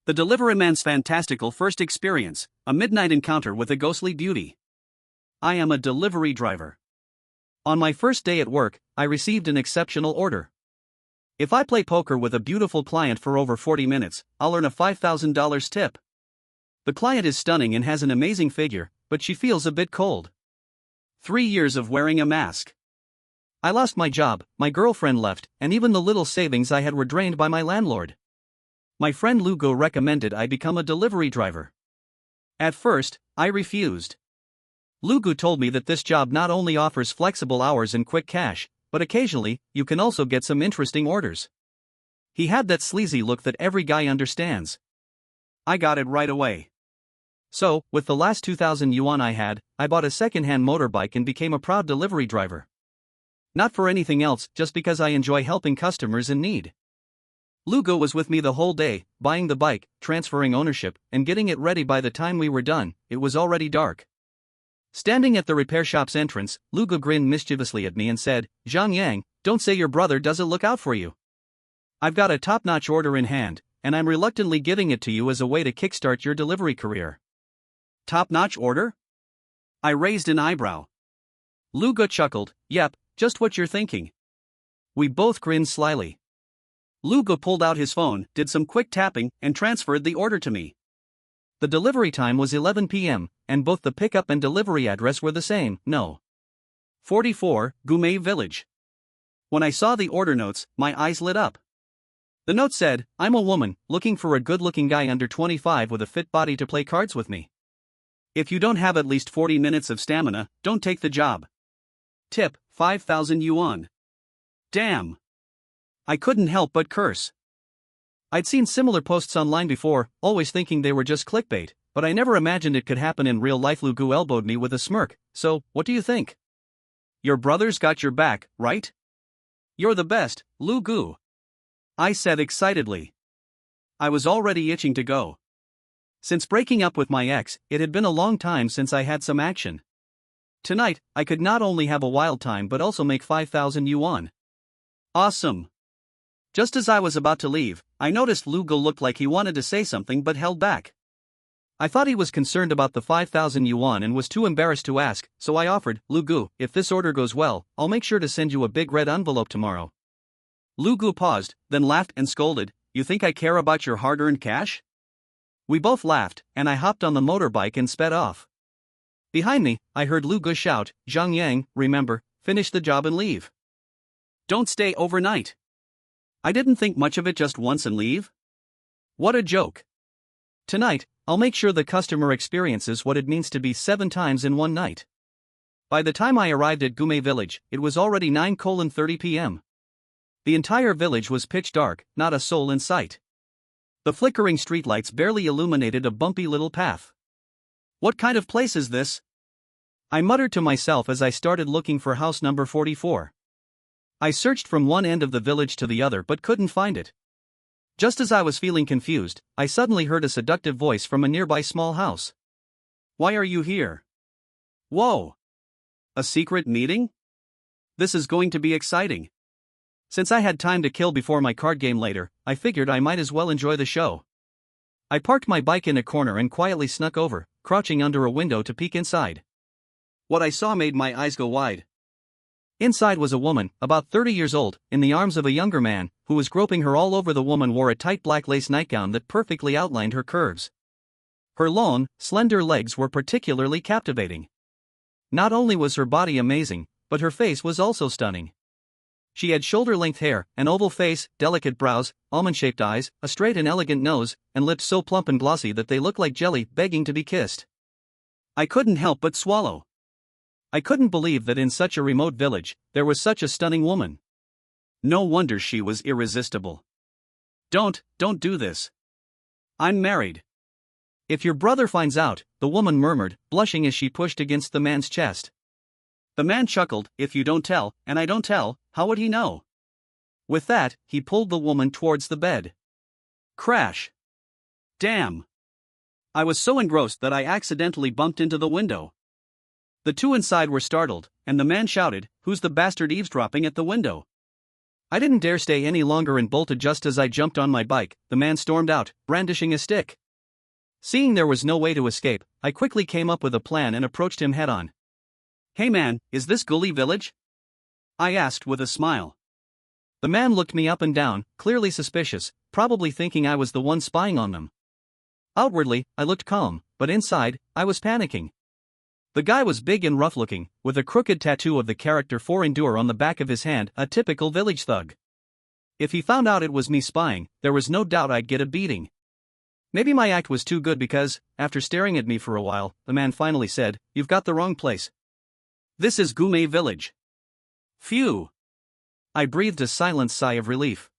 The deliveryman's fantastical first experience, a midnight encounter with a ghostly beauty. I am a delivery driver. On my first day at work, I received an exceptional order. If I play poker with a beautiful client for over 40 minutes, I'll earn a $5,000 tip. The client is stunning and has an amazing figure, but she feels a bit cold. 3 years of wearing a mask. I lost my job, my girlfriend left, and even the little savings I had were drained by my landlord. My friend Lugo recommended I become a delivery driver. At first, I refused. Lugo told me that this job not only offers flexible hours and quick cash, but occasionally, you can also get some interesting orders. He had that sleazy look that every guy understands. I got it right away. So, with the last 2,000 yuan I had, I bought a second-hand motorbike and became a proud delivery driver. Not for anything else, just because I enjoy helping customers in need. Lugo was with me the whole day, buying the bike, transferring ownership, and getting it ready. By the time we were done, it was already dark. Standing at the repair shop's entrance, Lugo grinned mischievously at me and said, "Zhang Yang, don't say your brother doesn't look out for you. I've got a top-notch order in hand, and I'm reluctantly giving it to you as a way to kickstart your delivery career." Top-notch order? I raised an eyebrow. Lugo chuckled, "Yep, just what you're thinking." We both grinned slyly. Lugo pulled out his phone, did some quick tapping, and transferred the order to me. The delivery time was 11 p.m., and both the pickup and delivery address were the same, No. 44, Gourmet Village. When I saw the order notes, my eyes lit up. The note said, "I'm a woman, looking for a good-looking guy under 25 with a fit body to play cards with me. If you don't have at least 40 minutes of stamina, don't take the job. Tip, 5,000 yuan. Damn. I couldn't help but curse. I'd seen similar posts online before, always thinking they were just clickbait, but I never imagined it could happen in real life. Lugo elbowed me with a smirk. "So, what do you think? Your brother's got your back, right? You're the best, Lugo," I said excitedly. I was already itching to go. Since breaking up with my ex, it had been a long time since I had some action. Tonight, I could not only have a wild time but also make 5,000 yuan. Awesome. Just as I was about to leave, I noticed Lugo looked like he wanted to say something but held back. I thought he was concerned about the 5,000 yuan and was too embarrassed to ask, so I offered, "Lugo, if this order goes well, I'll make sure to send you a big red envelope tomorrow." Lugo paused, then laughed and scolded, "You think I care about your hard-earned cash?" We both laughed, and I hopped on the motorbike and sped off. Behind me, I heard Lugo shout, "Zhang Yang, remember, finish the job and leave. Don't stay overnight." I didn't think much of it, just once and leave. What a joke. Tonight, I'll make sure the customer experiences what it means to be 7 times in one night. By the time I arrived at Gourmet Village, it was already 9:30 p.m. The entire village was pitch dark, not a soul in sight. The flickering streetlights barely illuminated a bumpy little path. What kind of place is this? I muttered to myself as I started looking for house number 44. I searched from one end of the village to the other but couldn't find it. Just as I was feeling confused, I suddenly heard a seductive voice from a nearby small house. "Why are you here?" Whoa! A secret meeting? This is going to be exciting. Since I had time to kill before my card game later, I figured I might as well enjoy the show. I parked my bike in a corner and quietly snuck over, crouching under a window to peek inside. What I saw made my eyes go wide. Inside was a woman, about 30 years old, in the arms of a younger man, who was groping her all over. The woman wore a tight black lace nightgown that perfectly outlined her curves. Her long, slender legs were particularly captivating. Not only was her body amazing, but her face was also stunning. She had shoulder-length hair, an oval face, delicate brows, almond-shaped eyes, a straight and elegant nose, and lips so plump and glossy that they looked like jelly begging to be kissed. I couldn't help but swallow. I couldn't believe that in such a remote village, there was such a stunning woman. No wonder she was irresistible. Don't do this. I'm married. If your brother finds out," the woman murmured, blushing as she pushed against the man's chest. The man chuckled, "If you don't tell, and I don't tell, how would he know?" With that, he pulled the woman towards the bed. Crash. Damn. I was so engrossed that I accidentally bumped into the window. The two inside were startled, and the man shouted, "Who's the bastard eavesdropping at the window?" I didn't dare stay any longer and bolted just as I jumped on my bike. The man stormed out, brandishing a stick. Seeing there was no way to escape, I quickly came up with a plan and approached him head-on. "Hey man, is this Gully Village?" I asked with a smile. The man looked me up and down, clearly suspicious, probably thinking I was the one spying on them. Outwardly, I looked calm, but inside, I was panicking. The guy was big and rough-looking, with a crooked tattoo of the character for Endure on the back of his hand, a typical village thug. If he found out it was me spying, there was no doubt I'd get a beating. Maybe my act was too good because, after staring at me for a while, the man finally said, "You've got the wrong place. This is Gume Village." Phew! I breathed a silent sigh of relief.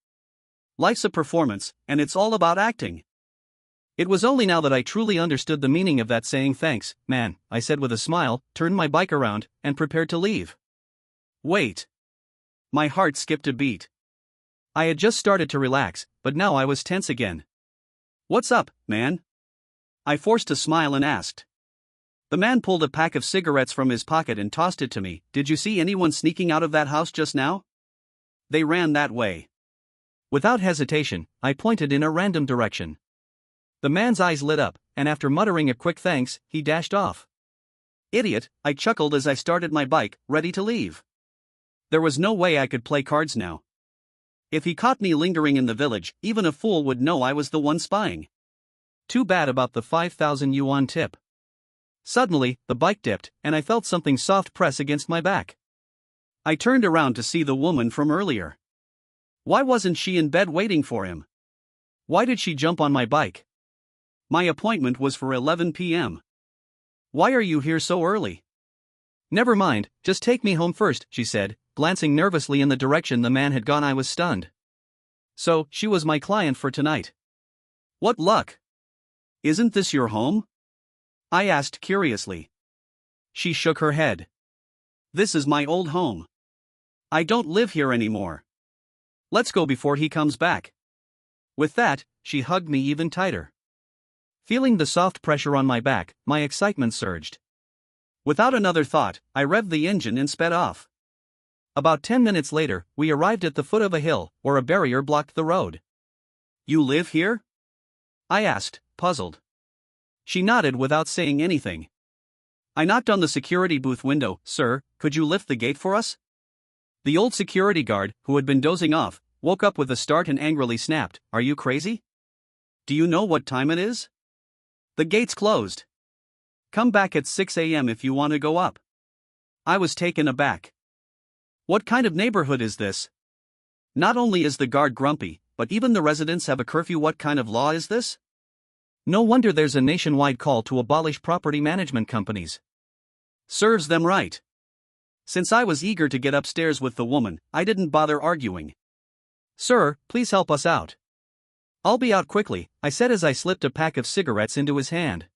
Life's a performance, and it's all about acting. It was only now that I truly understood the meaning of that saying. "Thanks, man," I said with a smile, turned my bike around, and prepared to leave. Wait. My heart skipped a beat. I had just started to relax, but now I was tense again. "What's up, man?" I forced a smile and asked. The man pulled a pack of cigarettes from his pocket and tossed it to me. "Did you see anyone sneaking out of that house just now?" "They ran that way." Without hesitation, I pointed in a random direction. The man's eyes lit up, and after muttering a quick thanks, he dashed off. "Idiot," I chuckled as I started my bike, ready to leave. There was no way I could play cards now. If he caught me lingering in the village, even a fool would know I was the one spying. Too bad about the 5,000 yuan tip. Suddenly, the bike dipped, and I felt something soft press against my back. I turned around to see the woman from earlier. Why wasn't she in bed waiting for him? Why did she jump on my bike? My appointment was for 11 p.m. "Why are you here so early?" "Never mind, just take me home first," she said, glancing nervously in the direction the man had gone. I was stunned. So, she was my client for tonight. What luck! "Isn't this your home?" I asked curiously. She shook her head. "This is my old home. I don't live here anymore. Let's go before he comes back." With that, she hugged me even tighter. Feeling the soft pressure on my back, my excitement surged. Without another thought, I revved the engine and sped off. About 10 minutes later, we arrived at the foot of a hill, where a barrier blocked the road. "You live here?" I asked, puzzled. She nodded without saying anything. I knocked on the security booth window. "Sir, could you lift the gate for us?" The old security guard, who had been dozing off, woke up with a start and angrily snapped, "Are you crazy? Do you know what time it is? The gate's closed. Come back at 6 a.m. if you want to go up." I was taken aback. What kind of neighborhood is this? Not only is the guard grumpy, but even the residents have a curfew. What kind of law is this? No wonder there's a nationwide call to abolish property management companies. Serves them right. Since I was eager to get upstairs with the woman, I didn't bother arguing. "Sir, please help us out." "I'll be out quickly," I said as I slipped a pack of cigarettes into his hand.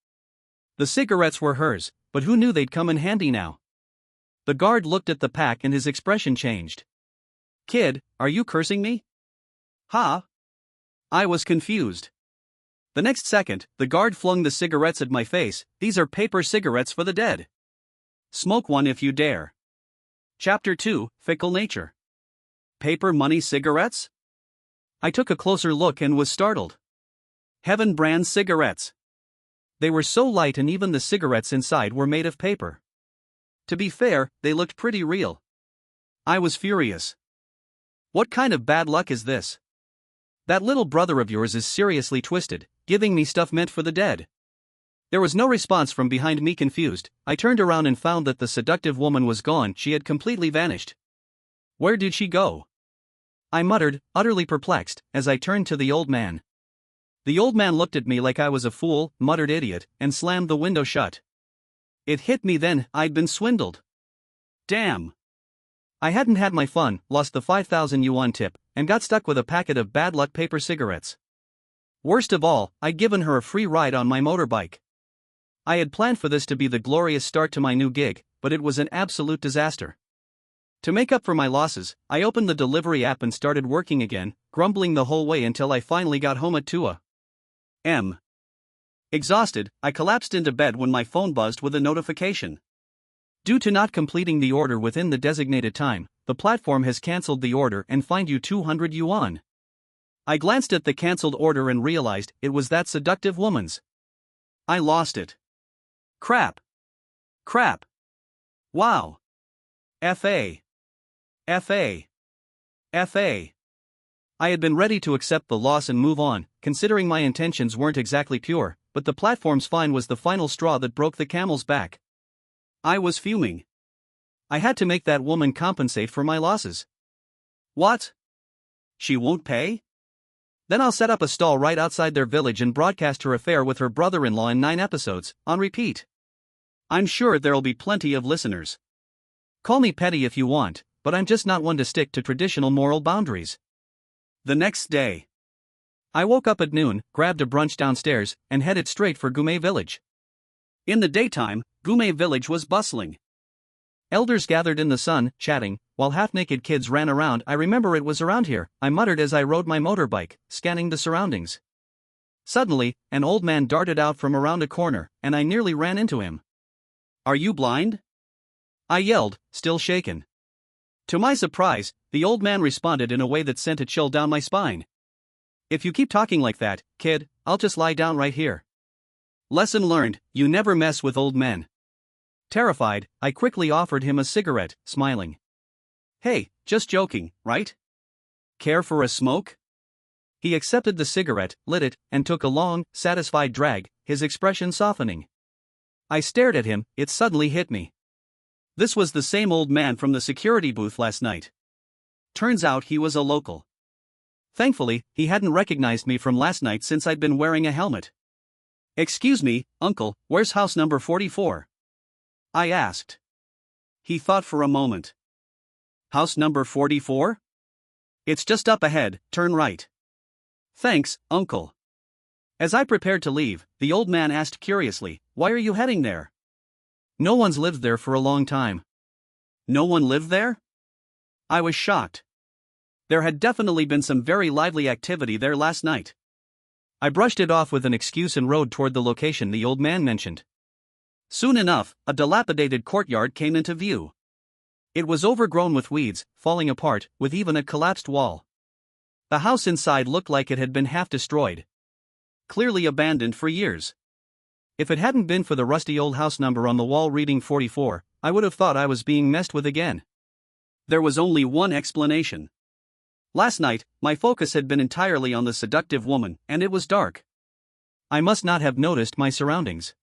The cigarettes were hers, but who knew they'd come in handy now? The guard looked at the pack and his expression changed. "Kid, are you cursing me?" "Huh?" I was confused. The next second, the guard flung the cigarettes at my face. "These are paper cigarettes for the dead. Smoke one if you dare." Chapter 2, Fickle Nature. Paper money cigarettes? I took a closer look and was startled. Heaven brand cigarettes. They were so light and even the cigarettes inside were made of paper. To be fair, they looked pretty real. I was furious. What kind of bad luck is this? That little brother of yours is seriously twisted, giving me stuff meant for the dead. There was no response from behind me. Confused, I turned around and found that the seductive woman was gone. She had completely vanished. Where did she go? I muttered, utterly perplexed, as I turned to the old man. The old man looked at me like I was a fool, muttered idiot, and slammed the window shut. It hit me then, I'd been swindled. Damn. I hadn't had my fun, lost the 5,000 yuan tip, and got stuck with a packet of bad luck paper cigarettes. Worst of all, I'd given her a free ride on my motorbike. I had planned for this to be the glorious start to my new gig, but it was an absolute disaster. To make up for my losses, I opened the delivery app and started working again, grumbling the whole way until I finally got home at 2 a.m. Exhausted, I collapsed into bed when my phone buzzed with a notification. Due to not completing the order within the designated time, the platform has cancelled the order and fined you 200 yuan. I glanced at the cancelled order and realized it was that seductive woman's. I lost it. Crap. Crap. Wow. FA. FA. FA. I had been ready to accept the loss and move on, considering my intentions weren't exactly pure, but the platform's fine was the final straw that broke the camel's back. I was fuming. I had to make that woman compensate for my losses. What? She won't pay? Then I'll set up a stall right outside their village and broadcast her affair with her brother-in-law in 9 episodes, on repeat. I'm sure there'll be plenty of listeners. Call me petty if you want, but I'm just not one to stick to traditional moral boundaries. The next day, I woke up at noon, grabbed a brunch downstairs, and headed straight for Gume Village. In the daytime, Gume Village was bustling. Elders gathered in the sun, chatting, while half-naked kids ran around. I remember it was around here, I muttered as I rode my motorbike, scanning the surroundings. Suddenly, an old man darted out from around a corner, and I nearly ran into him. Are you blind? I yelled, still shaken. To my surprise, the old man responded in a way that sent a chill down my spine. If you keep talking like that, kid, I'll just lie down right here. Lesson learned, you never mess with old men. Terrified, I quickly offered him a cigarette, smiling. Hey, just joking, right? Care for a smoke? He accepted the cigarette, lit it, and took a long, satisfied drag, his expression softening. I stared at him, it suddenly hit me. This was the same old man from the security booth last night. Turns out he was a local. Thankfully, he hadn't recognized me from last night since I'd been wearing a helmet. Excuse me, uncle, where's house number 44? I asked. He thought for a moment. House number 44? It's just up ahead, turn right. Thanks, uncle. As I prepared to leave, the old man asked curiously, why are you heading there? No one's lived there for a long time. No one lived there? I was shocked. There had definitely been some very lively activity there last night. I brushed it off with an excuse and rode toward the location the old man mentioned. Soon enough, a dilapidated courtyard came into view. It was overgrown with weeds, falling apart, with even a collapsed wall. The house inside looked like it had been half destroyed. Clearly abandoned for years. If it hadn't been for the rusty old house number on the wall reading 44, I would have thought I was being messed with again. There was only one explanation. Last night, my focus had been entirely on the seductive woman, and it was dark. I must not have noticed my surroundings.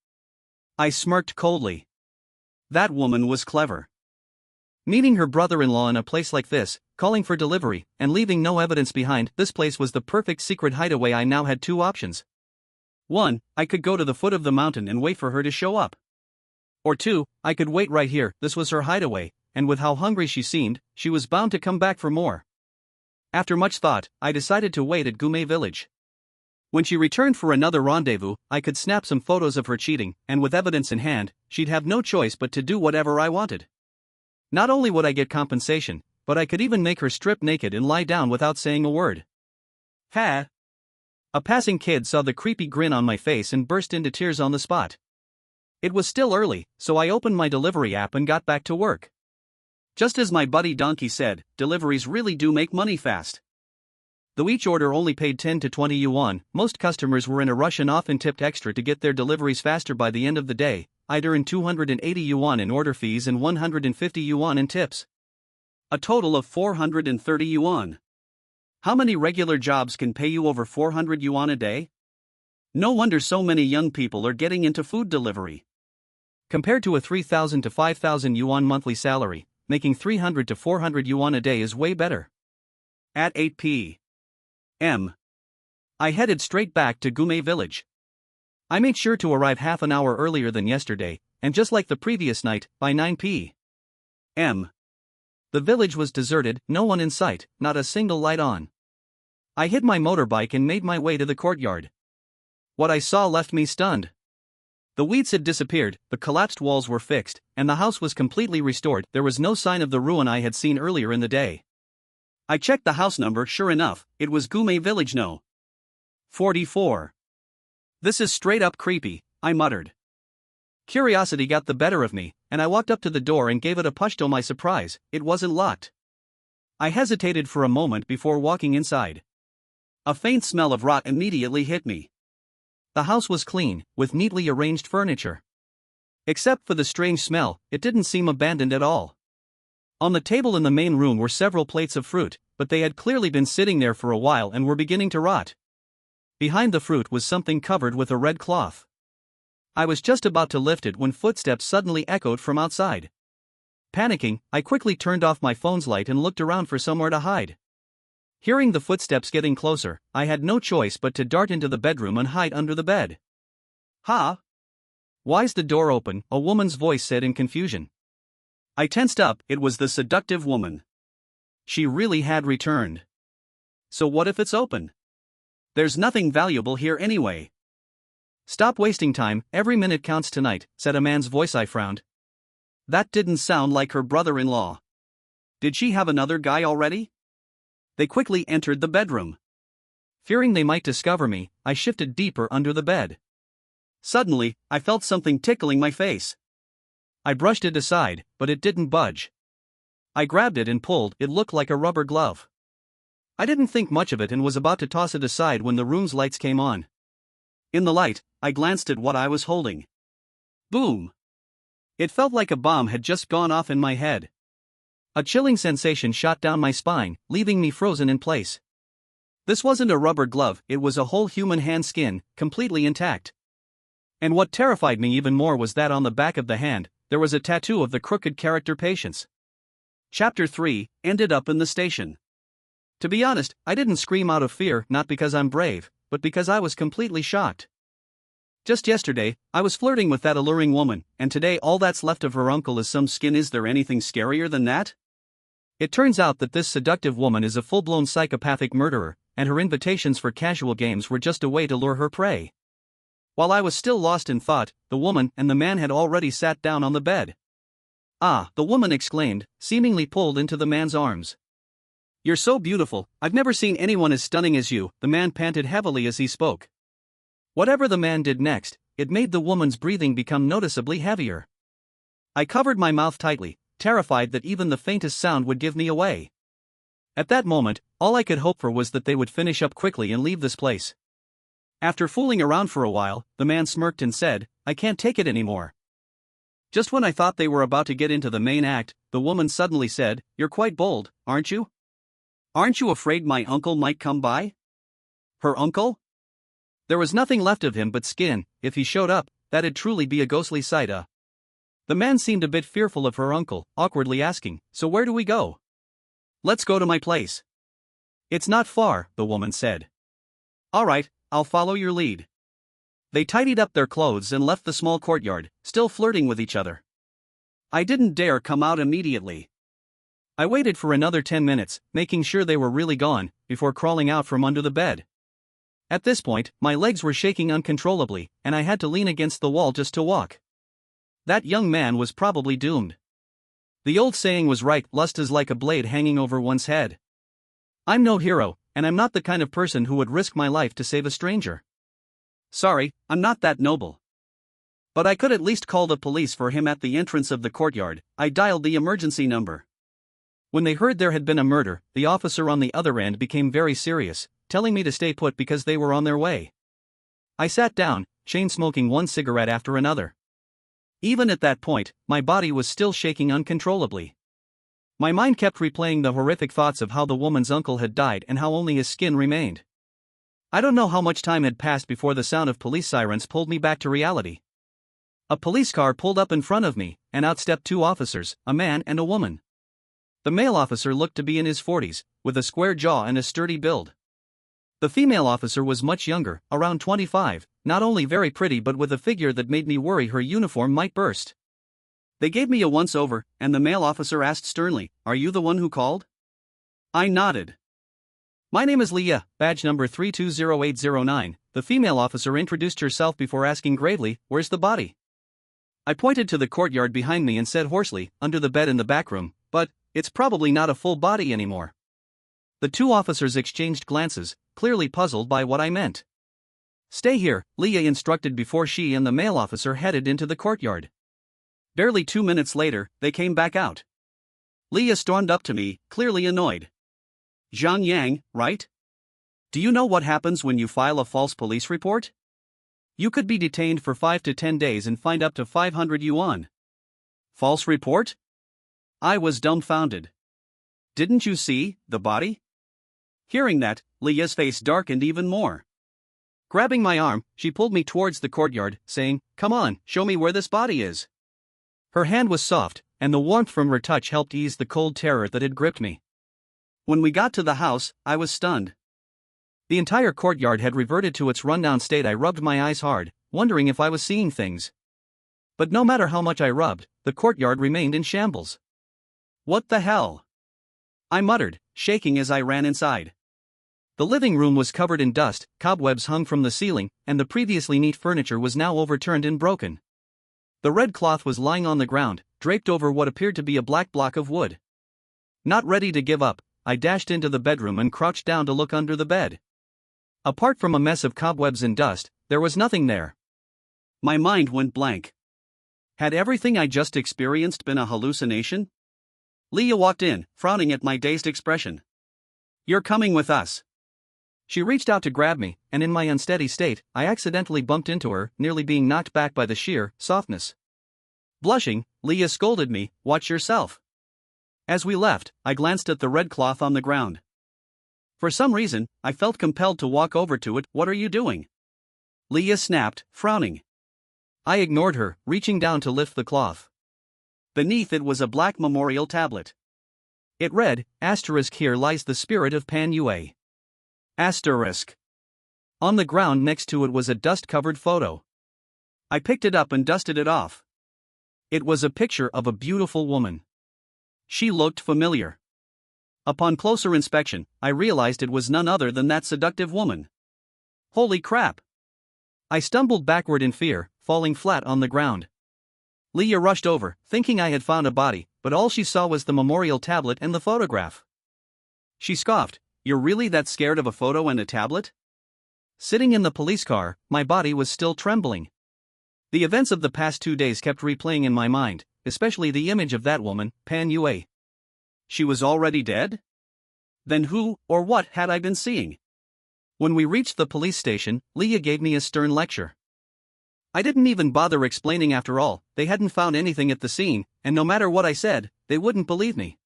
I smirked coldly. That woman was clever. Meeting her brother-in-law in a place like this, calling for delivery, and leaving no evidence behind, this place was the perfect secret hideaway. I now had 2 options. 1, I could go to the foot of the mountain and wait for her to show up. Or 2, I could wait right here. This was her hideaway, and with how hungry she seemed, she was bound to come back for more. After much thought, I decided to wait at Gume Village. When she returned for another rendezvous, I could snap some photos of her cheating, and with evidence in hand, she'd have no choice but to do whatever I wanted. Not only would I get compensation, but I could even make her strip naked and lie down without saying a word. Ha! A passing kid saw the creepy grin on my face and burst into tears on the spot. It was still early, so I opened my delivery app and got back to work. Just as my buddy Donkey said, deliveries really do make money fast. Though each order only paid 10 to 20 yuan, most customers were in a rush and often tipped extra to get their deliveries faster. By the end of the day, I'd earned 280 yuan in order fees and 150 yuan in tips. A total of 430 yuan. How many regular jobs can pay you over 400 yuan a day? No wonder so many young people are getting into food delivery. Compared to a 3,000 to 5,000 yuan monthly salary, making 300 to 400 yuan a day is way better. At 8 p.m., I headed straight back to Gume Village. I made sure to arrive half an hour earlier than yesterday, and just like the previous night, by 9 p.m., the village was deserted, no one in sight, not a single light on. I hid my motorbike and made my way to the courtyard. What I saw left me stunned. The weeds had disappeared, the collapsed walls were fixed, and the house was completely restored. There was no sign of the ruin I had seen earlier in the day. I checked the house number. Sure enough, it was Gume Village No. 44. This is straight up creepy, I muttered. Curiosity got the better of me, and I walked up to the door and gave it a push. To my surprise, it wasn't locked. I hesitated for a moment before walking inside. A faint smell of rot immediately hit me. The house was clean, with neatly arranged furniture. Except for the strange smell, it didn't seem abandoned at all. On the table in the main room were several plates of fruit, but they had clearly been sitting there for a while and were beginning to rot. Behind the fruit was something covered with a red cloth. I was just about to lift it when footsteps suddenly echoed from outside. Panicking, I quickly turned off my phone's light and looked around for somewhere to hide. Hearing the footsteps getting closer, I had no choice but to dart into the bedroom and hide under the bed. "Ha! Why's the door open?" a woman's voice said in confusion. I tensed up. It was the seductive woman. She really had returned. So what if it's open? There's nothing valuable here anyway. "Stop wasting time, every minute counts tonight," said a man's voice. I frowned. That didn't sound like her brother-in-law. Did she have another guy already? They quickly entered the bedroom. Fearing they might discover me, I shifted deeper under the bed. Suddenly, I felt something tickling my face. I brushed it aside, but it didn't budge. I grabbed it and pulled. It looked like a rubber glove. I didn't think much of it and was about to toss it aside when the room's lights came on. In the light, I glanced at what I was holding. Boom! It felt like a bomb had just gone off in my head. A chilling sensation shot down my spine, leaving me frozen in place. This wasn't a rubber glove, it was a whole human hand skin, completely intact. And what terrified me even more was that on the back of the hand, there was a tattoo of the crooked character Patience. Chapter 3 ended up in the station. To be honest, I didn't scream out of fear, not because I'm brave, but because I was completely shocked. Just yesterday, I was flirting with that alluring woman, and today all that's left of her uncle is some skin. Is there anything scarier than that? It turns out that this seductive woman is a full-blown psychopathic murderer, and her invitations for casual games were just a way to lure her prey. While I was still lost in thought, the woman and the man had already sat down on the bed. "Ah," the woman exclaimed, seemingly pulled into the man's arms. "You're so beautiful, I've never seen anyone as stunning as you," the man panted heavily as he spoke. Whatever the man did next, it made the woman's breathing become noticeably heavier. I covered my mouth tightly, terrified that even the faintest sound would give me away. At that moment, all I could hope for was that they would finish up quickly and leave this place. After fooling around for a while, the man smirked and said, "I can't take it anymore." Just when I thought they were about to get into the main act, the woman suddenly said, "You're quite bold, aren't you? Aren't you afraid my uncle might come by?" Her uncle? There was nothing left of him but skin. If he showed up, that'd truly be a ghostly sight. The man seemed a bit fearful of her uncle, awkwardly asking, "So where do we go?" "Let's go to my place." "It's not far," the woman said. "All right, I'll follow your lead." They tidied up their clothes and left the small courtyard, still flirting with each other. I didn't dare come out immediately. I waited for another 10 minutes, making sure they were really gone, before crawling out from under the bed. At this point, my legs were shaking uncontrollably, and I had to lean against the wall just to walk. That young man was probably doomed. The old saying was right, lust is like a blade hanging over one's head. I'm no hero, and I'm not the kind of person who would risk my life to save a stranger. Sorry, I'm not that noble. But I could at least call the police for him. At the entrance of the courtyard, I dialed the emergency number. When they heard there had been a murder, the officer on the other end became very serious, telling me to stay put because they were on their way. I sat down, chain-smoking one cigarette after another. Even at that point, my body was still shaking uncontrollably. My mind kept replaying the horrific thoughts of how the woman's uncle had died and how only his skin remained. I don't know how much time had passed before the sound of police sirens pulled me back to reality. A police car pulled up in front of me, and out stepped two officers, a man and a woman. The male officer looked to be in his 40s, with a square jaw and a sturdy build. The female officer was much younger, around 25, not only very pretty but with a figure that made me worry her uniform might burst. They gave me a once-over, and the male officer asked sternly, "Are you the one who called?" I nodded. "My name is Leah, badge number 320809, the female officer introduced herself before asking gravely, "Where's the body?" I pointed to the courtyard behind me and said hoarsely, "Under the bed in the back room, but it's probably not a full body anymore." The two officers exchanged glances, clearly puzzled by what I meant. "Stay here," Leah instructed before she and the male officer headed into the courtyard. Barely 2 minutes later, they came back out. Leah stormed up to me, clearly annoyed. Zhang Yang, right? Do you know what happens when you file a false police report? You could be detained for 5 to 10 days and fined up to 500 yuan. False report? I was dumbfounded. Didn't you see the body? Hearing that, Leah's face darkened even more. Grabbing my arm, she pulled me towards the courtyard, saying, "Come on, show me where this body is." Her hand was soft, and the warmth from her touch helped ease the cold terror that had gripped me. When we got to the house, I was stunned. The entire courtyard had reverted to its rundown state. I rubbed my eyes hard, wondering if I was seeing things. But no matter how much I rubbed, the courtyard remained in shambles. What the hell? I muttered, shaking as I ran inside. The living room was covered in dust, cobwebs hung from the ceiling, and the previously neat furniture was now overturned and broken. The red cloth was lying on the ground, draped over what appeared to be a black block of wood. Not ready to give up, I dashed into the bedroom and crouched down to look under the bed. Apart from a mess of cobwebs and dust, there was nothing there. My mind went blank. Had everything I just experienced been a hallucination? Leah walked in, frowning at my dazed expression. "You're coming with us." She reached out to grab me, and in my unsteady state, I accidentally bumped into her, nearly being knocked back by the sheer softness. Blushing, Leah scolded me, "Watch yourself." As we left, I glanced at the red cloth on the ground. For some reason, I felt compelled to walk over to it. "What are you doing?" Leah snapped, frowning. I ignored her, reaching down to lift the cloth. Beneath it was a black memorial tablet. It read, "Asterisk, here lies the spirit of Pan Yue." Asterisk. On the ground next to it was a dust-covered photo. I picked it up and dusted it off. It was a picture of a beautiful woman. She looked familiar. Upon closer inspection, I realized it was none other than that seductive woman. Holy crap! I stumbled backward in fear, falling flat on the ground. Leah rushed over, thinking I had found a body, but all she saw was the memorial tablet and the photograph. She scoffed, "You're really that scared of a photo and a tablet?" Sitting in the police car, my body was still trembling. The events of the past 2 days kept replaying in my mind, especially the image of that woman, Pan Yue. She was already dead? Then who, or what, had I been seeing? When we reached the police station, Leah gave me a stern lecture. I didn't even bother explaining. After all, they hadn't found anything at the scene, and no matter what I said, they wouldn't believe me.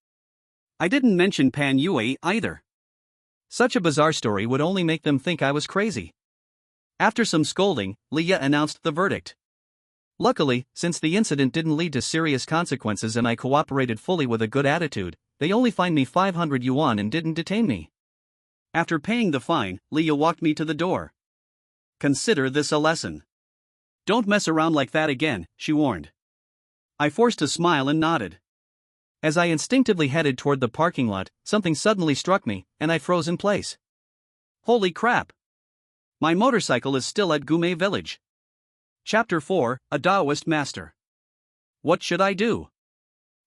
I didn't mention Pan Yue either. Such a bizarre story would only make them think I was crazy. After some scolding, Leah announced the verdict. Luckily, since the incident didn't lead to serious consequences and I cooperated fully with a good attitude, they only fined me 500 yuan and didn't detain me. After paying the fine, Leah walked me to the door. "Consider this a lesson. Don't mess around like that again," she warned. I forced a smile and nodded. As I instinctively headed toward the parking lot, something suddenly struck me, and I froze in place. Holy crap! My motorcycle is still at Gumei Village. Chapter 4, A Taoist Master. What should I do?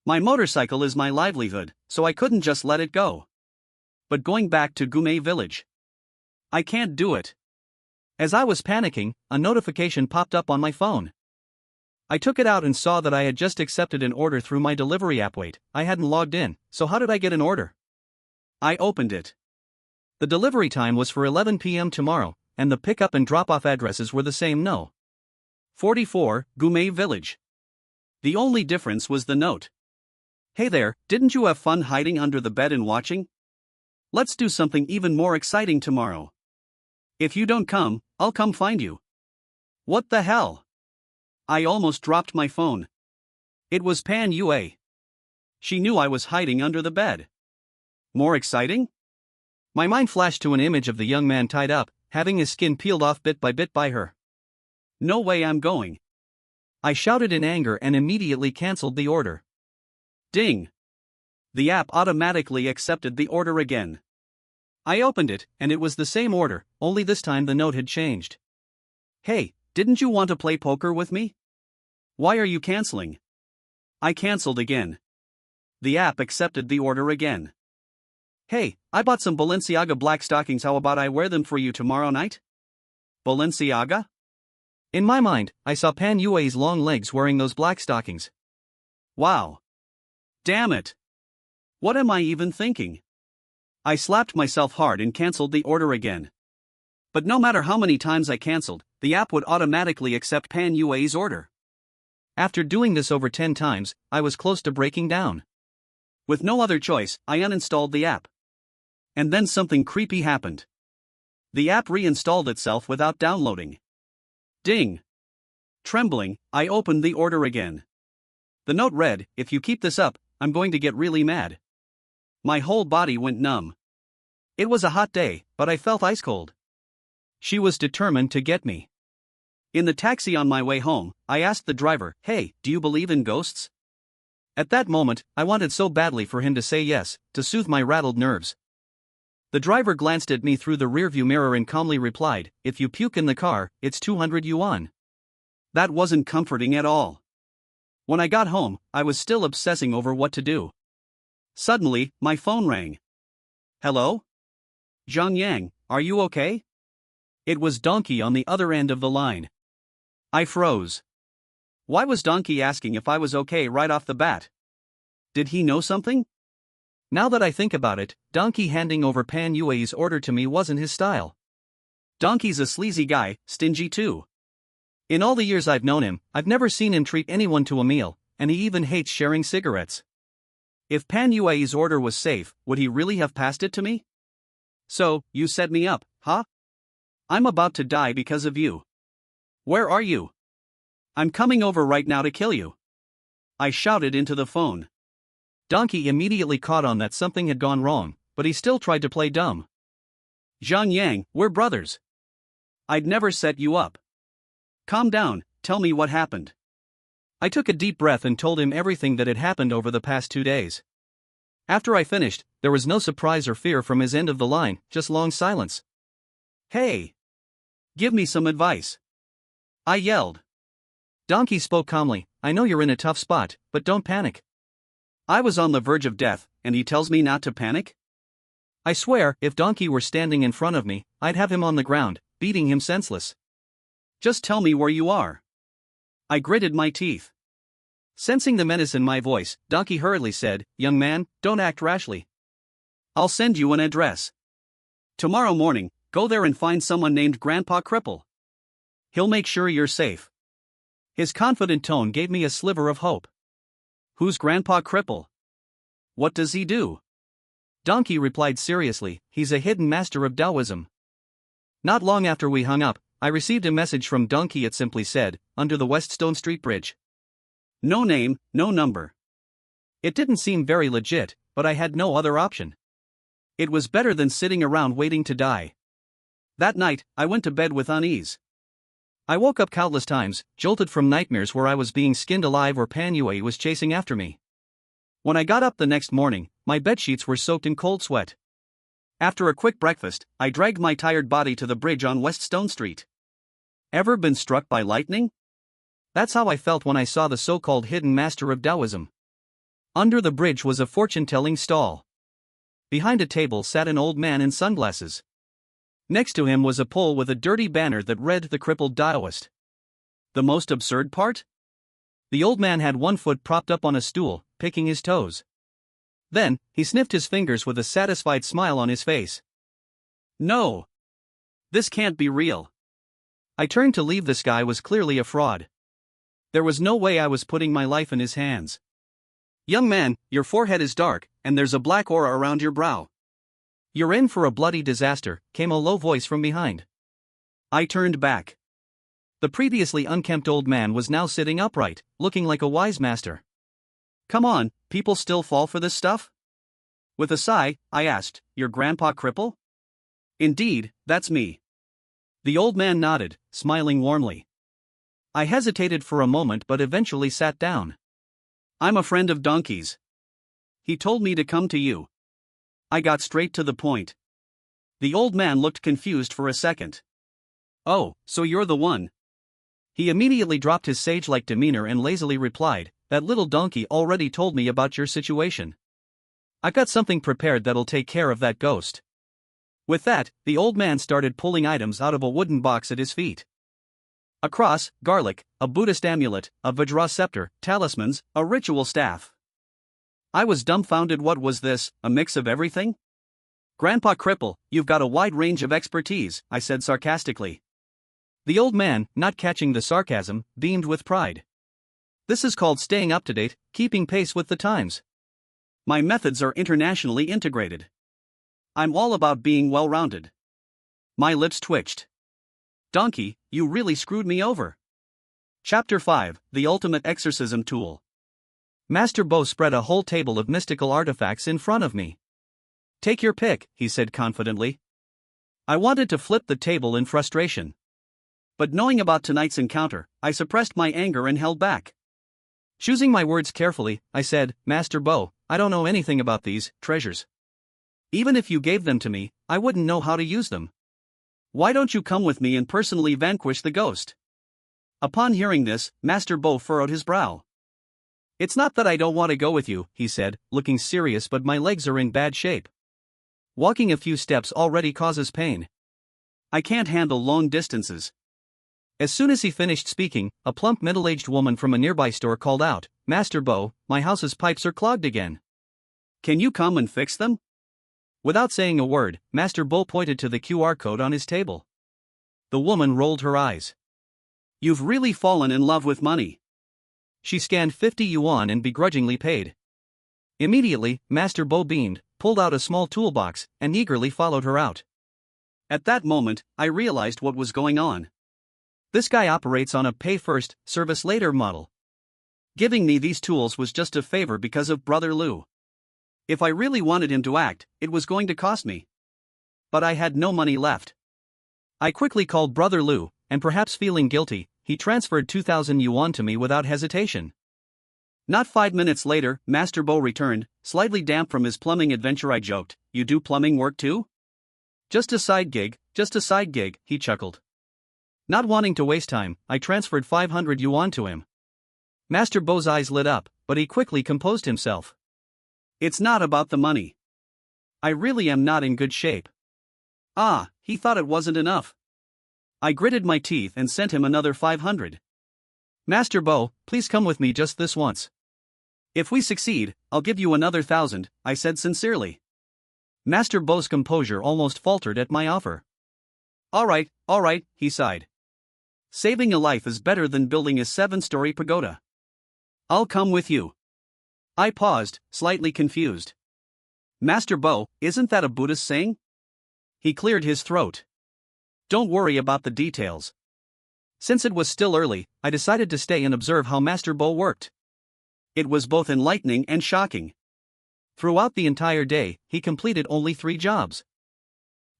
My motorcycle is my livelihood, so I couldn't just let it go. But going back to Gumei Village? I can't do it. As I was panicking, a notification popped up on my phone. I took it out and saw that I had just accepted an order through my delivery app. Wait, I hadn't logged in, so how did I get an order? I opened it. The delivery time was for 11 p.m. tomorrow, and the pickup and drop-off addresses were the same. No. 44, Gumei Village. The only difference was the note. "Hey there, didn't you have fun hiding under the bed and watching? Let's do something even more exciting tomorrow. If you don't come, I'll come find you." What the hell? I almost dropped my phone. It was Pan Yue. She knew I was hiding under the bed. More exciting? My mind flashed to an image of the young man tied up, having his skin peeled off bit by her. No way I'm going. I shouted in anger and immediately cancelled the order. Ding! The app automatically accepted the order again. I opened it, and it was the same order, only this time the note had changed. "Hey, didn't you want to play poker with me? Why are you canceling?" I cancelled again. The app accepted the order again. "Hey, I bought some Balenciaga black stockings. How about I wear them for you tomorrow night?" Balenciaga? In my mind, I saw Pan Yue's long legs wearing those black stockings. Wow. Damn it. What am I even thinking? I slapped myself hard and cancelled the order again. But no matter how many times I cancelled, the app would automatically accept Panua's order. After doing this over 10 times, I was close to breaking down. With no other choice, I uninstalled the app. And then something creepy happened. The app reinstalled itself without downloading. Ding! Trembling, I opened the order again. The note read, "If you keep this up, I'm going to get really mad." My whole body went numb. It was a hot day, but I felt ice cold. She was determined to get me. In the taxi on my way home, I asked the driver, "Hey, do you believe in ghosts?" At that moment, I wanted so badly for him to say yes, to soothe my rattled nerves. The driver glanced at me through the rearview mirror and calmly replied, "If you puke in the car, it's 200 yuan. That wasn't comforting at all. When I got home, I was still obsessing over what to do. Suddenly, my phone rang. "Hello? Zhang Yang, are you okay?" It was Donkey on the other end of the line. I froze. Why was Donkey asking if I was okay right off the bat? Did he know something? Now that I think about it, Donkey handing over Pan Yue's order to me wasn't his style. Donkey's a sleazy guy, stingy too. In all the years I've known him, I've never seen him treat anyone to a meal, and he even hates sharing cigarettes. If Pan Yue's order was safe, would he really have passed it to me? "So, you set me up, huh? I'm about to die because of you. Where are you? I'm coming over right now to kill you," I shouted into the phone. Donkey immediately caught on that something had gone wrong, but he still tried to play dumb. "Zhang Yang, we're brothers. I'd never set you up. Calm down, tell me what happened." I took a deep breath and told him everything that had happened over the past 2 days. After I finished, there was no surprise or fear from his end of the line, just long silence. "Hey! Give me some advice," I yelled. Donkey spoke calmly, "I know you're in a tough spot, but don't panic." I was on the verge of death, and he tells me not to panic? I swear, if Donkey were standing in front of me, I'd have him on the ground, beating him senseless. "Just tell me where you are." I gritted my teeth. Sensing the menace in my voice, Donkey hurriedly said, "Young man, don't act rashly. I'll send you an address. Tomorrow morning, go there and find someone named Grandpa Cripple. He'll make sure you're safe." His confident tone gave me a sliver of hope. "Who's Grandpa Cripple? What does he do?" Donkey replied seriously, "He's a hidden master of Taoism." Not long after we hung up, I received a message from Donkey. It simply said, "Under the West Stone Street Bridge." No name, no number. It didn't seem very legit, but I had no other option. It was better than sitting around waiting to die. That night, I went to bed with unease. I woke up countless times, jolted from nightmares where I was being skinned alive or Pan Yue was chasing after me. When I got up the next morning, my bedsheets were soaked in cold sweat. After a quick breakfast, I dragged my tired body to the bridge on West Stone Street. Ever been struck by lightning? That's how I felt when I saw the so-called hidden master of Taoism. Under the bridge was a fortune-telling stall. Behind a table sat an old man in sunglasses. Next to him was a pole with a dirty banner that read "The Crippled Taoist." The most absurd part? The old man had one foot propped up on a stool, picking his toes. Then, he sniffed his fingers with a satisfied smile on his face. No! This can't be real. I turned to leave. This guy was clearly a fraud. There was no way I was putting my life in his hands. "Young man, your forehead is dark, and there's a black aura around your brow. You're in for a bloody disaster," came a low voice from behind. I turned back. The previously unkempt old man was now sitting upright, looking like a wise master. "Come on, people still fall for this stuff?" With a sigh, I asked, "Your Grandpa Cripple?" "Indeed, that's me." The old man nodded, smiling warmly. I hesitated for a moment but eventually sat down. "I'm a friend of Donkey's. He told me to come to you." I got straight to the point. The old man looked confused for a second. "Oh, so you're the one." He immediately dropped his sage-like demeanor and lazily replied, "That little donkey already told me about your situation. I've got something prepared that'll take care of that ghost." With that, the old man started pulling items out of a wooden box at his feet. A cross, garlic, a Buddhist amulet, a Vajra scepter, talismans, a ritual staff. I was dumbfounded. What was this, a mix of everything? Grandpa Cripple, you've got a wide range of expertise, I said sarcastically. The old man, not catching the sarcasm, beamed with pride. This is called staying up to date, keeping pace with the times. My methods are internationally integrated. I'm all about being well-rounded. My lips twitched. Donkey, you really screwed me over. Chapter 5, The Ultimate Exorcism Tool. Master Bo spread a whole table of mystical artifacts in front of me. Take your pick, he said confidently. I wanted to flip the table in frustration. But knowing about tonight's encounter, I suppressed my anger and held back. Choosing my words carefully, I said, Master Bo, I don't know anything about these treasures. Even if you gave them to me, I wouldn't know how to use them. Why don't you come with me and personally vanquish the ghost? Upon hearing this, Master Bo furrowed his brow. It's not that I don't want to go with you, he said, looking serious, but my legs are in bad shape. Walking a few steps already causes pain. I can't handle long distances. As soon as he finished speaking, a plump middle-aged woman from a nearby store called out, Master Bo, my house's pipes are clogged again. Can you come and fix them? Without saying a word, Master Bo pointed to the QR code on his table. The woman rolled her eyes. You've really fallen in love with money. She scanned 50 yuan and begrudgingly paid. Immediately, Master Bo beamed, pulled out a small toolbox, and eagerly followed her out. At that moment, I realized what was going on. This guy operates on a pay-first, service-later model. Giving me these tools was just a favor because of Brother Lou. If I really wanted him to act, it was going to cost me. But I had no money left. I quickly called Brother Lou, and perhaps feeling guilty, he transferred 2,000 yuan to me without hesitation. Not 5 minutes later, Master Bo returned, slightly damp from his plumbing adventure. I joked, you do plumbing work too? Just a side gig, he chuckled. Not wanting to waste time, I transferred 500 yuan to him. Master Bo's eyes lit up, but he quickly composed himself. It's not about the money. I really am not in good shape. Ah, he thought it wasn't enough. I gritted my teeth and sent him another 500. Master Bo, please come with me just this once. If we succeed, I'll give you another 1,000, I said sincerely. Master Bo's composure almost faltered at my offer. All right, he sighed. Saving a life is better than building a 7-story pagoda. I'll come with you. I paused, slightly confused. Master Bo, isn't that a Buddhist saying? He cleared his throat. Don't worry about the details. Since it was still early, I decided to stay and observe how Master Bo worked. It was both enlightening and shocking. Throughout the entire day, he completed only 3 jobs.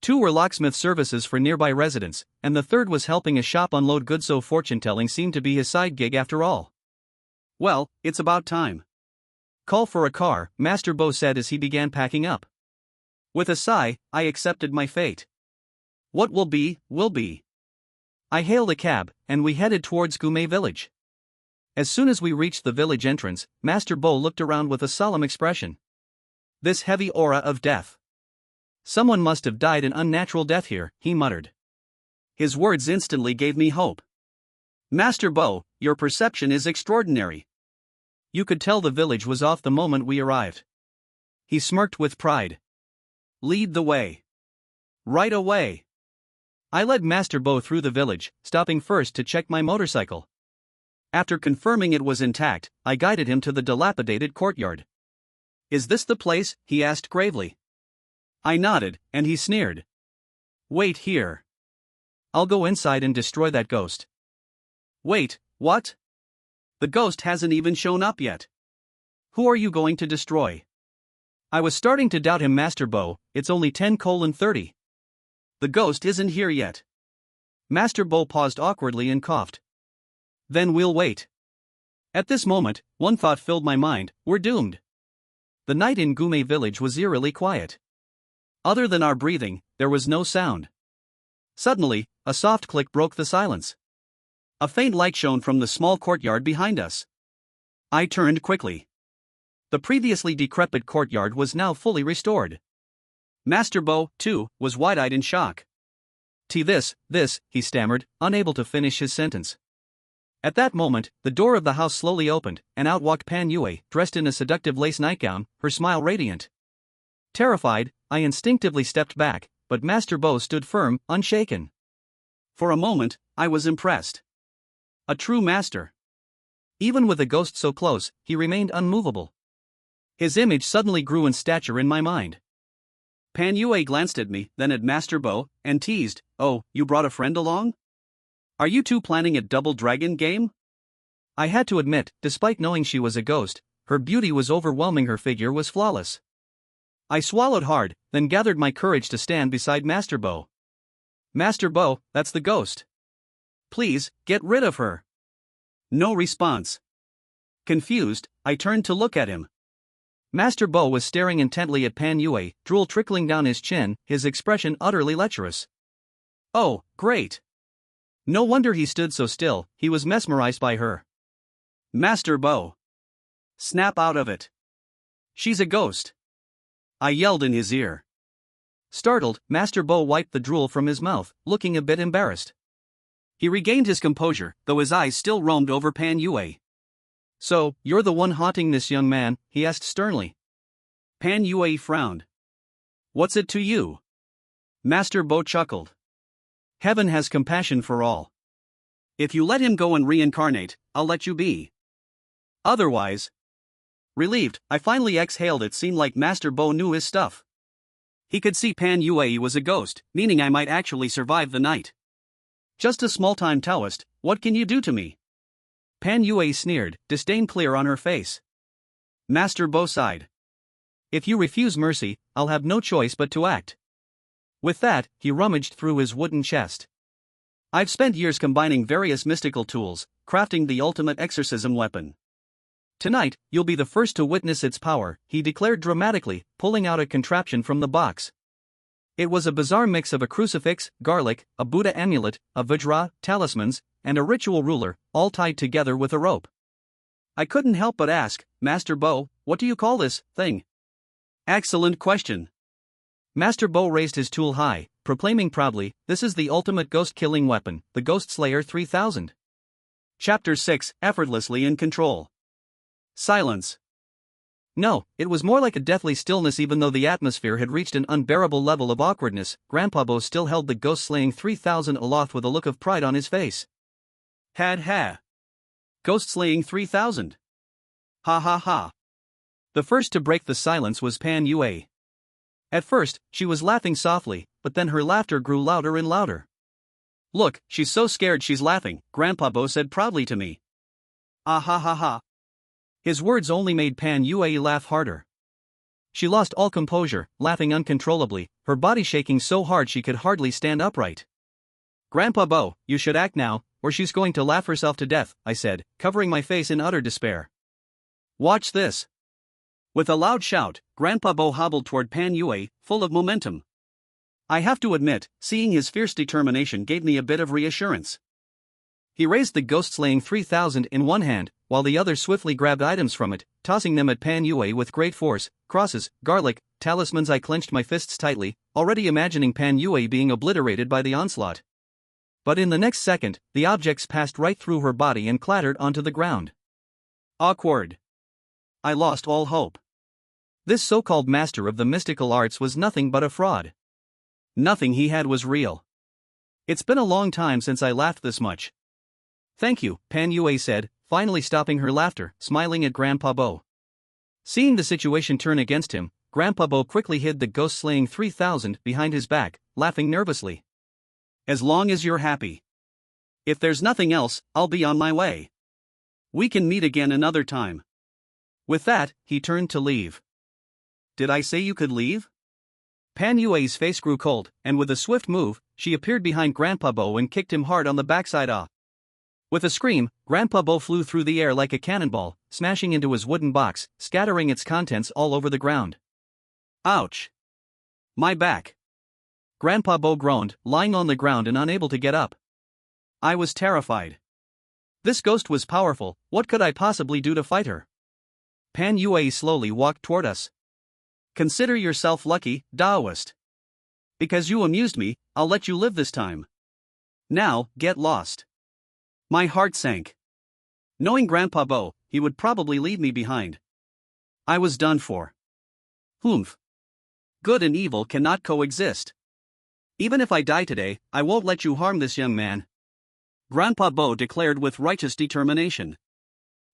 2 were locksmith services for nearby residents, and the third was helping a shop unload goods, so fortune-telling seemed to be his side gig after all. Well, it's about time. Call for a car, Master Bo said as he began packing up. With a sigh, I accepted my fate. What will be, will be. I hailed a cab, and we headed towards Gume village. As soon as we reached the village entrance, Master Bo looked around with a solemn expression. This heavy aura of death. Someone must have died an unnatural death here, he muttered. His words instantly gave me hope. Master Bo, your perception is extraordinary. You could tell the village was off the moment we arrived. He smirked with pride. Lead the way. Right away. I led Master Bo through the village, stopping first to check my motorcycle. After confirming it was intact, I guided him to the dilapidated courtyard. Is this the place? He asked gravely. I nodded, and he sneered. Wait here. I'll go inside and destroy that ghost. Wait, what? The ghost hasn't even shown up yet. Who are you going to destroy? I was starting to doubt him. Master Bo, it's only 10:30. The ghost isn't here yet. Master Bo paused awkwardly and coughed. Then we'll wait. At this moment, one thought filled my mind, we're doomed. The night in Gume village was eerily quiet. Other than our breathing, there was no sound. Suddenly, a soft click broke the silence. A faint light shone from the small courtyard behind us. I turned quickly. The previously decrepit courtyard was now fully restored. Master Bo, too, was wide-eyed in shock. This, he stammered, unable to finish his sentence. At that moment, the door of the house slowly opened, and out walked Pan Yue, dressed in a seductive lace nightgown, her smile radiant. Terrified, I instinctively stepped back, but Master Bo stood firm, unshaken. For a moment, I was impressed. A true master. Even with a ghost so close, he remained unmovable. His image suddenly grew in stature in my mind. Pan Yue glanced at me, then at Master Bo, and teased, "Oh, you brought a friend along? Are you two planning a double dragon game?" I had to admit, despite knowing she was a ghost, her beauty was overwhelming, her figure was flawless. I swallowed hard, then gathered my courage to stand beside Master Bo. "Master Bo, that's the ghost. Please, get rid of her." No response. Confused, I turned to look at him. Master Bo was staring intently at Pan Yue, drool trickling down his chin, his expression utterly lecherous. Oh, great! No wonder he stood so still, he was mesmerized by her. "Master Bo! Snap out of it! She's a ghost!" I yelled in his ear. Startled, Master Bo wiped the drool from his mouth, looking a bit embarrassed. He regained his composure, though his eyes still roamed over Pan Yue. "So, you're the one haunting this young man?" he asked sternly. Pan Yue frowned. "What's it to you?" Master Bo chuckled. "Heaven has compassion for all. If you let him go and reincarnate, I'll let you be. Otherwise..." Relieved, I finally exhaled. It seemed like Master Bo knew his stuff. He could see Pan Yue was a ghost, meaning I might actually survive the night. "Just a small-time Taoist, what can you do to me?" Pan Yue sneered, disdain clear on her face. Master Bo sighed. "If you refuse mercy, I'll have no choice but to act." With that, he rummaged through his wooden chest. "I've spent years combining various mystical tools, crafting the ultimate exorcism weapon. Tonight, you'll be the first to witness its power," he declared dramatically, pulling out a contraption from the box. It was a bizarre mix of a crucifix, garlic, a Buddha amulet, a vajra, talismans, and a ritual ruler, all tied together with a rope. I couldn't help but ask, "Master Bo, what do you call this thing?" "Excellent question." Master Bo raised his tool high, proclaiming proudly, "This is the ultimate ghost-killing weapon, the Ghost Slayer 3000. Chapter 6, Effortlessly in Control. Silence. No, it was more like a deathly stillness. Even though the atmosphere had reached an unbearable level of awkwardness, Grandpa Bo still held the ghost-slaying 3000 aloft with a look of pride on his face. "Had ha. Ghost-slaying 3000. Ha ha ha." The first to break the silence was Pan Yue. At first, she was laughing softly, but then her laughter grew louder and louder. "Look, she's so scared she's laughing," Grandpa Bo said proudly to me. "Ah ha ha ha." His words only made Pan Yue laugh harder. She lost all composure, laughing uncontrollably, her body shaking so hard she could hardly stand upright. "Grandpa Bo, you should act now, or she's going to laugh herself to death," I said, covering my face in utter despair. "Watch this." With a loud shout, Grandpa Bo hobbled toward Pan Yue, full of momentum. I have to admit, seeing his fierce determination gave me a bit of reassurance. He raised the ghost-slaying 3000 in one hand, while the other swiftly grabbed items from it, tossing them at Pan Yue with great force: crosses, garlic, talismans. I clenched my fists tightly, already imagining Pan Yue being obliterated by the onslaught. But in the next second, the objects passed right through her body and clattered onto the ground. Awkward. I lost all hope. This so-called master of the mystical arts was nothing but a fraud. Nothing he had was real. It's been a long time since I laughed this much. "Thank you," Pan Yue said, finally stopping her laughter, smiling at Grandpa Bo. Seeing the situation turn against him, Grandpa Bo quickly hid the ghost-slaying 3000 behind his back, laughing nervously. "As long as you're happy. If there's nothing else, I'll be on my way. We can meet again another time." With that, he turned to leave. "Did I say you could leave?" Pan Yue's face grew cold, and with a swift move, she appeared behind Grandpa Bo and kicked him hard on the backside. With a scream, Grandpa Bo flew through the air like a cannonball, smashing into his wooden box, scattering its contents all over the ground. "Ouch! My back!" Grandpa Bo groaned, lying on the ground and unable to get up. I was terrified. This ghost was powerful. What could I possibly do to fight her? Pan Yue slowly walked toward us. "Consider yourself lucky, Taoist. Because you amused me, I'll let you live this time. Now, get lost." My heart sank. Knowing Grandpa Bo, he would probably leave me behind. I was done for. Humph. Good and evil cannot coexist. Even if I die today, I won't let you harm this young man. Grandpa Bo declared with righteous determination.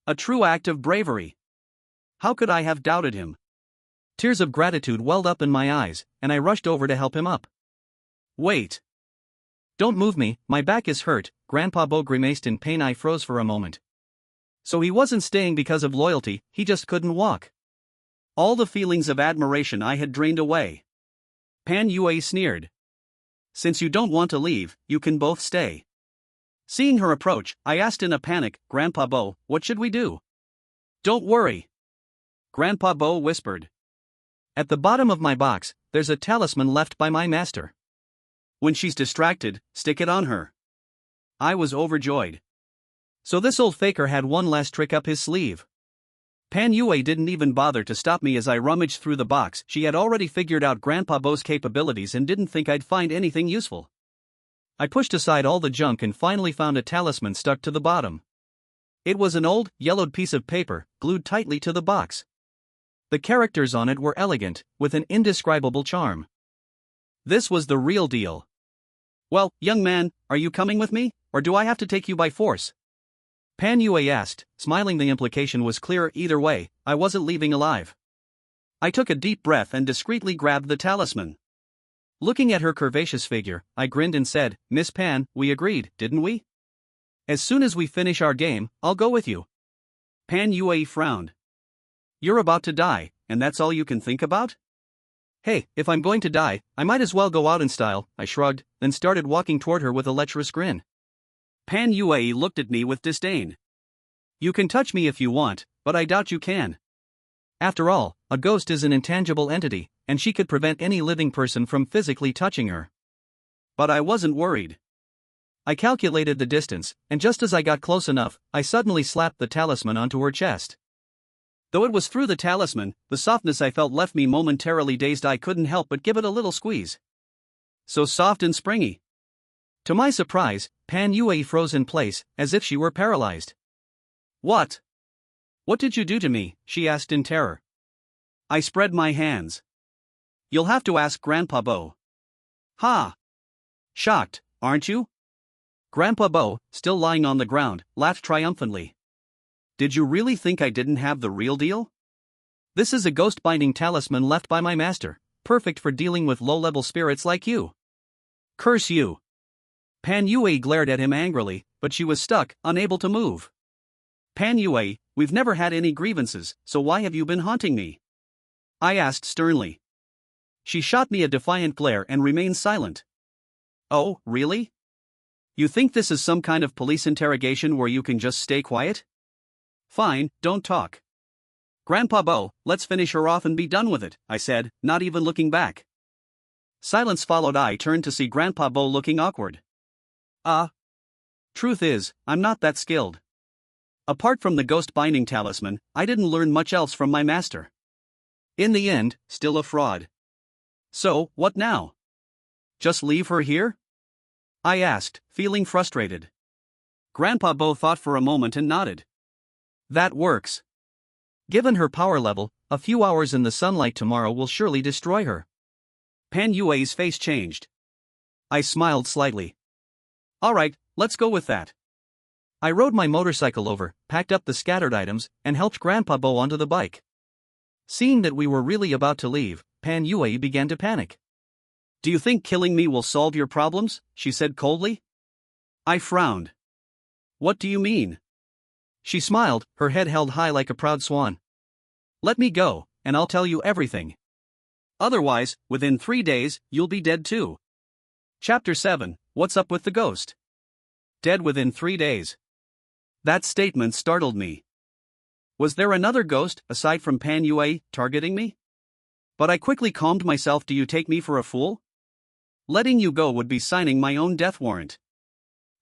A true act of bravery. How could I have doubted him? Tears of gratitude welled up in my eyes, and I rushed over to help him up. Wait. Don't move me, my back is hurt, Grandpa Bo grimaced in pain. I froze for a moment. So he wasn't staying because of loyalty, he just couldn't walk. All the feelings of admiration I had drained away. Pan Yue sneered. Since you don't want to leave, you can both stay. Seeing her approach, I asked in a panic, Grandpa Bo, what should we do? Don't worry. Grandpa Bo whispered. At the bottom of my box, there's a talisman left by my master. When she's distracted, stick it on her. I was overjoyed. So this old faker had one last trick up his sleeve. Pan Yue didn't even bother to stop me as I rummaged through the box. She had already figured out Grandpa Bo's capabilities and didn't think I'd find anything useful. I pushed aside all the junk and finally found a talisman stuck to the bottom. It was an old, yellowed piece of paper, glued tightly to the box. The characters on it were elegant, with an indescribable charm. This was the real deal. Well, young man, are you coming with me, or do I have to take you by force? Pan Yue asked, smiling. The implication was clear either way, I wasn't leaving alive. I took a deep breath and discreetly grabbed the talisman. Looking at her curvaceous figure, I grinned and said, Miss Pan, we agreed, didn't we? As soon as we finish our game, I'll go with you. Pan Yue frowned. You're about to die, and that's all you can think about? Hey, if I'm going to die, I might as well go out in style, I shrugged, then started walking toward her with a lecherous grin. Pan Yue looked at me with disdain. You can touch me if you want, but I doubt you can. After all, a ghost is an intangible entity, and she could prevent any living person from physically touching her. But I wasn't worried. I calculated the distance, and just as I got close enough, I suddenly slapped the talisman onto her chest. Though it was through the talisman, the softness I felt left me momentarily dazed. I couldn't help but give it a little squeeze. So soft and springy. To my surprise, Pan Yue froze in place, as if she were paralyzed. What? What did you do to me? She asked in terror. I spread my hands. You'll have to ask Grandpa Bo. Ha! Shocked, aren't you? Grandpa Bo, still lying on the ground, laughed triumphantly. Did you really think I didn't have the real deal? This is a ghost-binding talisman left by my master, perfect for dealing with low-level spirits like you. Curse you! Pan Yue glared at him angrily, but she was stuck, unable to move. Pan Yue, we've never had any grievances, so why have you been haunting me? I asked sternly. She shot me a defiant glare and remained silent. Oh, really? You think this is some kind of police interrogation where you can just stay quiet? Fine, don't talk. Grandpa Bo, let's finish her off and be done with it, I said, not even looking back. Silence followed. I turned to see Grandpa Bo looking awkward. Truth is, I'm not that skilled. Apart from the ghost-binding talisman, I didn't learn much else from my master. In the end, still a fraud. So, what now? Just leave her here? I asked, feeling frustrated. Grandpa Bo thought for a moment and nodded. That works. Given her power level, a few hours in the sunlight tomorrow will surely destroy her. Pan Yue's face changed. I smiled slightly. All right, let's go with that. I rode my motorcycle over, packed up the scattered items, and helped Grandpa Bo onto the bike. Seeing that we were really about to leave, Pan Yue began to panic. Do you think killing me will solve your problems? She said coldly. I frowned. What do you mean? She smiled, her head held high like a proud swan. Let me go, and I'll tell you everything. Otherwise, within 3 days, you'll be dead too. Chapter 7, What's Up with the Ghost? Dead within 3 days. That statement startled me. Was there another ghost, aside from Pan Yue, targeting me? But I quickly calmed myself. Do you take me for a fool? Letting you go would be signing my own death warrant.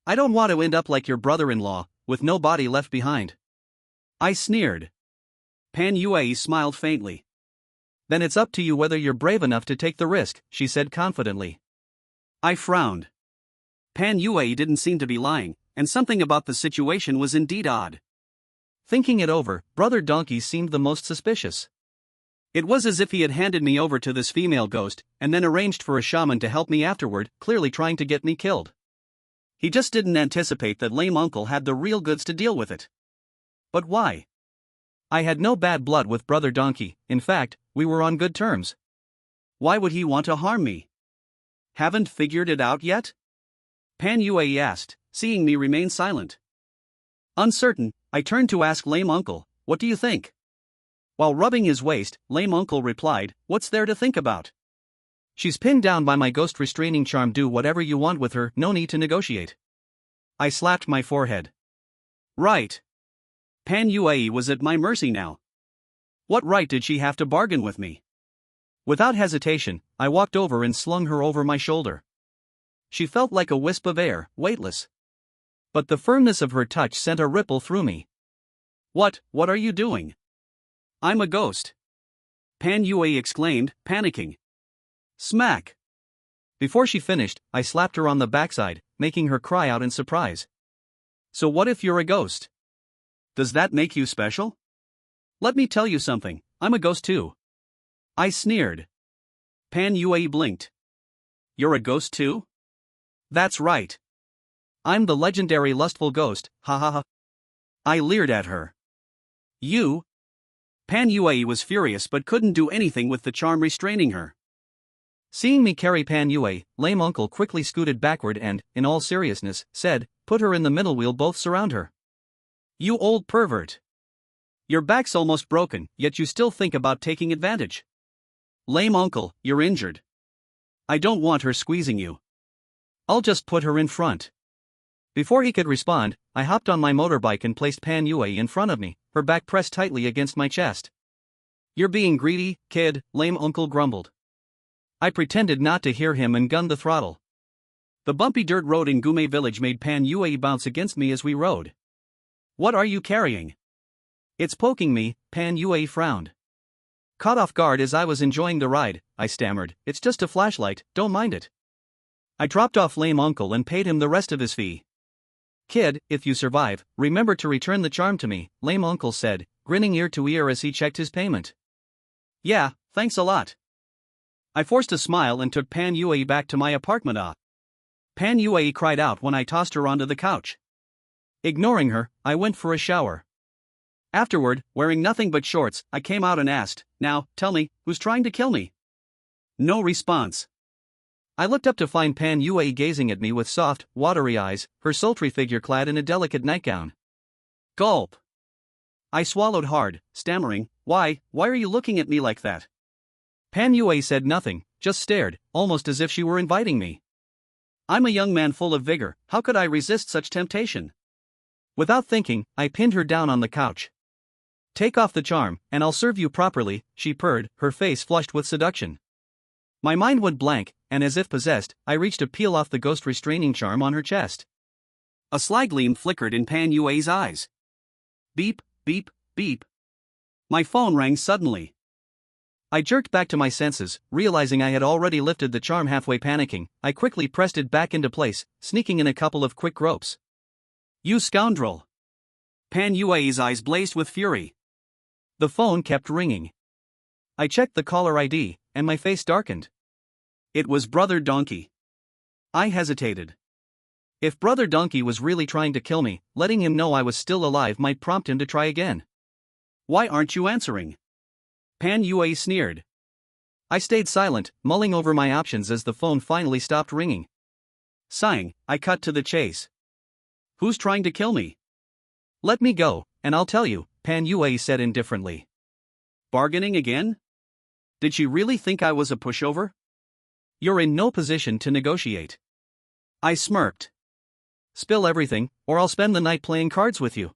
I don't want to end up like your brother-in-law, with no body left behind. I sneered. Pan Yue smiled faintly. Then it's up to you whether you're brave enough to take the risk, she said confidently. I frowned. Pan Yue didn't seem to be lying, and something about the situation was indeed odd. Thinking it over, Brother Donkey seemed the most suspicious. It was as if he had handed me over to this female ghost, and then arranged for a shaman to help me afterward, clearly trying to get me killed. He just didn't anticipate that lame uncle had the real goods to deal with it. But why? I had no bad blood with Brother Donkey, in fact, we were on good terms. Why would he want to harm me? Haven't figured it out yet? Pan Yue asked, seeing me remain silent. Uncertain, I turned to ask lame uncle, what do you think? While rubbing his waist, lame uncle replied, what's there to think about? She's pinned down by my ghost restraining charm, do whatever you want with her, no need to negotiate. I slapped my forehead. Right. Pan Yue was at my mercy now. What right did she have to bargain with me? Without hesitation, I walked over and slung her over my shoulder. She felt like a wisp of air, weightless. But the firmness of her touch sent a ripple through me. What are you doing? I'm a ghost. Pan Yue exclaimed, panicking. Smack! Before she finished, I slapped her on the backside, making her cry out in surprise. So what if you're a ghost? Does that make you special? Let me tell you something, I'm a ghost too. I sneered. Pan Yue blinked. You're a ghost too? That's right. I'm the legendary lustful ghost, ha ha ha. I leered at her. You? Pan Yue was furious but couldn't do anything with the charm restraining her. Seeing me carry Pan Yue, lame uncle quickly scooted backward and, in all seriousness, said, put her in the middle, we'll both surround her. You old pervert. Your back's almost broken, yet you still think about taking advantage. Lame uncle, you're injured. I don't want her squeezing you. I'll just put her in front. Before he could respond, I hopped on my motorbike and placed Pan Yue in front of me, her back pressed tightly against my chest. You're being greedy, kid, lame uncle grumbled. I pretended not to hear him and gunned the throttle. The bumpy dirt road in Gume village made Pan Yue bounce against me as we rode. What are you carrying? It's poking me, Pan Yue frowned. Caught off guard as I was enjoying the ride, I stammered, it's just a flashlight, don't mind it. I dropped off lame uncle and paid him the rest of his fee. Kid, if you survive, remember to return the charm to me, lame uncle said, grinning ear to ear as he checked his payment. Yeah, thanks a lot. I forced a smile and took Pan Yue back to my apartment. Pan Yue cried out when I tossed her onto the couch. Ignoring her, I went for a shower. Afterward, wearing nothing but shorts, I came out and asked, now, tell me, who's trying to kill me? No response. I looked up to find Pan Yue gazing at me with soft, watery eyes, her sultry figure clad in a delicate nightgown. Gulp. I swallowed hard, stammering, why are you looking at me like that? Pan Yue said nothing, just stared, almost as if she were inviting me. I'm a young man full of vigor, how could I resist such temptation? Without thinking, I pinned her down on the couch. Take off the charm, and I'll serve you properly, she purred, her face flushed with seduction. My mind went blank, and as if possessed, I reached to peel off the ghost restraining charm on her chest. A sly gleam flickered in Pan Yue's eyes. Beep, beep, beep. My phone rang suddenly. I jerked back to my senses, realizing I had already lifted the charm. Halfway panicking, I quickly pressed it back into place, sneaking in a couple of quick ropes. You scoundrel! Pan Yue's eyes blazed with fury. The phone kept ringing. I checked the caller ID, and my face darkened. It was Brother Donkey. I hesitated. If Brother Donkey was really trying to kill me, letting him know I was still alive might prompt him to try again. Why aren't you answering? Pan Yue sneered. I stayed silent, mulling over my options as the phone finally stopped ringing. Sighing, I cut to the chase. Who's trying to kill me? Let me go, and I'll tell you, Pan Yue said indifferently. Bargaining again? Did she really think I was a pushover? You're in no position to negotiate. I smirked. Spill everything, or I'll spend the night playing cards with you.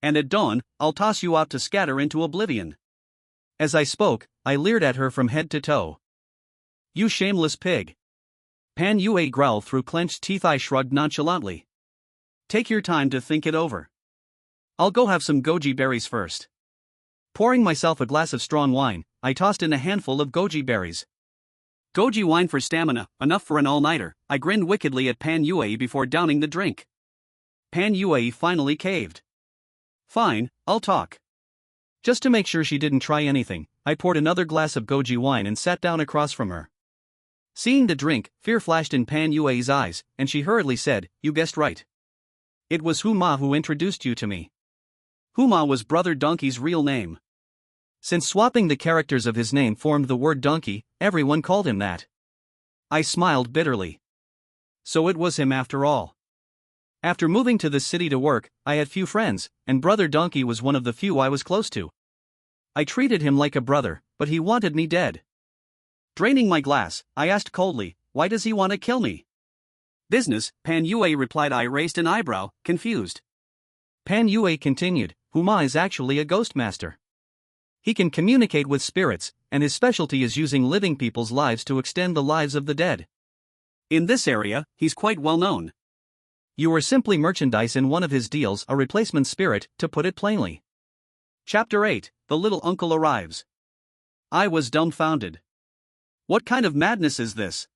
And at dawn, I'll toss you out to scatter into oblivion. As I spoke, I leered at her from head to toe. You shameless pig. Pan Yue growled through clenched teeth. I shrugged nonchalantly. Take your time to think it over. I'll go have some goji berries first. Pouring myself a glass of strong wine, I tossed in a handful of goji berries. Goji wine for stamina, enough for an all-nighter. I grinned wickedly at Pan Yue before downing the drink. Pan Yue finally caved. Fine, I'll talk. Just to make sure she didn't try anything, I poured another glass of goji wine and sat down across from her. Seeing the drink, fear flashed in Pan Yue's eyes, and she hurriedly said, "You guessed right. It was Huma who introduced you to me." Huma was Brother Donkey's real name. Since swapping the characters of his name formed the word donkey, everyone called him that. I smiled bitterly. So it was him after all. After moving to the city to work, I had few friends, and Brother Donkey was one of the few I was close to. I treated him like a brother, but he wanted me dead. Draining my glass, I asked coldly, "Why does he want to kill me?" "Business," Pan Yue replied. I raised an eyebrow, confused. Pan Yue continued, "Huma is actually a ghost master. He can communicate with spirits, and his specialty is using living people's lives to extend the lives of the dead. In this area, he's quite well known. You are simply merchandise in one of his deals, a replacement spirit, to put it plainly." Chapter 8, The Little Uncle Arrives. I was dumbfounded. What kind of madness is this?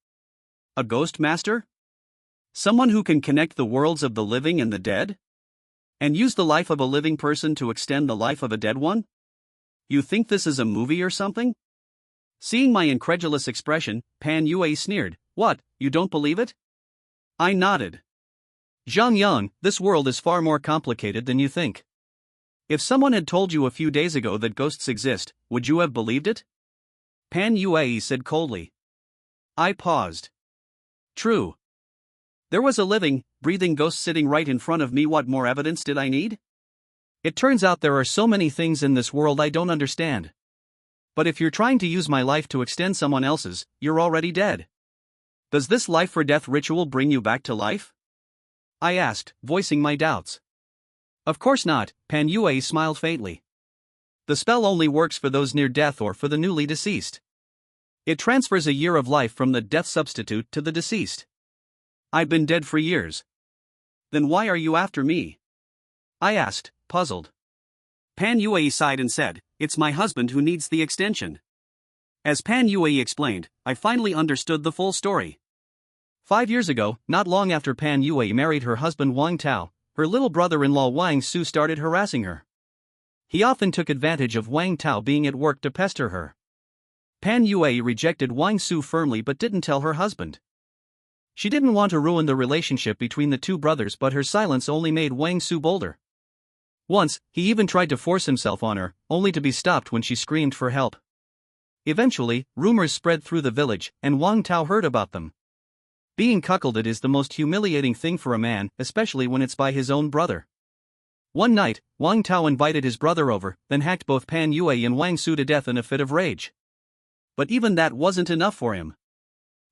A ghost master? Someone who can connect the worlds of the living and the dead? And use the life of a living person to extend the life of a dead one? You think this is a movie or something? Seeing my incredulous expression, Pan Yue sneered, "What, you don't believe it?" I nodded. "Zhang Yang, this world is far more complicated than you think. If someone had told you a few days ago that ghosts exist, would you have believed it?" Pan Yue said coldly. I paused. True. There was a living, breathing ghost sitting right in front of me. What more evidence did I need? It turns out there are so many things in this world I don't understand. But if you're trying to use my life to extend someone else's, you're already dead. Does this life for death ritual bring you back to life? I asked, voicing my doubts. Of course not, Pan Yue smiled faintly. The spell only works for those near death or for the newly deceased. It transfers a year of life from the death substitute to the deceased. I've been dead for years. Then why are you after me? I asked, puzzled. Pan Yue sighed and said, "It's my husband who needs the extension." As Pan Yue explained, I finally understood the full story. 5 years ago, not long after Pan Yue married her husband Wang Tao, her little brother-in-law Wang Su started harassing her. He often took advantage of Wang Tao being at work to pester her. Pan Yue rejected Wang Su firmly but didn't tell her husband. She didn't want to ruin the relationship between the two brothers, but her silence only made Wang Su bolder. Once, he even tried to force himself on her, only to be stopped when she screamed for help. Eventually, rumors spread through the village, and Wang Tao heard about them. Being cuckolded is the most humiliating thing for a man, especially when it's by his own brother. One night, Wang Tao invited his brother over, then hacked both Pan Yue and Wang Su to death in a fit of rage. But even that wasn't enough for him.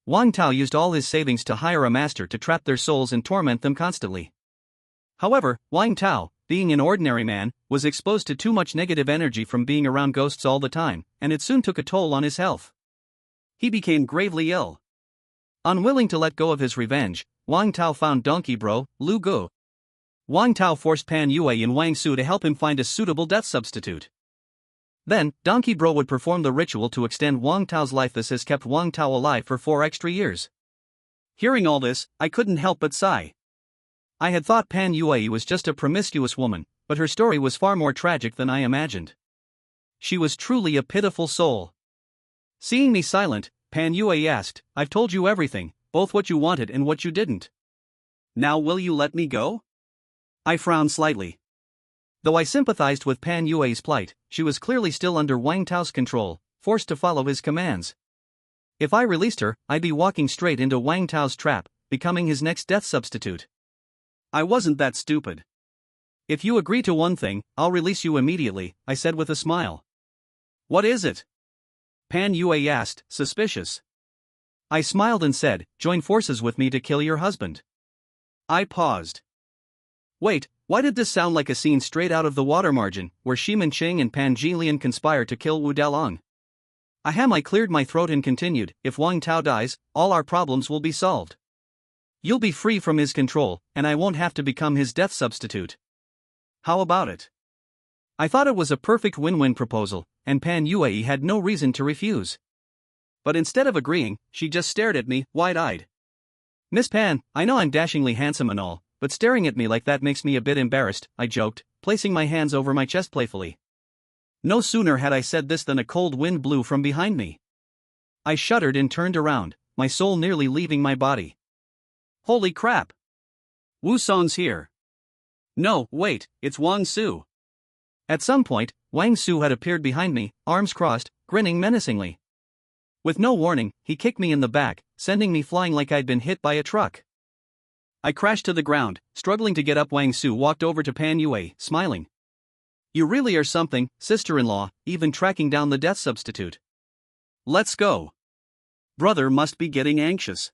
Wang Tao used all his savings to hire a master to trap their souls and torment them constantly. However, Wang Tao, being an ordinary man, was exposed to too much negative energy from being around ghosts all the time, and it soon took a toll on his health. He became gravely ill. Unwilling to let go of his revenge, Wang Tao found Donkey Bro, Lu Gu. Wang Tao forced Pan Yue and Wang Su to help him find a suitable death substitute. Then, Donkey Bro would perform the ritual to extend Wang Tao's life. This has kept Wang Tao alive for 4 extra years. Hearing all this, I couldn't help but sigh. I had thought Pan Yue was just a promiscuous woman, but her story was far more tragic than I imagined. She was truly a pitiful soul. Seeing me silent, Pan Yue asked, "I've told you everything, both what you wanted and what you didn't. Now will you let me go?" I frowned slightly. Though I sympathized with Pan Yue's plight, she was clearly still under Wang Tao's control, forced to follow his commands. If I released her, I'd be walking straight into Wang Tao's trap, becoming his next death substitute. I wasn't that stupid. "If you agree to one thing, I'll release you immediately," I said with a smile. "What is it?" Pan Yue asked, suspicious. I smiled and said, "Join forces with me to kill your husband." I paused. Wait, why did this sound like a scene straight out of The Water Margin, where Shiman Cheng and Pan Jilian conspire to kill Wu Dalong? I cleared my throat and continued, "If Wang Tao dies, all our problems will be solved. You'll be free from his control, and I won't have to become his death substitute. How about it?" I thought it was a perfect win-win proposal, and Pan Yue had no reason to refuse. But instead of agreeing, she just stared at me, wide-eyed. "Miss Pan, I know I'm dashingly handsome and all, but staring at me like that makes me a bit embarrassed, I joked, placing my hands over my chest playfully. No sooner had I said this than a cold wind blew from behind me. I shuddered and turned around, my soul nearly leaving my body. Holy crap! Wu Song's here. No, wait, it's Wang Su. At some point, Wang Su had appeared behind me, arms crossed, grinning menacingly. With no warning, he kicked me in the back, sending me flying like I'd been hit by a truck. I crashed to the ground, struggling to get up. Wang Su walked over to Pan Yue, smiling. You really are something, sister-in-law, even tracking down the death substitute. Let's go. Brother must be getting anxious.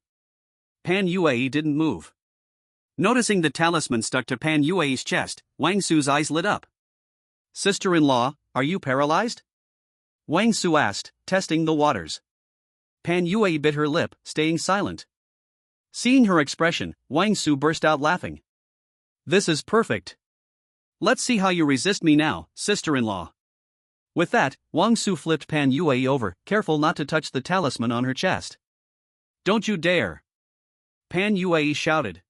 Pan Yue didn't move. Noticing the talisman stuck to Pan Yue's chest, Wang Su's eyes lit up. Sister-in-law, are you paralyzed? Wang Su asked, testing the waters. Pan Yue bit her lip, staying silent. Seeing her expression, Wang Su burst out laughing. This is perfect. Let's see how you resist me now, sister-in-law. With that, Wang Su flipped Pan Yue over, careful not to touch the talisman on her chest. Don't you dare! Pan Yue shouted.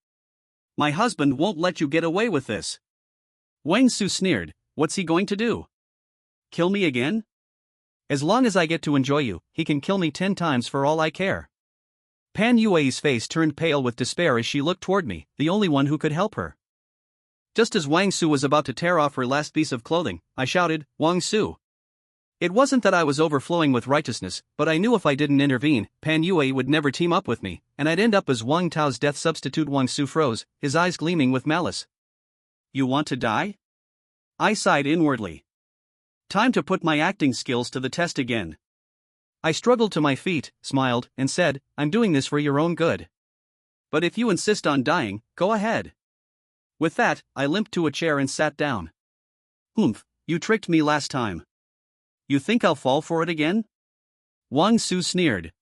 My husband won't let you get away with this. Wang Su sneered, what's he going to do? Kill me again? As long as I get to enjoy you, he can kill me 10 times for all I care. Pan Yue's face turned pale with despair as she looked toward me, the only one who could help her. Just as Wang Su was about to tear off her last piece of clothing, I shouted, Wang Su. It wasn't that I was overflowing with righteousness, but I knew if I didn't intervene, Pan Yue would never team up with me, and I'd end up as Wang Tao's death substitute. Wang Su froze, his eyes gleaming with malice. You want to die? I sighed inwardly. Time to put my acting skills to the test again. I struggled to my feet, smiled, and said, I'm doing this for your own good. But if you insist on dying, go ahead. With that, I limped to a chair and sat down. Oomph, you tricked me last time. You think I'll fall for it again? Wang Su sneered.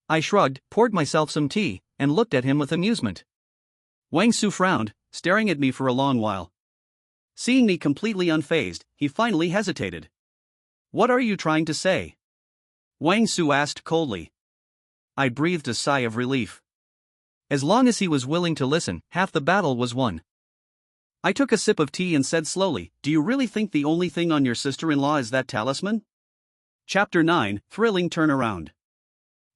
I shrugged, poured myself some tea, and looked at him with amusement. Wang Su frowned, staring at me for a long while. Seeing me completely unfazed, he finally hesitated. What are you trying to say? Wang Su asked coldly. I breathed a sigh of relief. As long as he was willing to listen, half the battle was won. I took a sip of tea and said slowly, do you really think the only thing on your sister-in-law is that talisman? Chapter 9, Thrilling Turnaround.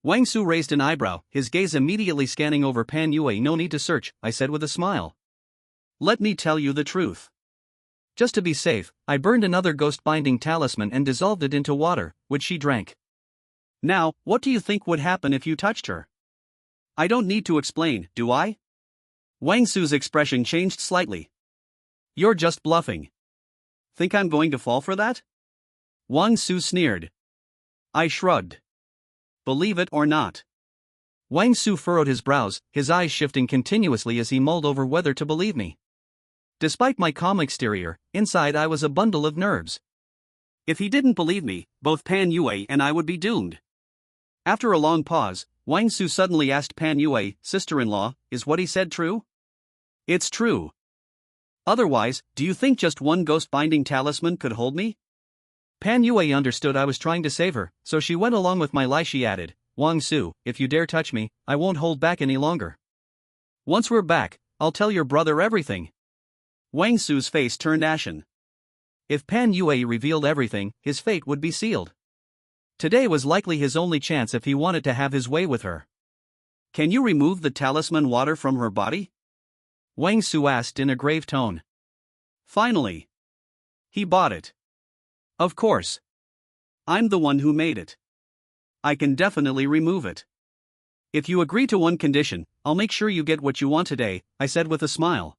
Wang Su raised an eyebrow, his gaze immediately scanning over Pan Yue. No need to search, I said with a smile. Let me tell you the truth. Just to be safe, I burned another ghost-binding talisman and dissolved it into water, which she drank. Now, what do you think would happen if you touched her? I don't need to explain, do I? Wang Su's expression changed slightly. You're just bluffing. Think I'm going to fall for that? Wang Su sneered. I shrugged. Believe it or not. Wang Su furrowed his brows, his eyes shifting continuously as he mulled over whether to believe me. Despite my calm exterior, inside I was a bundle of nerves. If he didn't believe me, both Pan Yue and I would be doomed. After a long pause, Wang Su suddenly asked Pan Yue, sister-in-law, is what he said true? It's true. Otherwise, do you think just one ghost-binding talisman could hold me? Pan Yue understood I was trying to save her, so she went along with my lie. She added, Wang Su, if you dare touch me, I won't hold back any longer. Once we're back, I'll tell your brother everything. Wang Su's face turned ashen. If Pan Yue revealed everything, his fate would be sealed. Today was likely his only chance if he wanted to have his way with her. Can you remove the talisman water from her body? Wang Su asked in a grave tone. Finally. He bought it. Of course. I'm the one who made it. I can definitely remove it. If you agree to one condition, I'll make sure you get what you want today, I said with a smile.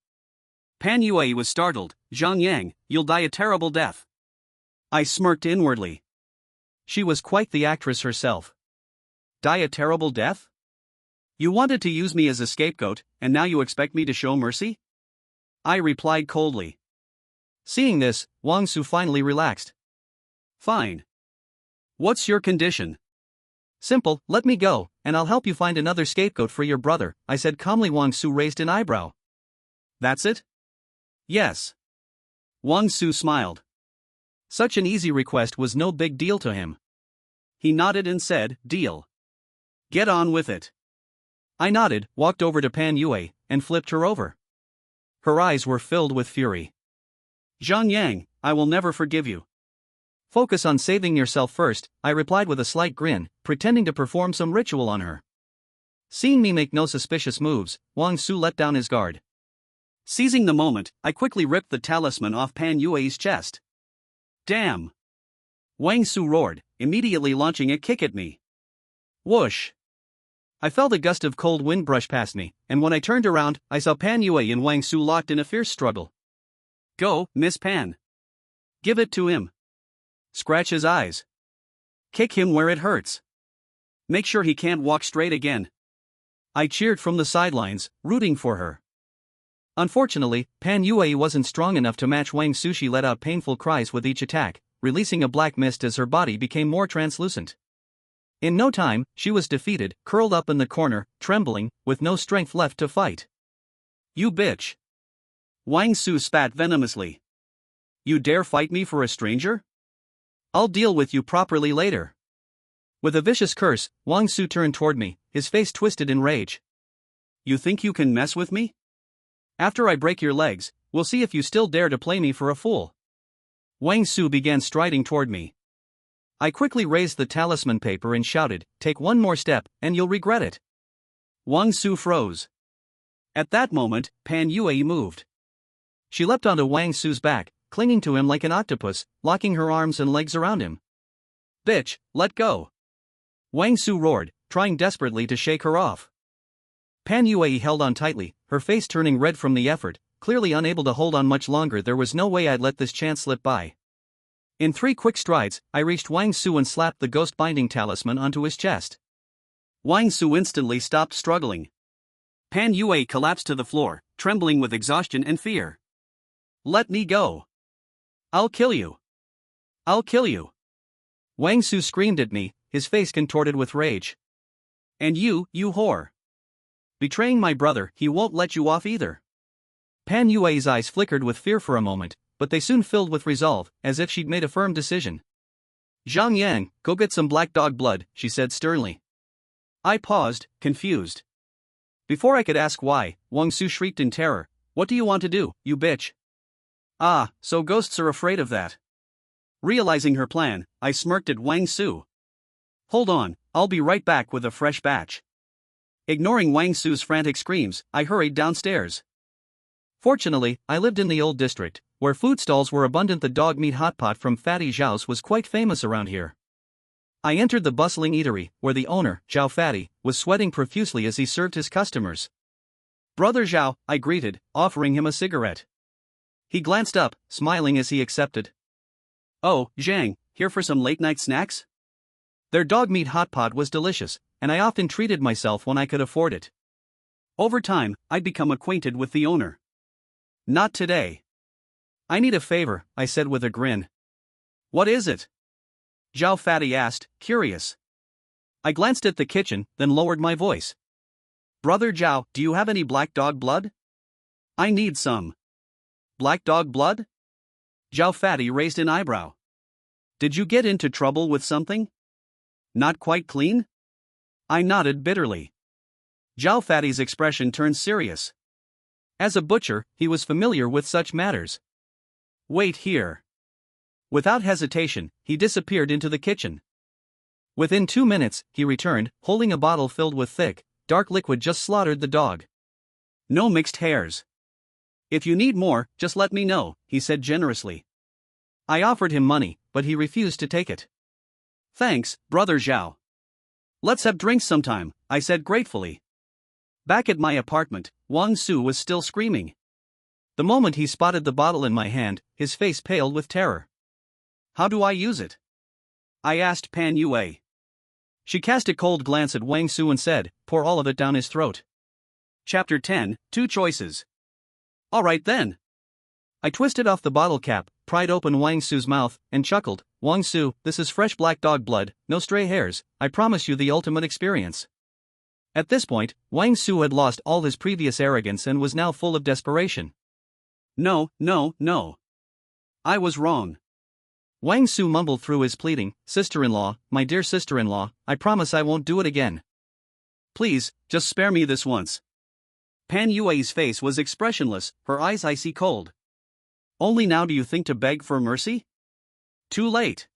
Pan Yue was startled. Zhang Yang, you'll die a terrible death. I smirked inwardly. She was quite the actress herself. Die a terrible death? You wanted to use me as a scapegoat, and now you expect me to show mercy? I replied coldly. Seeing this, Wang Su finally relaxed. Fine. What's your condition? Simple, let me go, and I'll help you find another scapegoat for your brother, I said calmly. Wang Su raised an eyebrow. That's it? Yes. Wang Su smiled. Such an easy request was no big deal to him. He nodded and said, deal. Get on with it. I nodded, walked over to Pan Yue, and flipped her over. Her eyes were filled with fury. Zhang Yang, I will never forgive you. Focus on saving yourself first, I replied with a slight grin, pretending to perform some ritual on her. Seeing me make no suspicious moves, Wang Su let down his guard. Seizing the moment, I quickly ripped the talisman off Pan Yue's chest. Damn! Wang Su roared, immediately launching a kick at me. Whoosh! I felt a gust of cold wind brush past me, and when I turned around, I saw Pan Yue and Wang Su locked in a fierce struggle. Go, Miss Pan. Give it to him. Scratch his eyes. Kick him where it hurts. Make sure he can't walk straight again. I cheered from the sidelines, rooting for her. Unfortunately, Pan Yue wasn't strong enough to match Wang Su. She let out painful cries with each attack, releasing a black mist as her body became more translucent. In no time, she was defeated, curled up in the corner, trembling, with no strength left to fight. You bitch! Wang Su spat venomously. You dare fight me for a stranger? I'll deal with you properly later. With a vicious curse, Wang Su turned toward me, his face twisted in rage. You think you can mess with me? After I break your legs, we'll see if you still dare to play me for a fool. Wang Su began striding toward me. I quickly raised the talisman paper and shouted, take one more step, and you'll regret it. Wang Su froze. At that moment, Pan Yue moved. She leapt onto Wang Su's back, clinging to him like an octopus, locking her arms and legs around him. Bitch, let go! Wang Su roared, trying desperately to shake her off. Pan Yue held on tightly, her face turning red from the effort, clearly unable to hold on much longer. There was no way I'd let this chance slip by. In 3 quick strides, I reached Wang Su and slapped the ghost binding talisman onto his chest. Wang Su instantly stopped struggling. Pan Yue collapsed to the floor, trembling with exhaustion and fear. Let me go. I'll kill you. I'll kill you. Wang Su screamed at me, his face contorted with rage. And you whore. Betraying my brother, he won't let you off either. Pan Yue's eyes flickered with fear for a moment, but they soon filled with resolve, as if she'd made a firm decision. Zhang Yang, go get some black dog blood, she said sternly. I paused, confused. Before I could ask why, Wang Su shrieked in terror, what do you want to do, you bitch? Ah, so ghosts are afraid of that. Realizing her plan, I smirked at Wang Su. Hold on, I'll be right back with a fresh batch. Ignoring Wang Su's frantic screams, I hurried downstairs. Fortunately, I lived in the old district, where food stalls were abundant. The dog meat hot pot from Fatty Zhao's was quite famous around here. I entered the bustling eatery, where the owner, Zhao Fatty, was sweating profusely as he served his customers. Brother Zhao, I greeted, offering him a cigarette. He glanced up, smiling as he accepted. Oh, Zhang, here for some late-night snacks? Their dog meat hot pot was delicious, and I often treated myself when I could afford it. Over time, I'd become acquainted with the owner. Not today. I need a favor, I said with a grin. What is it? Zhao Fatty asked, curious. I glanced at the kitchen, then lowered my voice. Brother Zhao, do you have any black dog blood? I need some. Black dog blood? Zhao Fatty raised an eyebrow. Did you get into trouble with something? Not quite clean? I nodded bitterly. Zhao Fatty's expression turned serious. As a butcher, he was familiar with such matters. Wait here. Without hesitation, he disappeared into the kitchen. Within 2 minutes, he returned, holding a bottle filled with thick, dark liquid just slaughtered the dog. No mixed hairs. If you need more, just let me know, he said generously. I offered him money, but he refused to take it. Thanks, Brother Zhao. Let's have drinks sometime, I said gratefully. Back at my apartment, Wang Su was still screaming. The moment he spotted the bottle in my hand, his face paled with terror. How do I use it? I asked Pan Yue. She cast a cold glance at Wang Su and said, pour all of it down his throat. Chapter 10, 2 Choices. All right then. I twisted off the bottle cap, pried open Wang Su's mouth, and chuckled. Wang Su, this is fresh black dog blood, no stray hairs, I promise you the ultimate experience. At this point, Wang Su had lost all his previous arrogance and was now full of desperation. No. I was wrong. Wang Su mumbled through his pleading, sister-in-law, my dear sister-in-law, I promise I won't do it again. Please, just spare me this once. Pan Yue's face was expressionless, her eyes icy cold. Only now do you think to beg for mercy? Too late.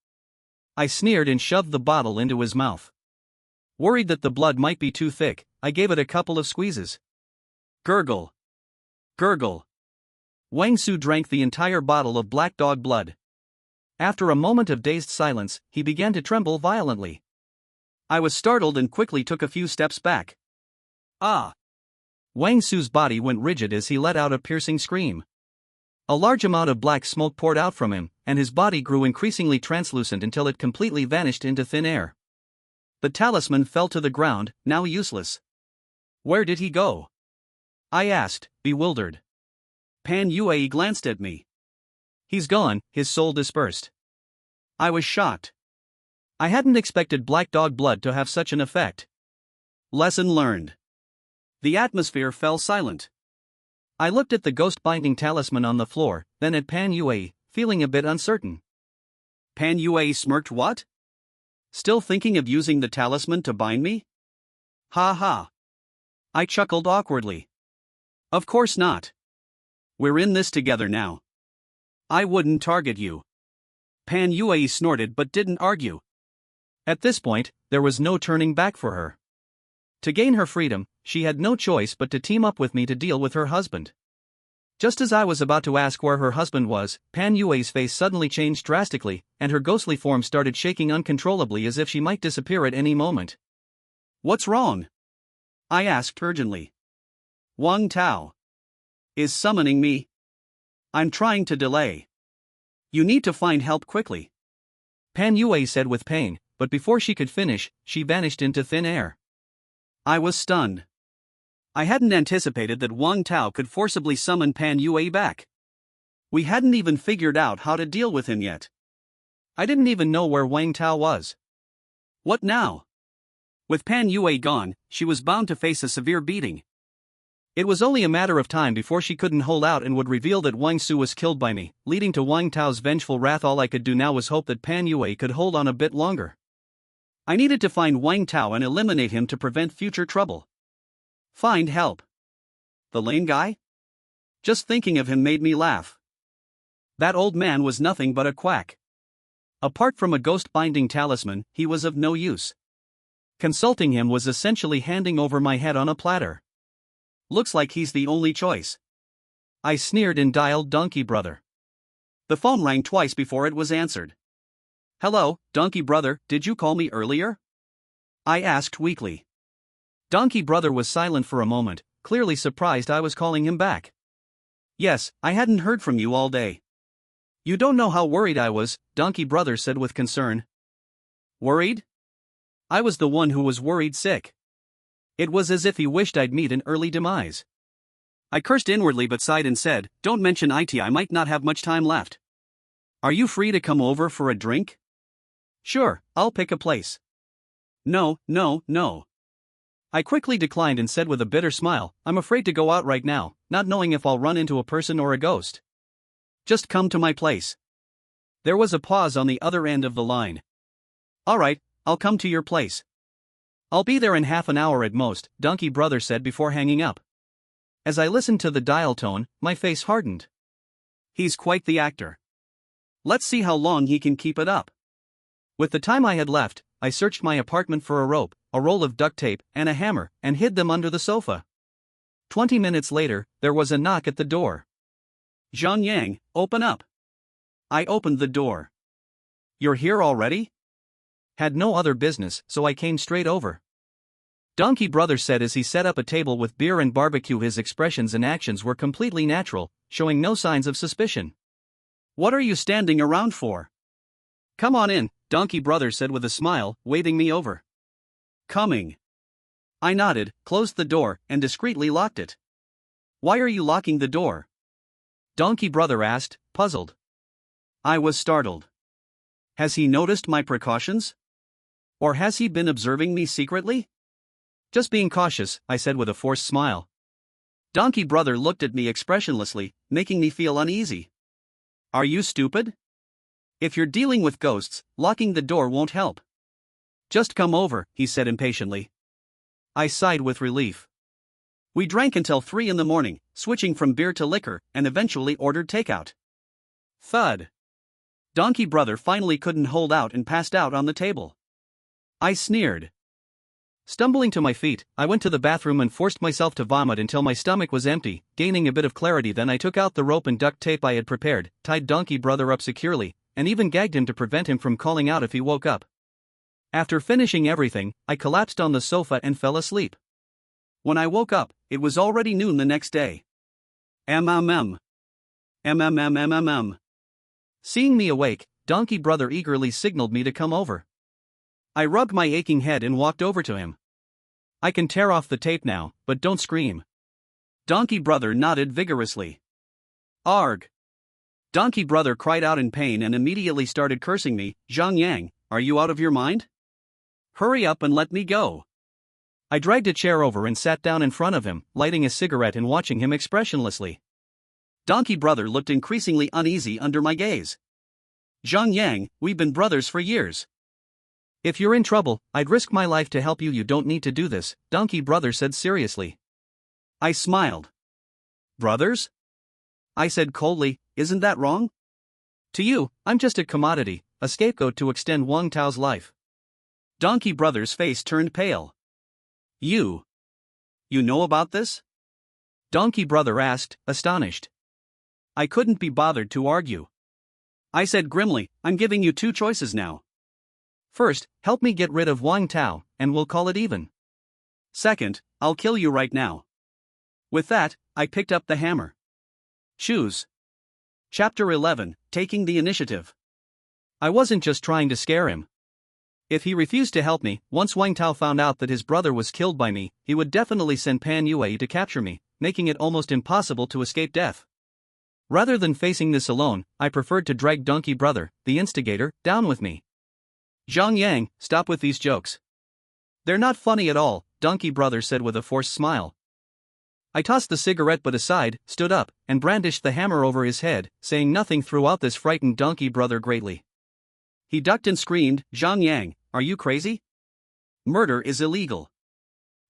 I sneered and shoved the bottle into his mouth. Worried that the blood might be too thick, I gave it a couple of squeezes. Gurgle. Gurgle. Wang Su drank the entire bottle of black dog blood. After a moment of dazed silence, he began to tremble violently. I was startled and quickly took a few steps back. Ah! Wang Su's body went rigid as he let out a piercing scream. A large amount of black smoke poured out from him, and his body grew increasingly translucent until it completely vanished into thin air. The talisman fell to the ground, now useless. Where did he go? I asked, bewildered. Pan Yue glanced at me. He's gone, his soul dispersed. I was shocked. I hadn't expected black dog blood to have such an effect. Lesson learned. The atmosphere fell silent. I looked at the ghost-binding talisman on the floor, then at Pan Yue, feeling a bit uncertain. Pan Yue smirked. What? Still thinking of using the talisman to bind me? Ha ha. I chuckled awkwardly. Of course not. We're in this together now. I wouldn't target you. Pan Yue snorted but didn't argue. At this point, there was no turning back for her. To gain her freedom, she had no choice but to team up with me to deal with her husband. Just as I was about to ask where her husband was, Pan Yue's face suddenly changed drastically, and her ghostly form started shaking uncontrollably as if she might disappear at any moment. What's wrong? I asked urgently. Wang Tao is summoning me. I'm trying to delay. You need to find help quickly. Pan Yue said with pain, but before she could finish, she vanished into thin air. I was stunned. I hadn't anticipated that Wang Tao could forcibly summon Pan Yue back. We hadn't even figured out how to deal with him yet. I didn't even know where Wang Tao was. What now? With Pan Yue gone, she was bound to face a severe beating. It was only a matter of time before she couldn't hold out and would reveal that Wang Su was killed by me, leading to Wang Tao's vengeful wrath. All I could do now was hope that Pan Yue could hold on a bit longer. I needed to find Wang Tao and eliminate him to prevent future trouble. Find help. The lame guy? Just thinking of him made me laugh. That old man was nothing but a quack. Apart from a ghost-binding talisman, he was of no use. Consulting him was essentially handing over my head on a platter. Looks like he's the only choice. I sneered and dialed Donkey Brother. The phone rang twice before it was answered. Hello, Donkey Brother, did you call me earlier? I asked weakly. Donkey Brother was silent for a moment, clearly surprised I was calling him back. Yes, I hadn't heard from you all day. You don't know how worried I was, Donkey Brother said with concern. Worried? I was the one who was worried sick. It was as if he wished I'd meet an early demise. I cursed inwardly but sighed and said, Don't mention it, I might not have much time left. Are you free to come over for a drink? Sure, I'll pick a place. No. I quickly declined and said with a bitter smile, I'm afraid to go out right now, not knowing if I'll run into a person or a ghost. Just come to my place. There was a pause on the other end of the line. All right, I'll come to your place. I'll be there in half an hour at most, Donkey Brother said before hanging up. As I listened to the dial tone, my face hardened. He's quite the actor. Let's see how long he can keep it up. With the time I had left, I searched my apartment for a rope, a roll of duct tape, and a hammer, and hid them under the sofa. 20 minutes later, there was a knock at the door. Zhang Yang, open up. I opened the door. You're here already? Had no other business, so I came straight over. Donkey Brother said as he set up a table with beer and barbecue. His expressions and actions were completely natural, showing no signs of suspicion. What are you standing around for? Come on in, Donkey Brother said with a smile, waving me over. Coming. I nodded, closed the door, and discreetly locked it. Why are you locking the door? Donkey Brother asked, puzzled. I was startled. Has he noticed my precautions? Or has he been observing me secretly? Just being cautious, I said with a forced smile. Donkey Brother looked at me expressionlessly, making me feel uneasy. Are you stupid? If you're dealing with ghosts, locking the door won't help. Just come over, he said impatiently. I sighed with relief. We drank until 3 in the morning, switching from beer to liquor, and eventually ordered takeout. Thud. Donkey Brother finally couldn't hold out and passed out on the table. I sneered. Stumbling to my feet, I went to the bathroom and forced myself to vomit until my stomach was empty. Gaining a bit of clarity, then I took out the rope and duct tape I had prepared, tied Donkey Brother up securely, and even gagged him to prevent him from calling out if he woke up. After finishing everything, I collapsed on the sofa and fell asleep. When I woke up, it was already noon the next day. MMM. MMMMMM. Seeing me awake, Donkey Brother eagerly signaled me to come over. I rubbed my aching head and walked over to him. I can tear off the tape now, but don't scream. Donkey Brother nodded vigorously. Arg. Donkey Brother cried out in pain and immediately started cursing me. Zhang Yang, are you out of your mind? Hurry up and let me go. I dragged a chair over and sat down in front of him, lighting a cigarette and watching him expressionlessly. Donkey Brother looked increasingly uneasy under my gaze. Zhang Yang, we've been brothers for years. If you're in trouble, I'd risk my life to help you. You don't need to do this, Donkey Brother said seriously. I smiled. Brothers? I said coldly, isn't that wrong? To you, I'm just a commodity, a scapegoat to extend Wang Tao's life. Donkey Brother's face turned pale. You know about this? Donkey Brother asked, astonished. I couldn't be bothered to argue. I said grimly, I'm giving you 2 choices now. First, help me get rid of Wang Tao, and we'll call it even. Second, I'll kill you right now. With that, I picked up the hammer. Choose. Chapter 11, Taking the Initiative. I wasn't just trying to scare him. If he refused to help me, once Wang Tao found out that his brother was killed by me, he would definitely send Pan Yue to capture me, making it almost impossible to escape death. Rather than facing this alone, I preferred to drag Donkey Brother, the instigator, down with me. Zhang Yang, stop with these jokes. They're not funny at all, Donkey Brother said with a forced smile. I tossed the cigarette butt aside, stood up, and brandished the hammer over his head, saying nothing throughout. This frightened Donkey Brother greatly. He ducked and screamed, Zhang Yang, are you crazy? Murder is illegal.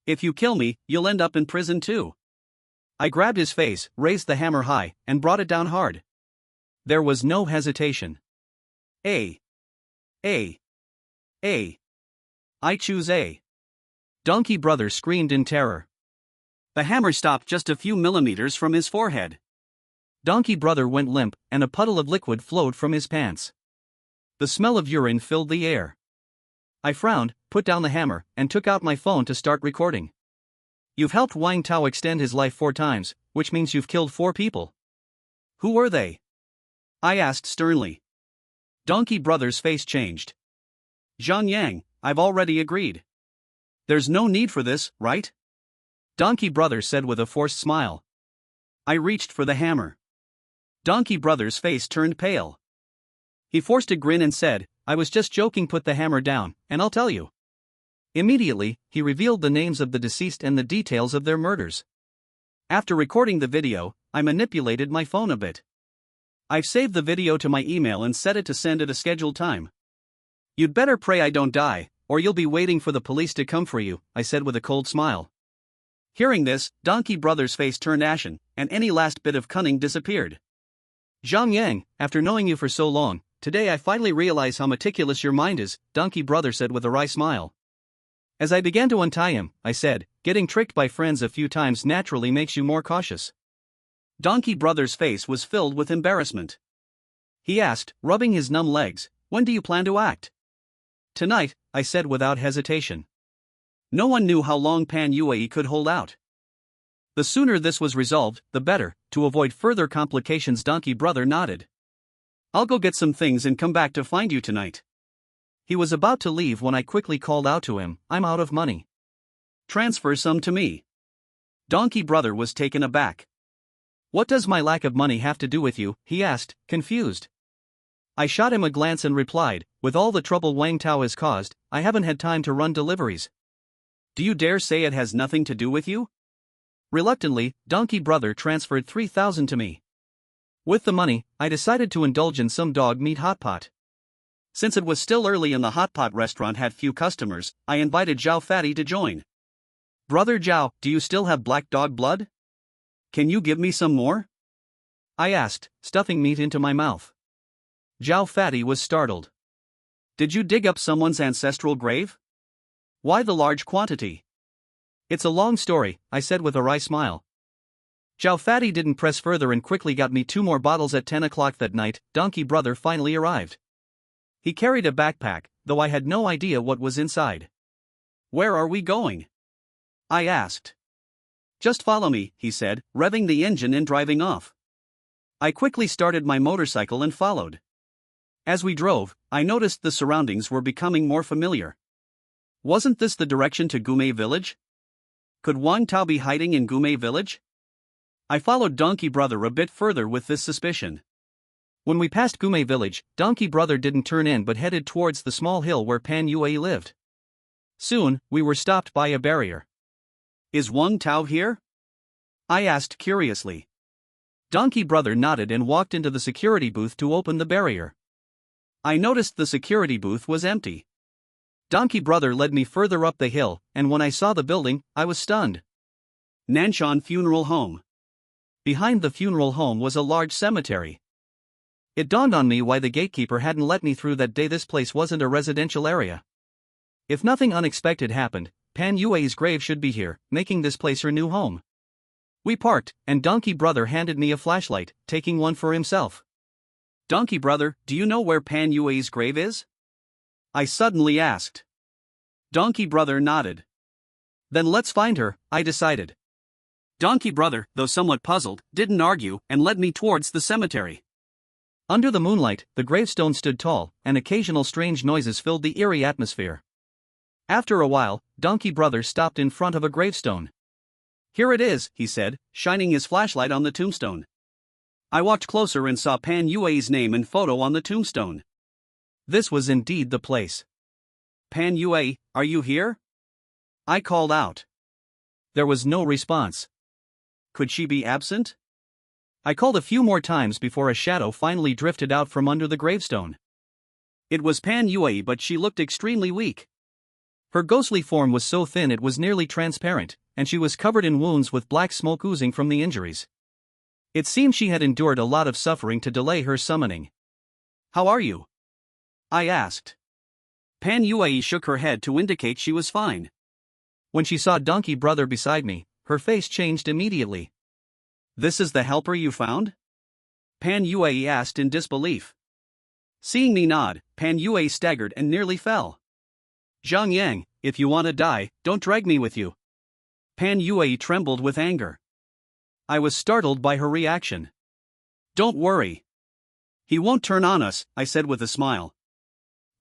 If you kill me, you'll end up in prison too. I grabbed his face, raised the hammer high, and brought it down hard. There was no hesitation. A. I choose A. Donkey Brother screamed in terror. The hammer stopped just a few millimeters from his forehead. Donkey Brother went limp, and a puddle of liquid flowed from his pants. The smell of urine filled the air. I frowned, put down the hammer, and took out my phone to start recording. You've helped Wang Tao extend his life 4 times, which means you've killed 4 people. Who were they? I asked sternly. Donkey Brother's face changed. Zhang Yang, I've already agreed. There's no need for this, right? Donkey Brother said with a forced smile. I reached for the hammer. Donkey Brother's face turned pale. He forced a grin and said, I was just joking. Put the hammer down, and I'll tell you. Immediately, he revealed the names of the deceased and the details of their murders. After recording the video, I manipulated my phone a bit. I've saved the video to my email and set it to send at a scheduled time. You'd better pray I don't die, or you'll be waiting for the police to come for you, I said with a cold smile. Hearing this, Donkey Brother's face turned ashen, and any last bit of cunning disappeared. Zhang Yang, after knowing you for so long, today I finally realize how meticulous your mind is, Donkey Brother said with a wry smile. As I began to untie him, I said, getting tricked by friends a few times naturally makes you more cautious. Donkey Brother's face was filled with embarrassment. He asked, rubbing his numb legs, when do you plan to act? Tonight, I said without hesitation. No one knew how long Pan Yue could hold out. The sooner this was resolved, the better. To avoid further complications, Donkey Brother nodded. I'll go get some things and come back to find you tonight. He was about to leave when I quickly called out to him, I'm out of money. Transfer some to me. Donkey Brother was taken aback. What does my lack of money have to do with you? He asked, confused. I shot him a glance and replied, with all the trouble Wang Tao has caused, I haven't had time to run deliveries. Do you dare say it has nothing to do with you? Reluctantly, Donkey Brother transferred 3,000 to me. With the money, I decided to indulge in some dog meat hot pot. Since it was still early and the hot pot restaurant had few customers, I invited Zhao Fatty to join. Brother Zhao, do you still have black dog blood? Can you give me some more? I asked, stuffing meat into my mouth. Zhao Fatty was startled. Did you dig up someone's ancestral grave? Why the large quantity? It's a long story, I said with a wry smile. Zhao Fatty didn't press further and quickly got me 2 more bottles at 10 o'clock that night. Donkey Brother finally arrived. He carried a backpack, though I had no idea what was inside. Where are we going? I asked. Just follow me, he said, revving the engine and driving off. I quickly started my motorcycle and followed. As we drove, I noticed the surroundings were becoming more familiar. Wasn't this the direction to Gume Village? Could Wang Tao be hiding in Gume Village? I followed Donkey Brother a bit further with this suspicion. When we passed Gume Village, Donkey Brother didn't turn in but headed towards the small hill where Pan Yue lived. Soon, we were stopped by a barrier. Is Wang Tao here? I asked curiously. Donkey Brother nodded and walked into the security booth to open the barrier. I noticed the security booth was empty. Donkey Brother led me further up the hill, and when I saw the building, I was stunned. Nanshan Funeral Home. Behind the funeral home was a large cemetery. It dawned on me why the gatekeeper hadn't let me through that day. This place wasn't a residential area. If nothing unexpected happened, Pan Yue's grave should be here, making this place her new home. We parked, and Donkey Brother handed me a flashlight, taking one for himself. Donkey Brother, do you know where Pan Yue's grave is? I suddenly asked. Donkey Brother nodded. Then let's find her, I decided. Donkey Brother, though somewhat puzzled, didn't argue and led me towards the cemetery. Under the moonlight, the gravestone stood tall, and occasional strange noises filled the eerie atmosphere. After a while, Donkey Brother stopped in front of a gravestone. Here it is, he said, shining his flashlight on the tombstone. I walked closer and saw Pan Yue's name and photo on the tombstone. This was indeed the place. Pan Yue, are you here? I called out. There was no response. Could she be absent? I called a few more times before a shadow finally drifted out from under the gravestone. It was Pan Yue, but she looked extremely weak. Her ghostly form was so thin it was nearly transparent, and she was covered in wounds with black smoke oozing from the injuries. It seemed she had endured a lot of suffering to delay her summoning. How are you? I asked. Pan Yue shook her head to indicate she was fine. When she saw Donkey Brother beside me, her face changed immediately. This is the helper you found? Pan Yue asked in disbelief. Seeing me nod, Pan Yue staggered and nearly fell. Zhang Yang, if you want to die, don't drag me with you. Pan Yue trembled with anger. I was startled by her reaction. Don't worry. He won't turn on us, I said with a smile.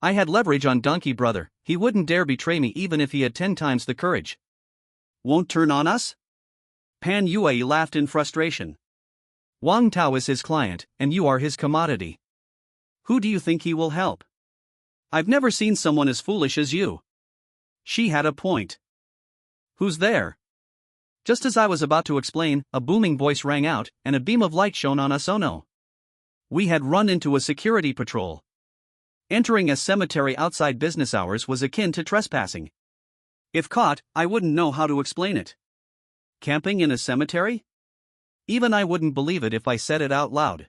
I had leverage on Donkey Brother. He wouldn't dare betray me even if he had 10 times the courage. Won't turn on us? Pan Yue laughed in frustration. Wang Tao is his client, and you are his commodity. Who do you think he will help? I've never seen someone as foolish as you. She had a point. Who's there? Just as I was about to explain, a booming voice rang out, and a beam of light shone on us. Oh no. We had run into a security patrol. Entering a cemetery outside business hours was akin to trespassing. If caught, I wouldn't know how to explain it. Camping in a cemetery? Even I wouldn't believe it if I said it out loud.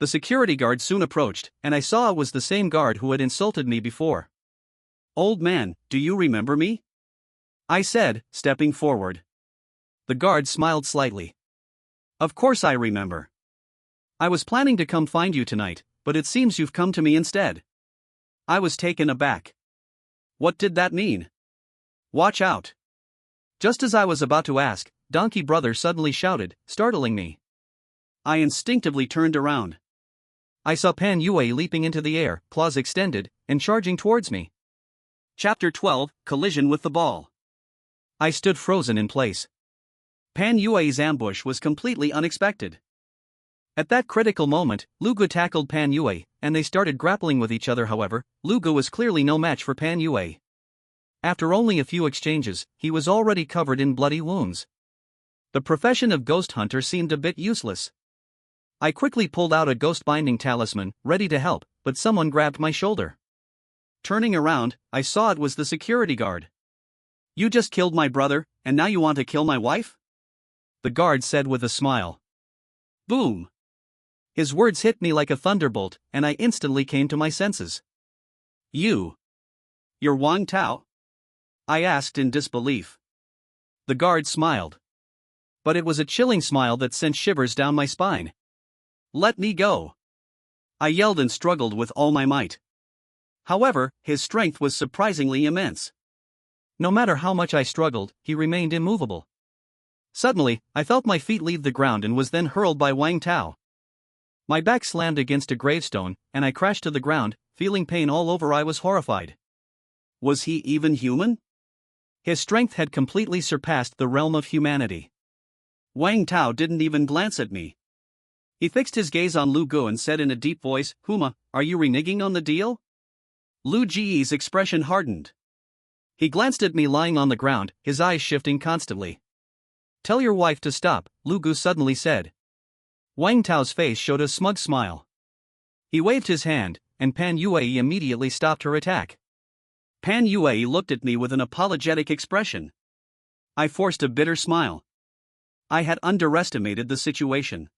The security guard soon approached, and I saw it was the same guard who had insulted me before. Old man, do you remember me? I said, stepping forward. The guard smiled slightly. Of course I remember. I was planning to come find you tonight, but it seems you've come to me instead. I was taken aback. What did that mean? Watch out. Just as I was about to ask, Donkey Brother suddenly shouted, startling me. I instinctively turned around. I saw Pan Yue leaping into the air, claws extended, and charging towards me. Chapter 12, Collision with the Ball. I stood frozen in place. Pan Yue's ambush was completely unexpected. At that critical moment, Lugu tackled Pan Yue, and they started grappling with each other. However, Lugu was clearly no match for Pan Yue. After only a few exchanges, he was already covered in bloody wounds. The profession of ghost hunter seemed a bit useless. I quickly pulled out a ghost binding talisman, ready to help, but someone grabbed my shoulder. Turning around, I saw it was the security guard. You just killed my brother, and now you want to kill my wife? The guard said with a smile. Boom! His words hit me like a thunderbolt, and I instantly came to my senses. You're Wang Tao? I asked in disbelief. The guard smiled. But it was a chilling smile that sent shivers down my spine. Let me go! I yelled and struggled with all my might. However, his strength was surprisingly immense. No matter how much I struggled, he remained immovable. Suddenly, I felt my feet leave the ground and was then hurled by Wang Tao. My back slammed against a gravestone, and I crashed to the ground, feeling pain all over. I was horrified. Was he even human? His strength had completely surpassed the realm of humanity. Wang Tao didn't even glance at me. He fixed his gaze on Lu Gu and said in a deep voice, Huma, are you reneging on the deal? Lu Ji's expression hardened. He glanced at me lying on the ground, his eyes shifting constantly. Tell your wife to stop, Lu Gu suddenly said. Wang Tao's face showed a smug smile. He waved his hand, and Pan Yue immediately stopped her attack. Pan Yue looked at me with an apologetic expression. I forced a bitter smile. I had underestimated the situation.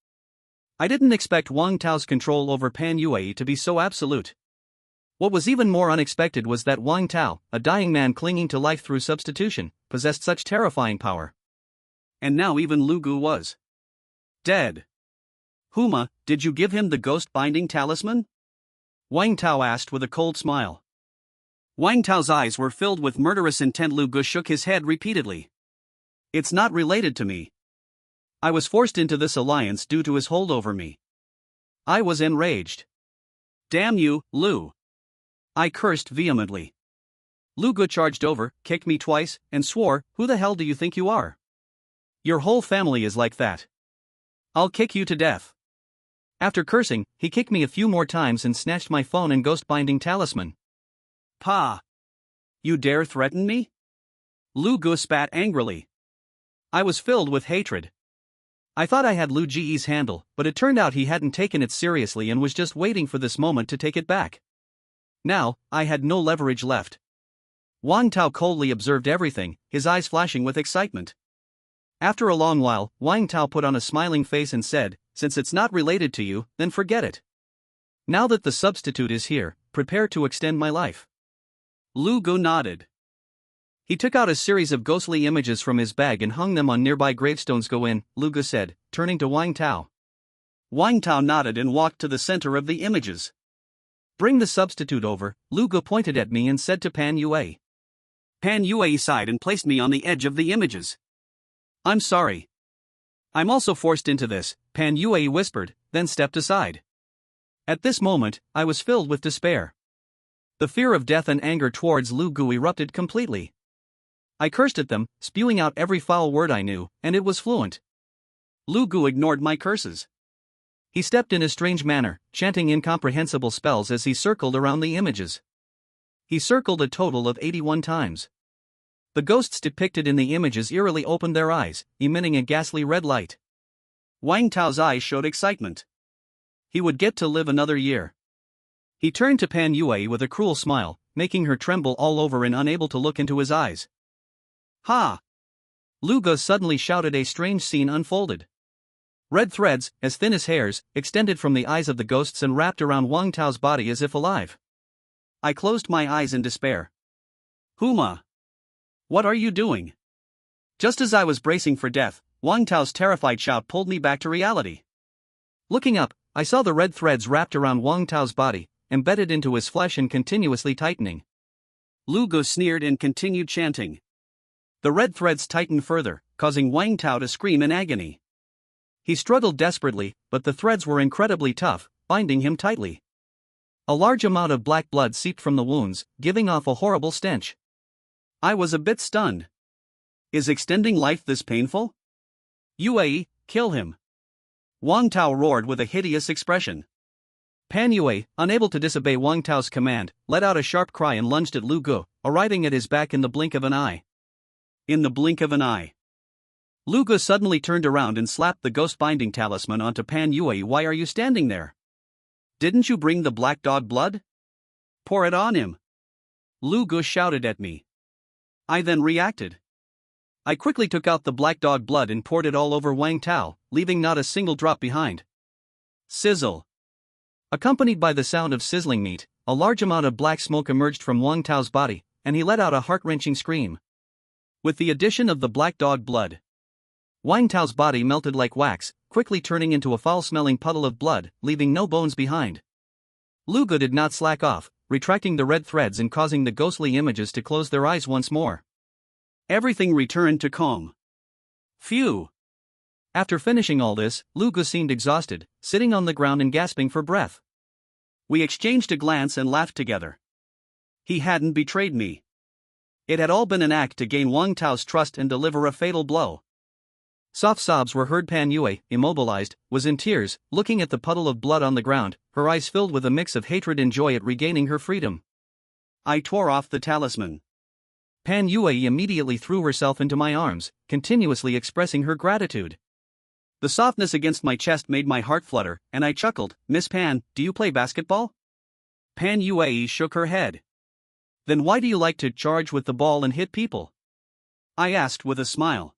I didn't expect Wang Tao's control over Pan Yue to be so absolute. What was even more unexpected was that Wang Tao, a dying man clinging to life through substitution, possessed such terrifying power. And now even Lu Gu was dead. Huma, did you give him the ghost-binding talisman? Wang Tao asked with a cold smile. Wang Tao's eyes were filled with murderous intent. Lu Gu shook his head repeatedly. It's not related to me. I was forced into this alliance due to his hold over me. I was enraged. Damn you, Lu! I cursed vehemently. Lu Gu charged over, kicked me twice, and swore, who the hell do you think you are? Your whole family is like that. I'll kick you to death. After cursing, he kicked me a few more times and snatched my phone and ghost-binding talisman. Pa! You dare threaten me? Lu Gu spat angrily. I was filled with hatred. I thought I had Lu Ji's handle, but it turned out he hadn't taken it seriously and was just waiting for this moment to take it back. Now, I had no leverage left. Wang Tao coldly observed everything, his eyes flashing with excitement. After a long while, Wang Tao put on a smiling face and said, since it's not related to you, then forget it. Now that the substitute is here, prepare to extend my life. Lu Gu nodded. He took out a series of ghostly images from his bag and hung them on nearby gravestones. Go in, Lu Gu said, turning to Wang Tao. Wang Tao nodded and walked to the center of the images. Bring the substitute over, Lu Gu pointed at me and said to Pan Yue. Pan Yue sighed and placed me on the edge of the images. I'm sorry. I'm also forced into this, Pan Yue whispered, then stepped aside. At this moment, I was filled with despair. The fear of death and anger towards Lu Gu erupted completely. I cursed at them, spewing out every foul word I knew, and it was fluent. Lu Gu ignored my curses. He stepped in a strange manner, chanting incomprehensible spells as he circled around the images. He circled a total of 81 times. The ghosts depicted in the images eerily opened their eyes, emitting a ghastly red light. Wang Tao's eyes showed excitement. He would get to live another year. He turned to Pan Yue with a cruel smile, making her tremble all over and unable to look into his eyes. Ha! Lu Gu suddenly shouted. A strange scene unfolded. Red threads, as thin as hairs, extended from the eyes of the ghosts and wrapped around Wang Tao's body as if alive. I closed my eyes in despair. Huma! What are you doing? Just as I was bracing for death, Wang Tao's terrified shout pulled me back to reality. Looking up, I saw the red threads wrapped around Wang Tao's body, embedded into his flesh and continuously tightening. Lu Gu sneered and continued chanting. The red threads tightened further, causing Wang Tao to scream in agony. He struggled desperately, but the threads were incredibly tough, binding him tightly. A large amount of black blood seeped from the wounds, giving off a horrible stench. I was a bit stunned. Is extending life this painful? Yue, kill him! Wang Tao roared with a hideous expression. Pan Yue, unable to disobey Wang Tao's command, let out a sharp cry and lunged at Lu Gu, arriving at his back in the blink of an eye. In the blink of an eye. Lu Gu suddenly turned around and slapped the ghost-binding talisman onto Pan Yue. Why are you standing there? Didn't you bring the black dog blood? Pour it on him! Lu Gu shouted at me. I then reacted. I quickly took out the black dog blood and poured it all over Wang Tao, leaving not a single drop behind. Sizzle. Accompanied by the sound of sizzling meat, a large amount of black smoke emerged from Wang Tao's body, and he let out a heart-wrenching scream. With the addition of the black dog blood, Wang Tao's body melted like wax, quickly turning into a foul-smelling puddle of blood, leaving no bones behind. Lu Gu did not slack off, retracting the red threads and causing the ghostly images to close their eyes once more. Everything returned to calm. Phew. After finishing all this, Lu Gu seemed exhausted, sitting on the ground and gasping for breath. We exchanged a glance and laughed together. He hadn't betrayed me. It had all been an act to gain Wang Tao's trust and deliver a fatal blow. Soft sobs were heard. Pan Yue, immobilized, was in tears, looking at the puddle of blood on the ground, her eyes filled with a mix of hatred and joy at regaining her freedom. I tore off the talisman. Pan Yue immediately threw herself into my arms, continuously expressing her gratitude. The softness against my chest made my heart flutter, and I chuckled. Miss Pan, do you play basketball? Pan Yue shook her head. Then why do you like to charge with the ball and hit people? I asked with a smile.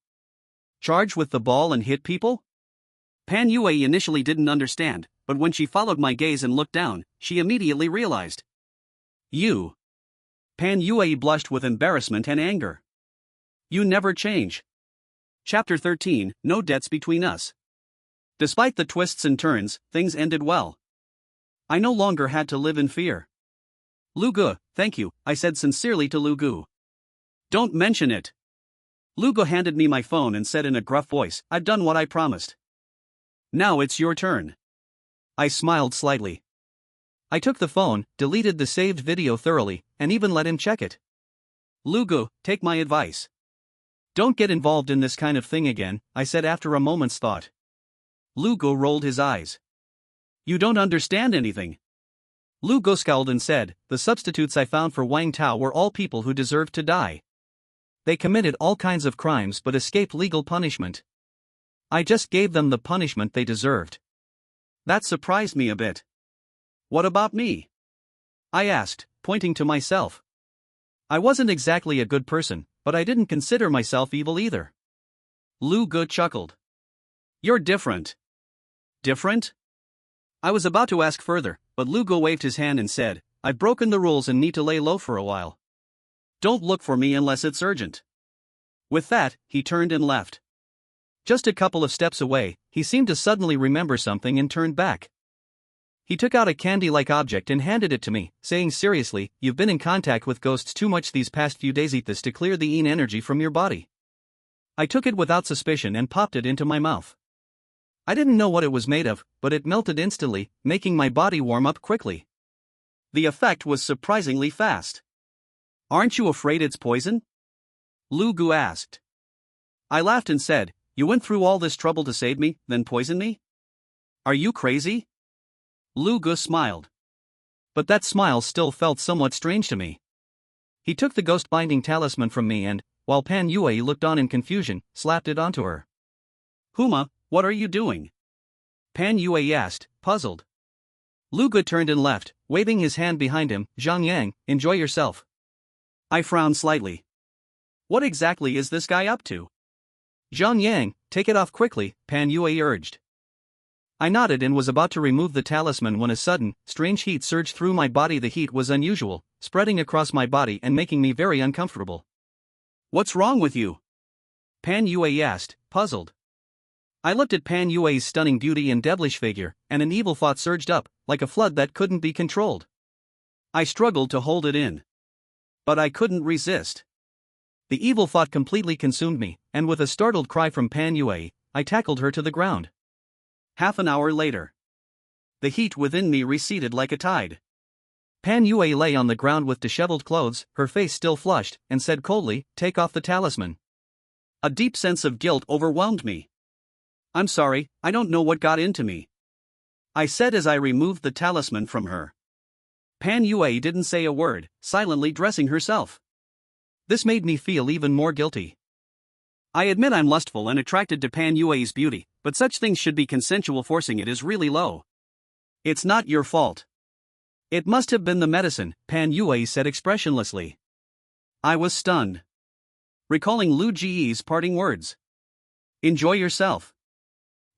Charge with the ball and hit people? Pan Yue initially didn't understand, but when she followed my gaze and looked down, she immediately realized. You. Pan Yue blushed with embarrassment and anger. You never change. Chapter 13, No Debts Between Us. Despite the twists and turns, things ended well. I no longer had to live in fear. Lu Gu, thank you, I said sincerely to Lu Gu. Don't mention it. Lu Gu handed me my phone and said in a gruff voice, I've done what I promised. Now it's your turn. I smiled slightly. I took the phone, deleted the saved video thoroughly, and even let him check it. Lu Gu, take my advice. Don't get involved in this kind of thing again, I said after a moment's thought. Lu Gu rolled his eyes. You don't understand anything. Lu Gu scowled and said, the substitutes I found for Wang Tao were all people who deserved to die. They committed all kinds of crimes but escaped legal punishment. I just gave them the punishment they deserved. That surprised me a bit. What about me? I asked, pointing to myself. I wasn't exactly a good person, but I didn't consider myself evil either. Lu Gu chuckled. You're different. Different? I was about to ask further, but Lu Gu waved his hand and said, I've broken the rules and need to lay low for a while. Don't look for me unless it's urgent. With that, he turned and left. Just a couple of steps away, he seemed to suddenly remember something and turned back. He took out a candy-like object and handed it to me, saying seriously, you've been in contact with ghosts too much these past few days. Eat this to clear the yin energy from your body. I took it without suspicion and popped it into my mouth. I didn't know what it was made of, but it melted instantly, making my body warm up quickly. The effect was surprisingly fast. Aren't you afraid it's poison? Lu Gu asked. I laughed and said, you went through all this trouble to save me, then poison me? Are you crazy? Lu Gu smiled. But that smile still felt somewhat strange to me. He took the ghost-binding talisman from me and, while Pan Yue looked on in confusion, slapped it onto her. Huma, what are you doing? Pan Yue asked, puzzled. Lu Gu turned and left, waving his hand behind him. Zhang Yang, enjoy yourself. I frowned slightly. What exactly is this guy up to? Zhang Yang, take it off quickly, Pan Yue urged. I nodded and was about to remove the talisman when a sudden, strange heat surged through my body. The heat was unusual, spreading across my body and making me very uncomfortable. What's wrong with you? Pan Yue asked, puzzled. I looked at Pan Yue's stunning beauty and devilish figure, and an evil thought surged up, like a flood that couldn't be controlled. I struggled to hold it in. But I couldn't resist. The evil thought completely consumed me, and with a startled cry from Pan Yue, I tackled her to the ground. Half an hour later, the heat within me receded like a tide. Pan Yue lay on the ground with disheveled clothes, her face still flushed, and said coldly, take off the talisman. A deep sense of guilt overwhelmed me. I'm sorry, I don't know what got into me. I said as I removed the talisman from her. Pan Yue didn't say a word, silently dressing herself. This made me feel even more guilty. I admit I'm lustful and attracted to Pan Yue's beauty, but such things should be consensual. Forcing it is really low. It's not your fault. It must have been the medicine, Pan Yue said expressionlessly. I was stunned. recalling Lu Ji's parting words. Enjoy yourself.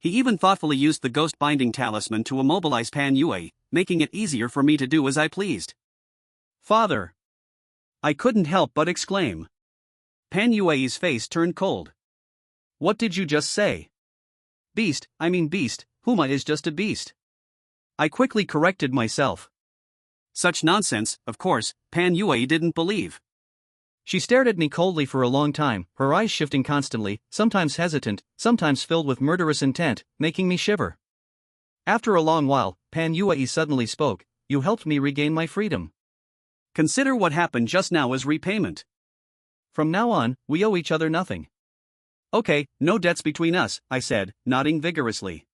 He even thoughtfully used the ghost binding talisman to immobilize Pan Yue, making it easier for me to do as I pleased. Father! I couldn't help but exclaim. Pan Yue's face turned cold. What did you just say? Beast, Huma is just a beast. I quickly corrected myself. Such nonsense, of course, Pan Yue didn't believe. She stared at me coldly for a long time, her eyes shifting constantly, sometimes hesitant, sometimes filled with murderous intent, making me shiver. After a long while, Pan Yue suddenly spoke, "You helped me regain my freedom. Consider what happened just now as repayment. From now on, we owe each other nothing." "Okay, no debts between us," I said, nodding vigorously.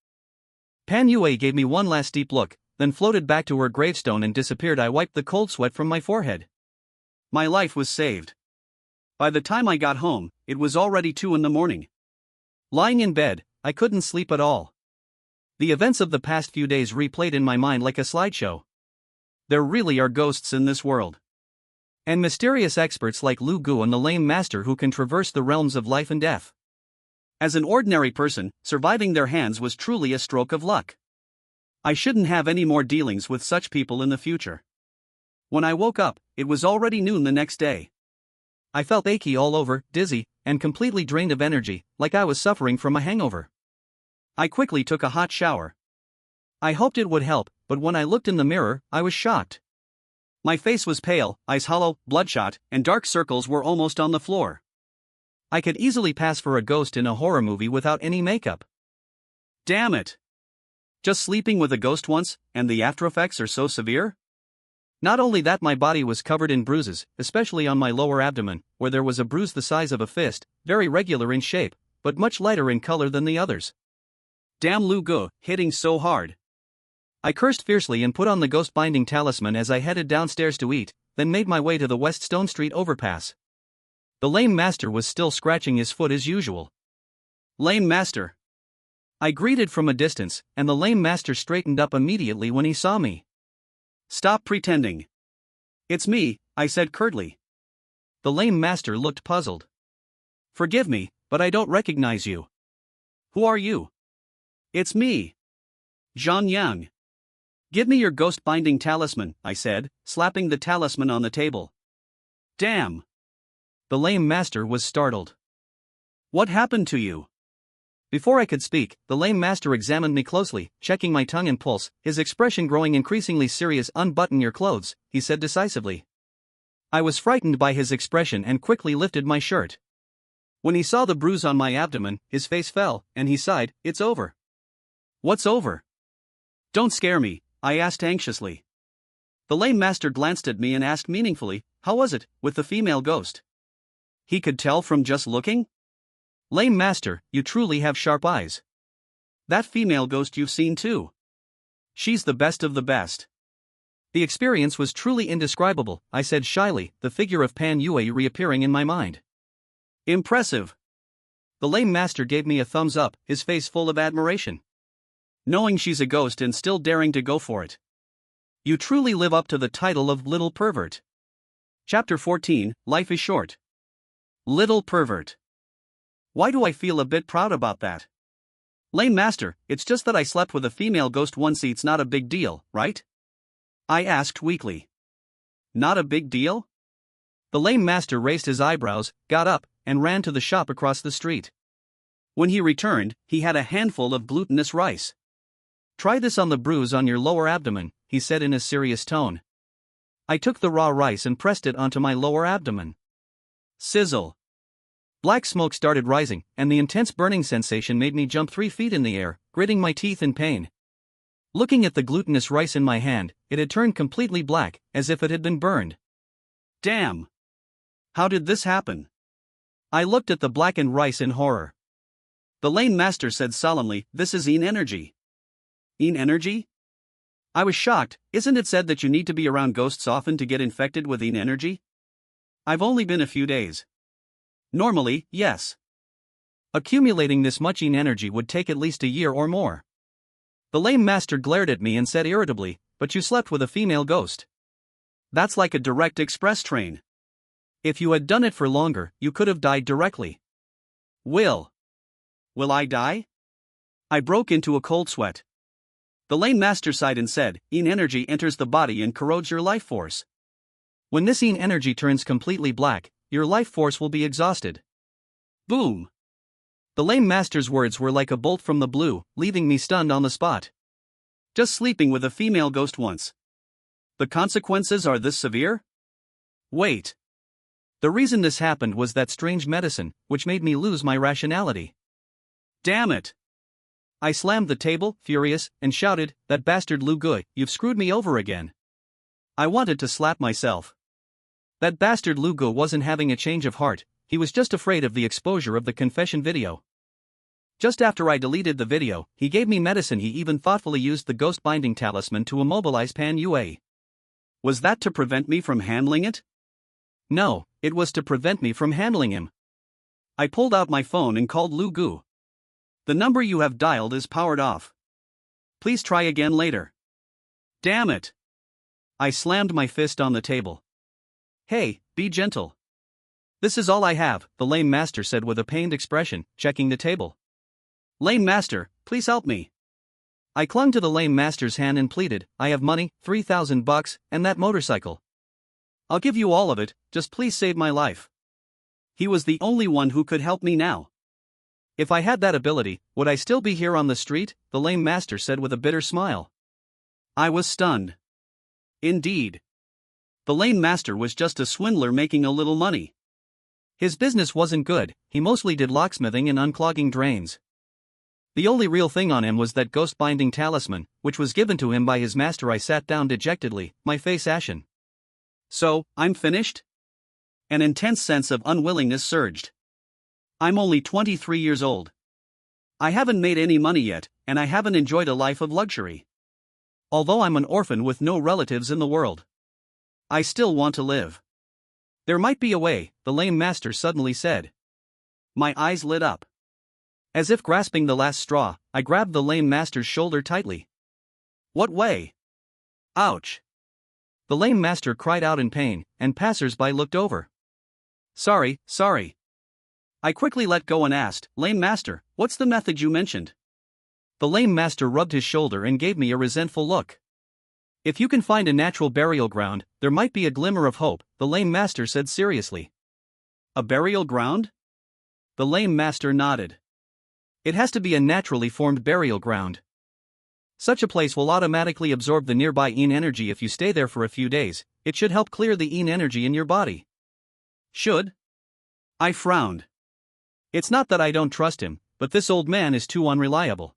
Pan Yue gave me one last deep look, then floated back to her gravestone and disappeared. I wiped the cold sweat from my forehead. My life was saved. By the time I got home, it was already 2 in the morning. Lying in bed, I couldn't sleep at all. The events of the past few days replayed in my mind like a slideshow. There really are ghosts in this world. And mysterious experts like Lu Gu and the lame master who can traverse the realms of life and death. As an ordinary person, surviving their hands was truly a stroke of luck. I shouldn't have any more dealings with such people in the future. When I woke up, it was already noon the next day. I felt achy all over, dizzy, and completely drained of energy, like I was suffering from a hangover. I quickly took a hot shower. I hoped it would help, but when I looked in the mirror, I was shocked. My face was pale, eyes hollow, bloodshot, and dark circles were almost on the floor. I could easily pass for a ghost in a horror movie without any makeup. Damn it! Just sleeping with a ghost once, and the aftereffects are so severe? Not only that, my body was covered in bruises, especially on my lower abdomen, where there was a bruise the size of a fist, very regular in shape, but much lighter in color than the others. Damn Lu Gu, hitting so hard. I cursed fiercely and put on the ghost binding talisman as I headed downstairs to eat, then made my way to the West Stone Street overpass. The lame master was still scratching his foot as usual. Lame master. I greeted from a distance, and the lame master straightened up immediately when he saw me. Stop pretending. It's me, I said curtly. The lame master looked puzzled. Forgive me, but I don't recognize you. Who are you? It's me. Zhang Yang. Give me your ghost binding talisman, I said, slapping the talisman on the table. Damn. The lame master was startled. What happened to you? Before I could speak, the lame master examined me closely, checking my tongue and pulse, his expression growing increasingly serious. Unbutton your clothes, he said decisively. I was frightened by his expression and quickly lifted my shirt. When he saw the bruise on my abdomen, his face fell, and he sighed, It's over. What's over? Don't scare me, I asked anxiously. The lame master glanced at me and asked meaningfully, How was it, with the female ghost? He could tell from just looking? Lame master, you truly have sharp eyes. That female ghost you've seen too. She's the best of the best. The experience was truly indescribable, I said shyly, the figure of Pan Yue reappearing in my mind. Impressive. The lame master gave me a thumbs up, his face full of admiration. Knowing she's a ghost and still daring to go for it. You truly live up to the title of little pervert. Chapter 14, Life is Short. Little pervert. Why do I feel a bit proud about that? Lame master, it's just that I slept with a female ghost once. It's not a big deal, right? I asked weakly. Not a big deal? The lame master raised his eyebrows, got up, and ran to the shop across the street. When he returned, he had a handful of glutinous rice. Try this on the bruise on your lower abdomen, he said in a serious tone. I took the raw rice and pressed it onto my lower abdomen. Sizzle. Black smoke started rising, and the intense burning sensation made me jump 3 feet in the air, gritting my teeth in pain. Looking at the glutinous rice in my hand, it had turned completely black, as if it had been burned. Damn! How did this happen? I looked at the blackened rice in horror. The lame master said solemnly, This is Yin energy. Yin energy? I was shocked. Isn't it said that you need to be around ghosts often to get infected with Yin energy? I've only been a few days. Normally, yes. Accumulating this much Yin energy would take at least a year or more. The lame master glared at me and said irritably, But you slept with a female ghost. That's like a direct express train. If you had done it for longer, you could have died directly. Will I die? I broke into a cold sweat. The lame master sighed and said, "Yin energy enters the body and corrodes your life force. When this yin energy turns completely black, your life force will be exhausted." Boom! The lame master's words were like a bolt from the blue, leaving me stunned on the spot. Just sleeping with a female ghost once. The consequences are this severe? Wait. The reason this happened was that strange medicine, which made me lose my rationality. Damn it! I slammed the table, furious, and shouted, "That bastard Lu Gui, you've screwed me over again." I wanted to slap myself. That bastard Lu Gui wasn't having a change of heart, he was just afraid of the exposure of the confession video. Just after I deleted the video, he gave me medicine. He even thoughtfully used the ghost binding talisman to immobilize Pan Yue. Was that to prevent me from handling it? No, it was to prevent me from handling him. I pulled out my phone and called Lu Gui. "The number you have dialed is powered off. Please try again later." Damn it! I slammed my fist on the table. "Hey, be gentle. This is all I have," the lame master said with a pained expression, checking the table. "Lame master, please help me." I clung to the lame master's hand and pleaded, "I have money, $3,000 and that motorcycle. I'll give you all of it, just please save my life." He was the only one who could help me now. If I had that ability, would I still be here on the street? The lame master said with a bitter smile. I was stunned. Indeed. The lame master was just a swindler making a little money. His business wasn't good, he mostly did locksmithing and unclogging drains. The only real thing on him was that ghost binding talisman, which was given to him by his master. I sat down dejectedly, my face ashen. So, I'm finished? An intense sense of unwillingness surged. I'm only 23 years old. I haven't made any money yet, and I haven't enjoyed a life of luxury. Although I'm an orphan with no relatives in the world, I still want to live. There might be a way, the lame master suddenly said. My eyes lit up. As if grasping the last straw, I grabbed the lame master's shoulder tightly. What way? Ouch! The lame master cried out in pain, and passers-by looked over. Sorry. I quickly let go and asked, "Lame master, what's the method you mentioned?" The lame master rubbed his shoulder and gave me a resentful look. If you can find a natural burial ground, there might be a glimmer of hope, the lame master said seriously. A burial ground? The lame master nodded. It has to be a naturally formed burial ground. Such a place will automatically absorb the nearby yin energy. If you stay there for a few days, it should help clear the yin energy in your body. Should? I frowned. It's not that I don't trust him, but this old man is too unreliable.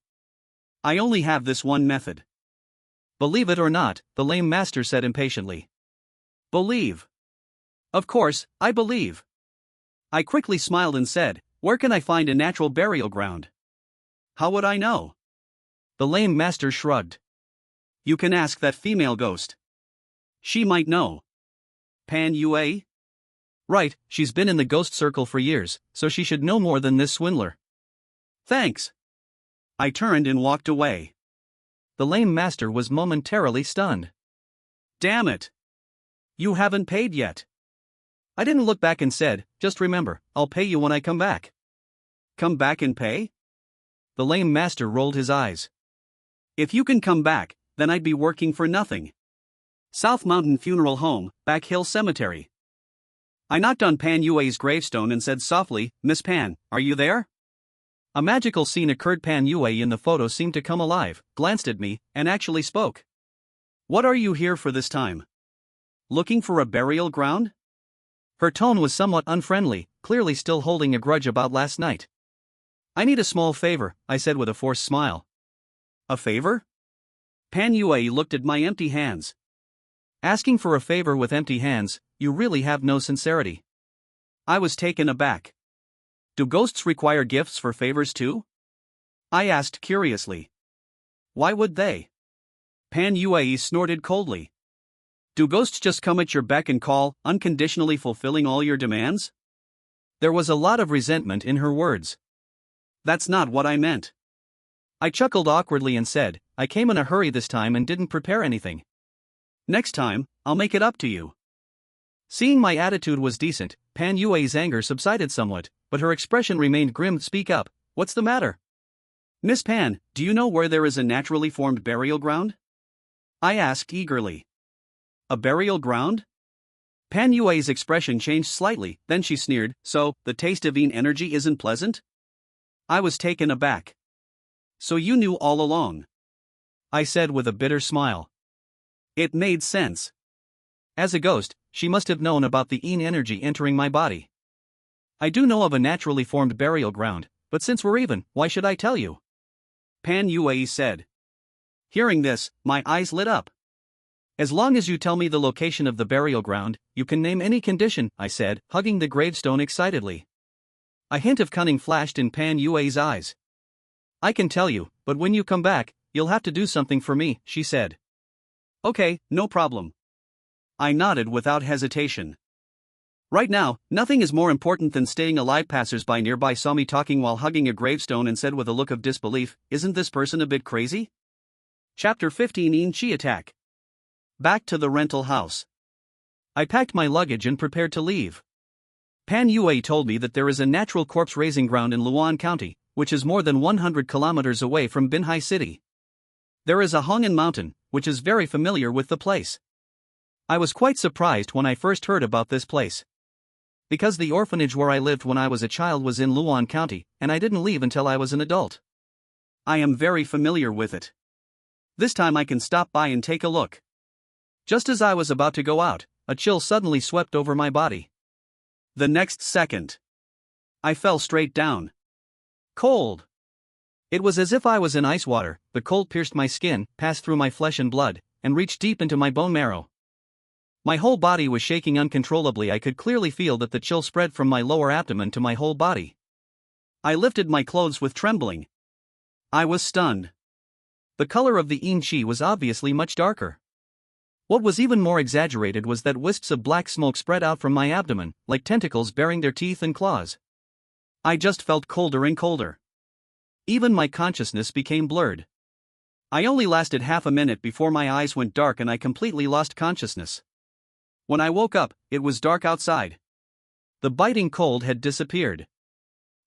I only have this one method. Believe it or not, the lame master said impatiently. Believe. Of course, I believe. I quickly smiled and said, "Where can I find a natural burial ground?" How would I know? The lame master shrugged. You can ask that female ghost. She might know. Pan Yue? Right, she's been in the ghost circle for years, so she should know more than this swindler. Thanks. I turned and walked away. The lame master was momentarily stunned. Damn it! You haven't paid yet. I didn't look back and said, "Just remember, I'll pay you when I come back." Come back and pay? The lame master rolled his eyes. If you can come back, then I'd be working for nothing. South Mountain Funeral Home, Back Hill Cemetery. I knocked on Pan Yue's gravestone and said softly, "Miss Pan, are you there?" A magical scene occurred. Pan Yue in the photo seemed to come alive, glanced at me, and actually spoke. What are you here for this time? Looking for a burial ground? Her tone was somewhat unfriendly, clearly still holding a grudge about last night. I need a small favor, I said with a forced smile. A favor? Pan Yue looked at my empty hands. Asking for a favor with empty hands, you really have no sincerity. I was taken aback. Do ghosts require gifts for favors too? I asked curiously. Why would they? Pan Yue snorted coldly. Do ghosts just come at your beck and call, unconditionally fulfilling all your demands? There was a lot of resentment in her words. That's not what I meant. I chuckled awkwardly and said, I came in a hurry this time and didn't prepare anything. Next time, I'll make it up to you. Seeing my attitude was decent, Pan Yue's anger subsided somewhat, but her expression remained grim. Speak up, what's the matter? Miss Pan, do you know where there is a naturally formed burial ground? I asked eagerly. A burial ground? Pan Yue's expression changed slightly, then she sneered, so, the taste of Yin energy isn't pleasant? I was taken aback. So you knew all along? I said with a bitter smile. It made sense. As a ghost, she must have known about the Yin energy entering my body. I do know of a naturally formed burial ground, but since we're even, why should I tell you? Pan Yue said. Hearing this, my eyes lit up. As long as you tell me the location of the burial ground, you can name any condition, I said, hugging the gravestone excitedly. A hint of cunning flashed in Pan Yue's eyes. I can tell you, but when you come back, you'll have to do something for me, she said. Okay, no problem. I nodded without hesitation. Right now, nothing is more important than staying alive. Passers-by nearby saw me talking while hugging a gravestone and said with a look of disbelief, isn't this person a bit crazy? Chapter 15 Yin Chi Attack. Back to the rental house. I packed my luggage and prepared to leave. Pan Yue told me that there is a natural corpse raising ground in Luan County, which is more than 100 kilometers away from Binhai City. There is a Hong'an mountain, which is very familiar with the place. I was quite surprised when I first heard about this place. Because the orphanage where I lived when I was a child was in Luan County, and I didn't leave until I was an adult. I am very familiar with it. This time I can stop by and take a look. Just as I was about to go out, a chill suddenly swept over my body. The next second, I fell straight down. Cold. It was as if I was in ice water. The cold pierced my skin, passed through my flesh and blood, and reached deep into my bone marrow. My whole body was shaking uncontrollably. I could clearly feel that the chill spread from my lower abdomen to my whole body. I lifted my clothes with trembling. I was stunned. The color of the Yin Chi was obviously much darker. What was even more exaggerated was that wisps of black smoke spread out from my abdomen, like tentacles baring their teeth and claws. I just felt colder and colder. Even my consciousness became blurred. I only lasted half a minute before my eyes went dark and I completely lost consciousness. When I woke up, it was dark outside. The biting cold had disappeared.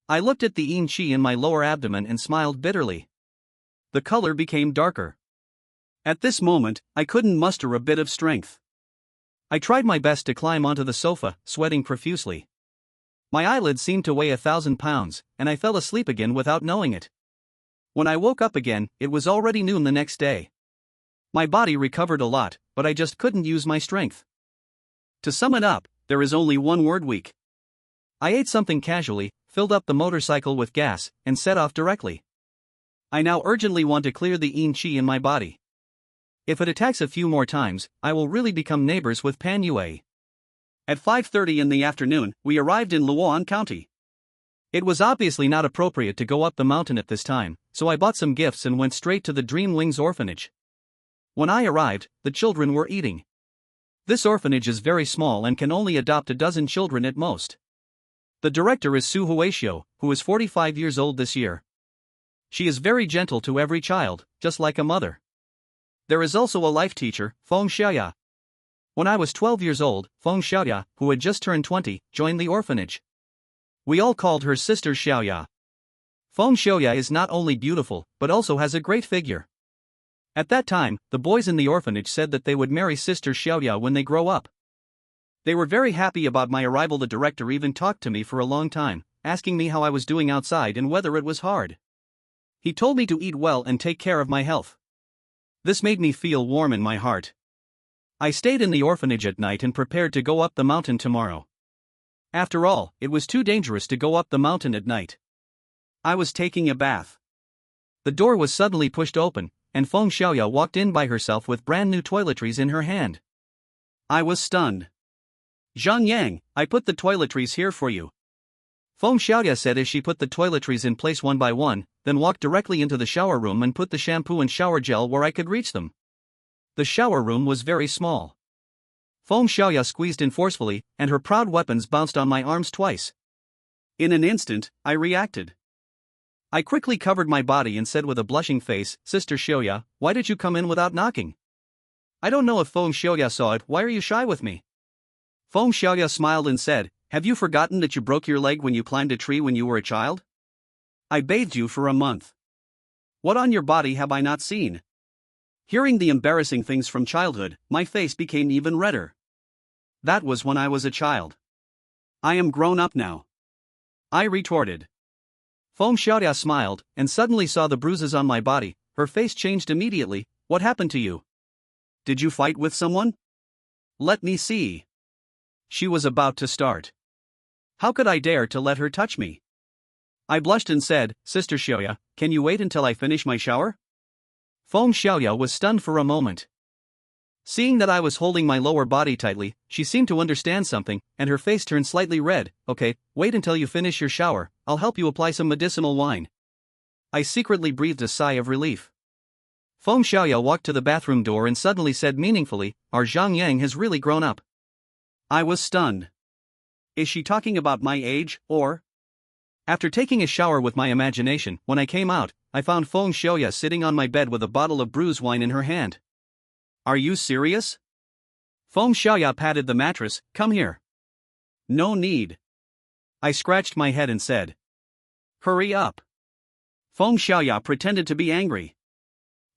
I looked at the Yin Chi in my lower abdomen and smiled bitterly. The color became darker. At this moment, I couldn't muster a bit of strength. I tried my best to climb onto the sofa, sweating profusely. My eyelids seemed to weigh 1,000 pounds, and I fell asleep again without knowing it. When I woke up again, it was already noon the next day. My body recovered a lot, but I just couldn't use my strength. To sum it up, there is only one word: weak. I ate something casually, filled up the motorcycle with gas, and set off directly. I now urgently want to clear the Yin Chi in my body. If it attacks a few more times, I will really become neighbors with Pan Yue. At 5:30 in the afternoon, we arrived in Luan County. It was obviously not appropriate to go up the mountain at this time, so I bought some gifts and went straight to the Dream Wings orphanage. When I arrived, the children were eating. This orphanage is very small and can only adopt a dozen children at most. The director is Su Huaxiu, who is 45 years old this year. She is very gentle to every child, just like a mother. There is also a life teacher, Feng Xiaoya. When I was 12 years old, Feng Xiaoya, who had just turned 20, joined the orphanage. We all called her Sister Xiaoya. Feng Xiaoya is not only beautiful, but also has a great figure. At that time, the boys in the orphanage said that they would marry Sister Xiaoya when they grow up. They were very happy about my arrival. The director even talked to me for a long time, asking me how I was doing outside and whether it was hard. He told me to eat well and take care of my health. This made me feel warm in my heart. I stayed in the orphanage at night and prepared to go up the mountain tomorrow. After all, it was too dangerous to go up the mountain at night. I was taking a bath. The door was suddenly pushed open, and Feng Xiaoya walked in by herself with brand new toiletries in her hand. I was stunned. Zhang Yang, I put the toiletries here for you. Feng Xiaoya said as she put the toiletries in place one by one, then walked directly into the shower room and put the shampoo and shower gel where I could reach them. The shower room was very small. Feng Xiaoya squeezed in forcefully, and her proud weapons bounced on my arms twice. In an instant, I reacted. I quickly covered my body and said with a blushing face, Sister Xiaoya, why did you come in without knocking? I don't know if Feng Xiaoya saw it. Why are you shy with me? Feng Xiaoya smiled and said, "Have you forgotten that you broke your leg when you climbed a tree when you were a child? I bathed you for a month. What on your body have I not seen?" Hearing the embarrassing things from childhood, my face became even redder. That was when I was a child. I am grown up now, I retorted. Feng Xiaoya smiled, and suddenly saw the bruises on my body. Her face changed immediately. "What happened to you? Did you fight with someone? Let me see." She was about to start. How could I dare to let her touch me? I blushed and said, "Sister Xiaoya, can you wait until I finish my shower?" Feng Xiaoya was stunned for a moment. Seeing that I was holding my lower body tightly, she seemed to understand something, and her face turned slightly red. "Okay, wait until you finish your shower, I'll help you apply some medicinal wine." I secretly breathed a sigh of relief. Feng Xiaoya walked to the bathroom door and suddenly said meaningfully, "Our Zhang Yang has really grown up." I was stunned. Is she talking about my age, or? After taking a shower with my imagination, when I came out, I found Feng Xiaoya sitting on my bed with a bottle of bruise wine in her hand. Are you serious? Feng Xiaoya patted the mattress. "Come here." No need. I scratched my head and said, "Hurry up." Feng Xiaoya pretended to be angry.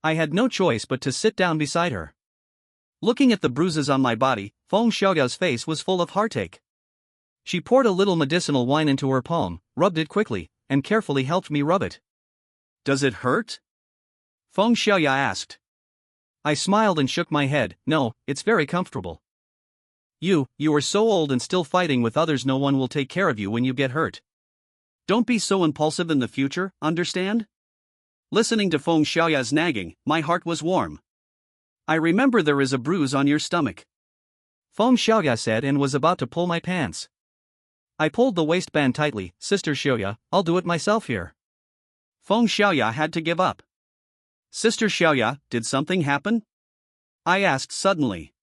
I had no choice but to sit down beside her. Looking at the bruises on my body, Feng Xiaoya's face was full of heartache. She poured a little medicinal wine into her palm, rubbed it quickly, and carefully helped me rub it. "Does it hurt?" Feng Xiaoya asked. I smiled and shook my head. "No, it's very comfortable. You are so old and still fighting with others. No one will take care of you when you get hurt. Don't be so impulsive in the future, understand?" Listening to Feng Xiaoya's nagging, my heart was warm. "I remember there is a bruise on your stomach," Feng Xiaoya said, and was about to pull my pants. I pulled the waistband tightly. "Sister Xiaoya, I'll do it myself here." Feng Xiaoya had to give up. "Sister Xiaoya, did something happen?" I asked suddenly.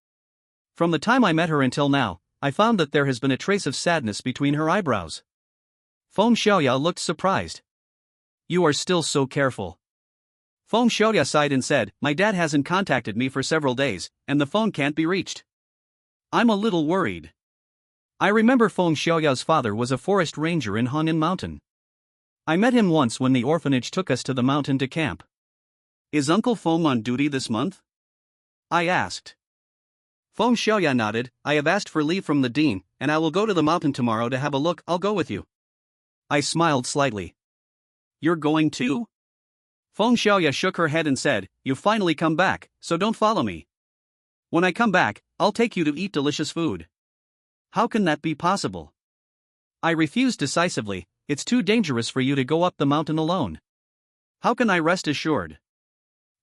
From the time I met her until now, I found that there has been a trace of sadness between her eyebrows. Feng Xiaoya looked surprised. "You are still so careful." Feng Xiaoya sighed and said, "My dad hasn't contacted me for several days, and the phone can't be reached. I'm a little worried." I remember Feng Xiaoya's father was a forest ranger in Hong'an Mountain. I met him once when the orphanage took us to the mountain to camp. "Is Uncle Feng on duty this month?" I asked. Feng Xiaoya nodded. "I have asked for leave from the dean, and I will go to the mountain tomorrow to have a look." "I'll go with you." I smiled slightly. "You're going too?" Feng Xiaoya shook her head and said, "You've finally come back, so don't follow me. When I come back, I'll take you to eat delicious food." "How can that be possible?" I refused decisively. "It's too dangerous for you to go up the mountain alone." "How can I rest assured?"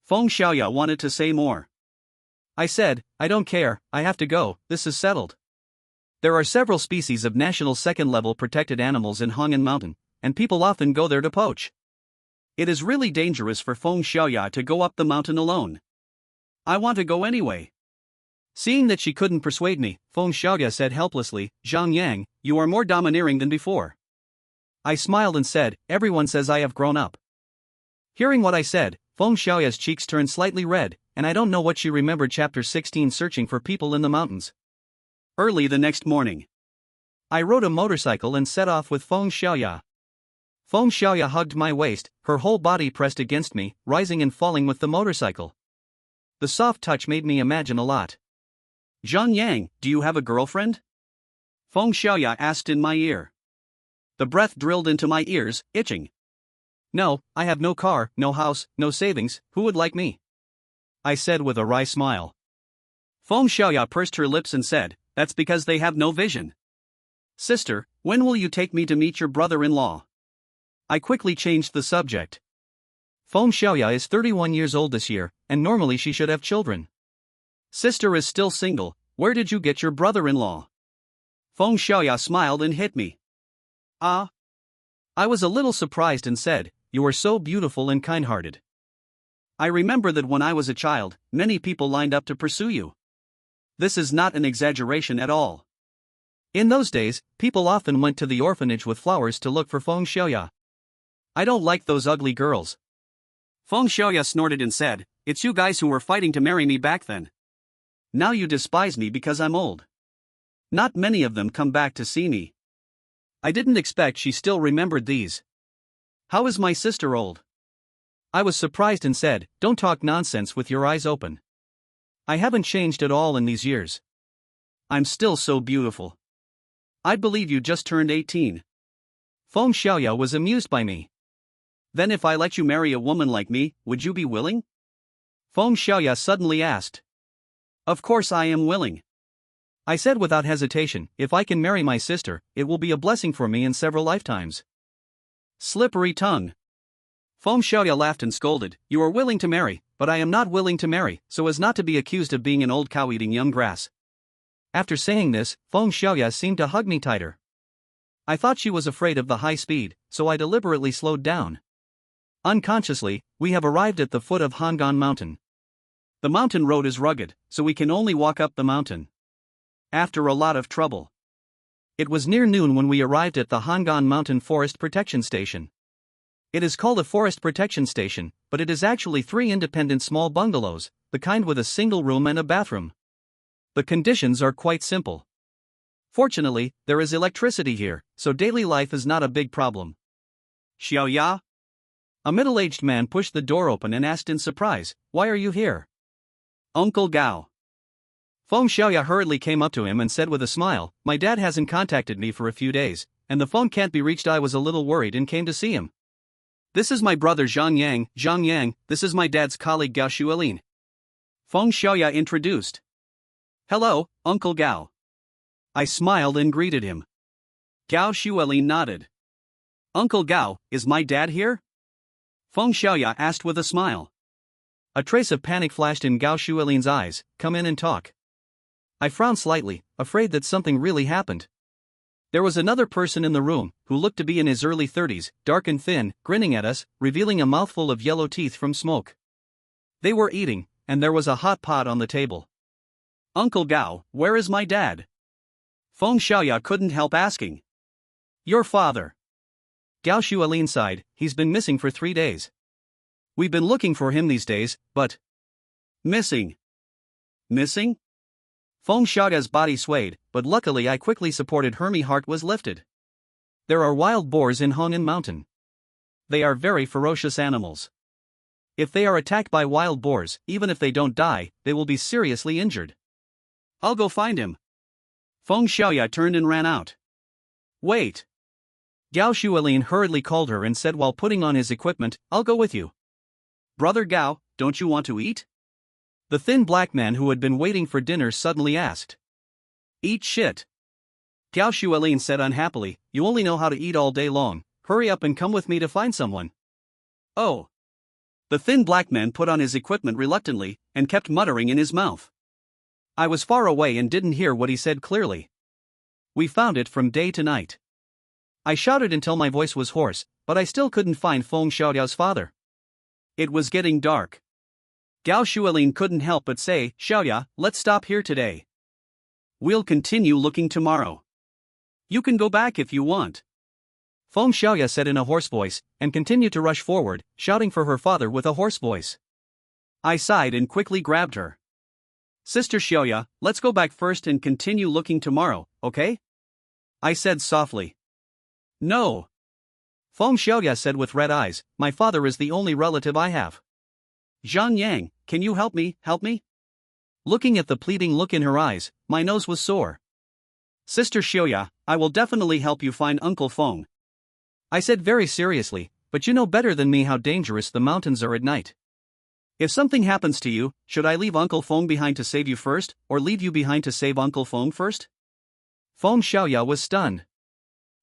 Feng Xiaoya wanted to say more. I said, "I don't care, I have to go, this is settled." There are several species of national second-level protected animals in Hong'an Mountain, and people often go there to poach. It is really dangerous for Feng Xiaoya to go up the mountain alone. I want to go anyway. Seeing that she couldn't persuade me, Feng Xiaoya said helplessly, "Zhang Yang, you are more domineering than before." I smiled and said, "Everyone says I have grown up." Hearing what I said, Feng Xiaoya's cheeks turned slightly red, and I don't know what she remembered. Chapter 16 Searching for People in the Mountains. Early the next morning, I rode a motorcycle and set off with Feng Xiaoya. Feng Xiaoya hugged my waist, her whole body pressed against me, rising and falling with the motorcycle. The soft touch made me imagine a lot. "Zhang Yang, do you have a girlfriend?" Feng Xiaoya asked in my ear. The breath drilled into my ears, itching. "No, I have no car, no house, no savings, who would like me?" I said with a wry smile. Feng Xiaoya pursed her lips and said, "That's because they have no vision." "Sister, when will you take me to meet your brother-in-law?" I quickly changed the subject. Feng Xiaoya is 31 years old this year, and normally she should have children. "Sister is still single, where did you get your brother-in-law?" Feng Xiaoya smiled and hit me. "Ah." I was a little surprised and said, "You are so beautiful and kind-hearted. I remember that when I was a child, many people lined up to pursue you. This is not an exaggeration at all." In those days, people often went to the orphanage with flowers to look for Feng Xiaoya. "I don't like those ugly girls." Feng Xiaoya snorted and said, "It's you guys who were fighting to marry me back then. Now you despise me because I'm old. Not many of them come back to see me. I didn't expect she still remembered these. How is my sister old? I was surprised and said, don't talk nonsense with your eyes open. I haven't changed at all in these years. I'm still so beautiful. I'd believe you just turned 18. Feng Xiaoya was amused by me. Then if I let you marry a woman like me, would you be willing? Feng Xiaoya suddenly asked. Of course I am willing. I said without hesitation, if I can marry my sister, it will be a blessing for me in several lifetimes. Slippery tongue. Feng Xiaoya laughed and scolded, you are willing to marry, but I am not willing to marry, so as not to be accused of being an old cow eating young grass. After saying this, Feng Xiaoya seemed to hug me tighter. I thought she was afraid of the high speed, so I deliberately slowed down. Unconsciously, we have arrived at the foot of Hangan Mountain. The mountain road is rugged, so we can only walk up the mountain. After a lot of trouble. It was near noon when we arrived at the Hangan Mountain Forest Protection Station. It is called a forest protection station, but it is actually 3 independent small bungalows, the kind with a single room and a bathroom. The conditions are quite simple. Fortunately, there is electricity here, so daily life is not a big problem. Xiaoya? A middle-aged man pushed the door open and asked in surprise, why are you here? Uncle Gao. Feng Xiaoya hurriedly came up to him and said with a smile, my dad hasn't contacted me for a few days, and the phone can't be reached. I was a little worried and came to see him. This is my brother Zhang Yang, this is my dad's colleague Gao Shuelin. Feng Xiaoya introduced. Hello, Uncle Gao. I smiled and greeted him. Gao Shuelin nodded. Uncle Gao, is my dad here? Feng Xiaoya asked with a smile. A trace of panic flashed in Gao Shuelin's eyes, come in and talk. I frowned slightly, afraid that something really happened. There was another person in the room, who looked to be in his early 30s, dark and thin, grinning at us, revealing a mouthful of yellow teeth from smoke. They were eating, and there was a hot pot on the table. Uncle Gao, where is my dad? Feng Xiaoya couldn't help asking. Your father. Gao Shuelin sighed, he's been missing for 3 days. We've been looking for him these days, but... Missing? Feng Xiaoya's body swayed, but luckily I quickly supported her. My heart was lifted. There are wild boars in Hong'an Mountain. They are very ferocious animals. If they are attacked by wild boars, even if they don't die, they will be seriously injured. I'll go find him. Feng Xiaoya turned and ran out. Wait. Gao Shuelin hurriedly called her and said while putting on his equipment, I'll go with you. Brother Gao, don't you want to eat? The thin black man who had been waiting for dinner suddenly asked. Eat shit. Gao Shuelin said unhappily, you only know how to eat all day long, hurry up and come with me to find someone. Oh. The thin black man put on his equipment reluctantly, and kept muttering in his mouth. I was far away and didn't hear what he said clearly. We found it from day to night. I shouted until my voice was hoarse, but I still couldn't find Feng Xiaoya's father. It was getting dark. Gao Shuelin couldn't help but say, Xiaoya, let's stop here today. We'll continue looking tomorrow. You can go back if you want. Feng Xiaoya said in a hoarse voice, and continued to rush forward, shouting for her father with a hoarse voice. I sighed and quickly grabbed her. Sister Xiaoya, let's go back first and continue looking tomorrow, okay? I said softly. No. Feng Xiaoya said with red eyes, my father is the only relative I have. Zhang Yang, can you help me? Looking at the pleading look in her eyes, my nose was sore. Sister Xiaoya, I will definitely help you find Uncle Feng. I said very seriously, but you know better than me how dangerous the mountains are at night. If something happens to you, should I leave Uncle Feng behind to save you first, or leave you behind to save Uncle Feng first? Feng Xiaoya was stunned.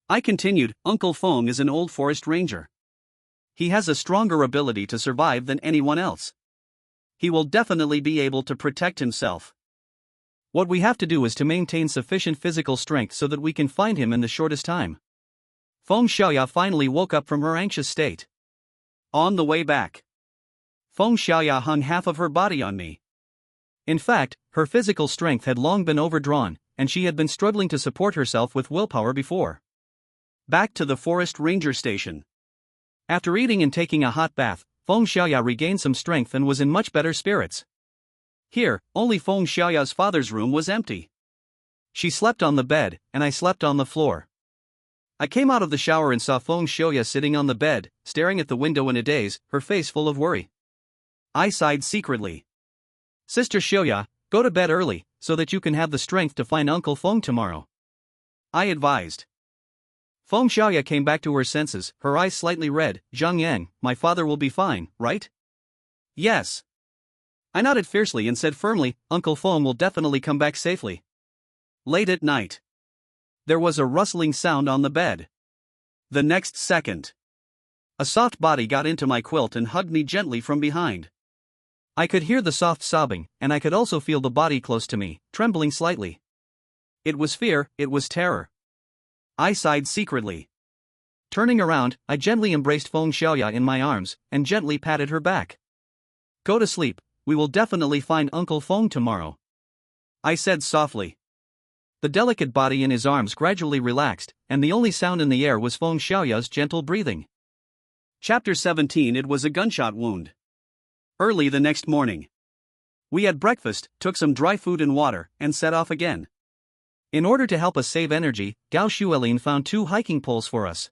I continued, Uncle Feng is an old forest ranger. He has a stronger ability to survive than anyone else. He will definitely be able to protect himself. What we have to do is to maintain sufficient physical strength so that we can find him in the shortest time. Feng Xiaoya finally woke up from her anxious state. On the way back, Feng Xiaoya hung half of her body on me. In fact, her physical strength had long been overdrawn, and she had been struggling to support herself with willpower before. Back to the forest ranger station. After eating and taking a hot bath, Feng Xiaoya regained some strength and was in much better spirits. Here, only Feng Xiaoya's father's room was empty. She slept on the bed, and I slept on the floor. I came out of the shower and saw Feng Xiaoya sitting on the bed, staring at the window in a daze, her face full of worry. I sighed secretly. Sister Xiaoya, go to bed early, so that you can have the strength to find Uncle Feng tomorrow, I advised. Feng Xiaoya came back to her senses, her eyes slightly red. Zhang Yang, my father will be fine, right? Yes. I nodded fiercely and said firmly, Uncle Feng will definitely come back safely. Late at night. There was a rustling sound on the bed. The next second, a soft body got into my quilt and hugged me gently from behind. I could hear the soft sobbing, and I could also feel the body close to me, trembling slightly. It was fear, it was terror. I sighed secretly. Turning around, I gently embraced Feng Xiaoya in my arms, and gently patted her back. Go to sleep, we will definitely find Uncle Feng tomorrow, I said softly. The delicate body in his arms gradually relaxed, and the only sound in the air was Feng Xiaoya's gentle breathing. Chapter 17. It was a gunshot wound. Early the next morning, we had breakfast, took some dry food and water, and set off again. In order to help us save energy, Gao Xuelin found 2 hiking poles for us.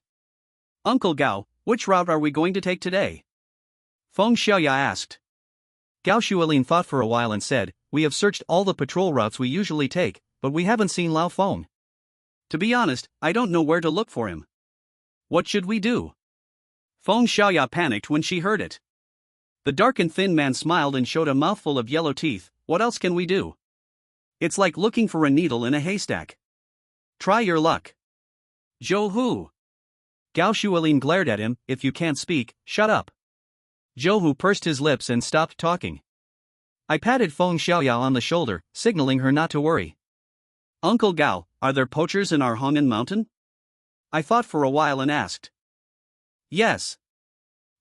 Uncle Gao, which route are we going to take today? Feng Xiaoya asked. Gao Xuelin thought for a while and said, we have searched all the patrol routes we usually take, but we haven't seen Lao Feng. To be honest, I don't know where to look for him. What should we do? Feng Xiaoya panicked when she heard it. The dark and thin man smiled and showed a mouthful of yellow teeth. What else can we do? It's like looking for a needle in a haystack. Try your luck. Zhou Hu. Gao Xuelin glared at him, if you can't speak, shut up. Zhou Hu pursed his lips and stopped talking. I patted Feng Xiaoya on the shoulder, signaling her not to worry. Uncle Gao, are there poachers in our Hong'an mountain? I thought for a while and asked. Yes.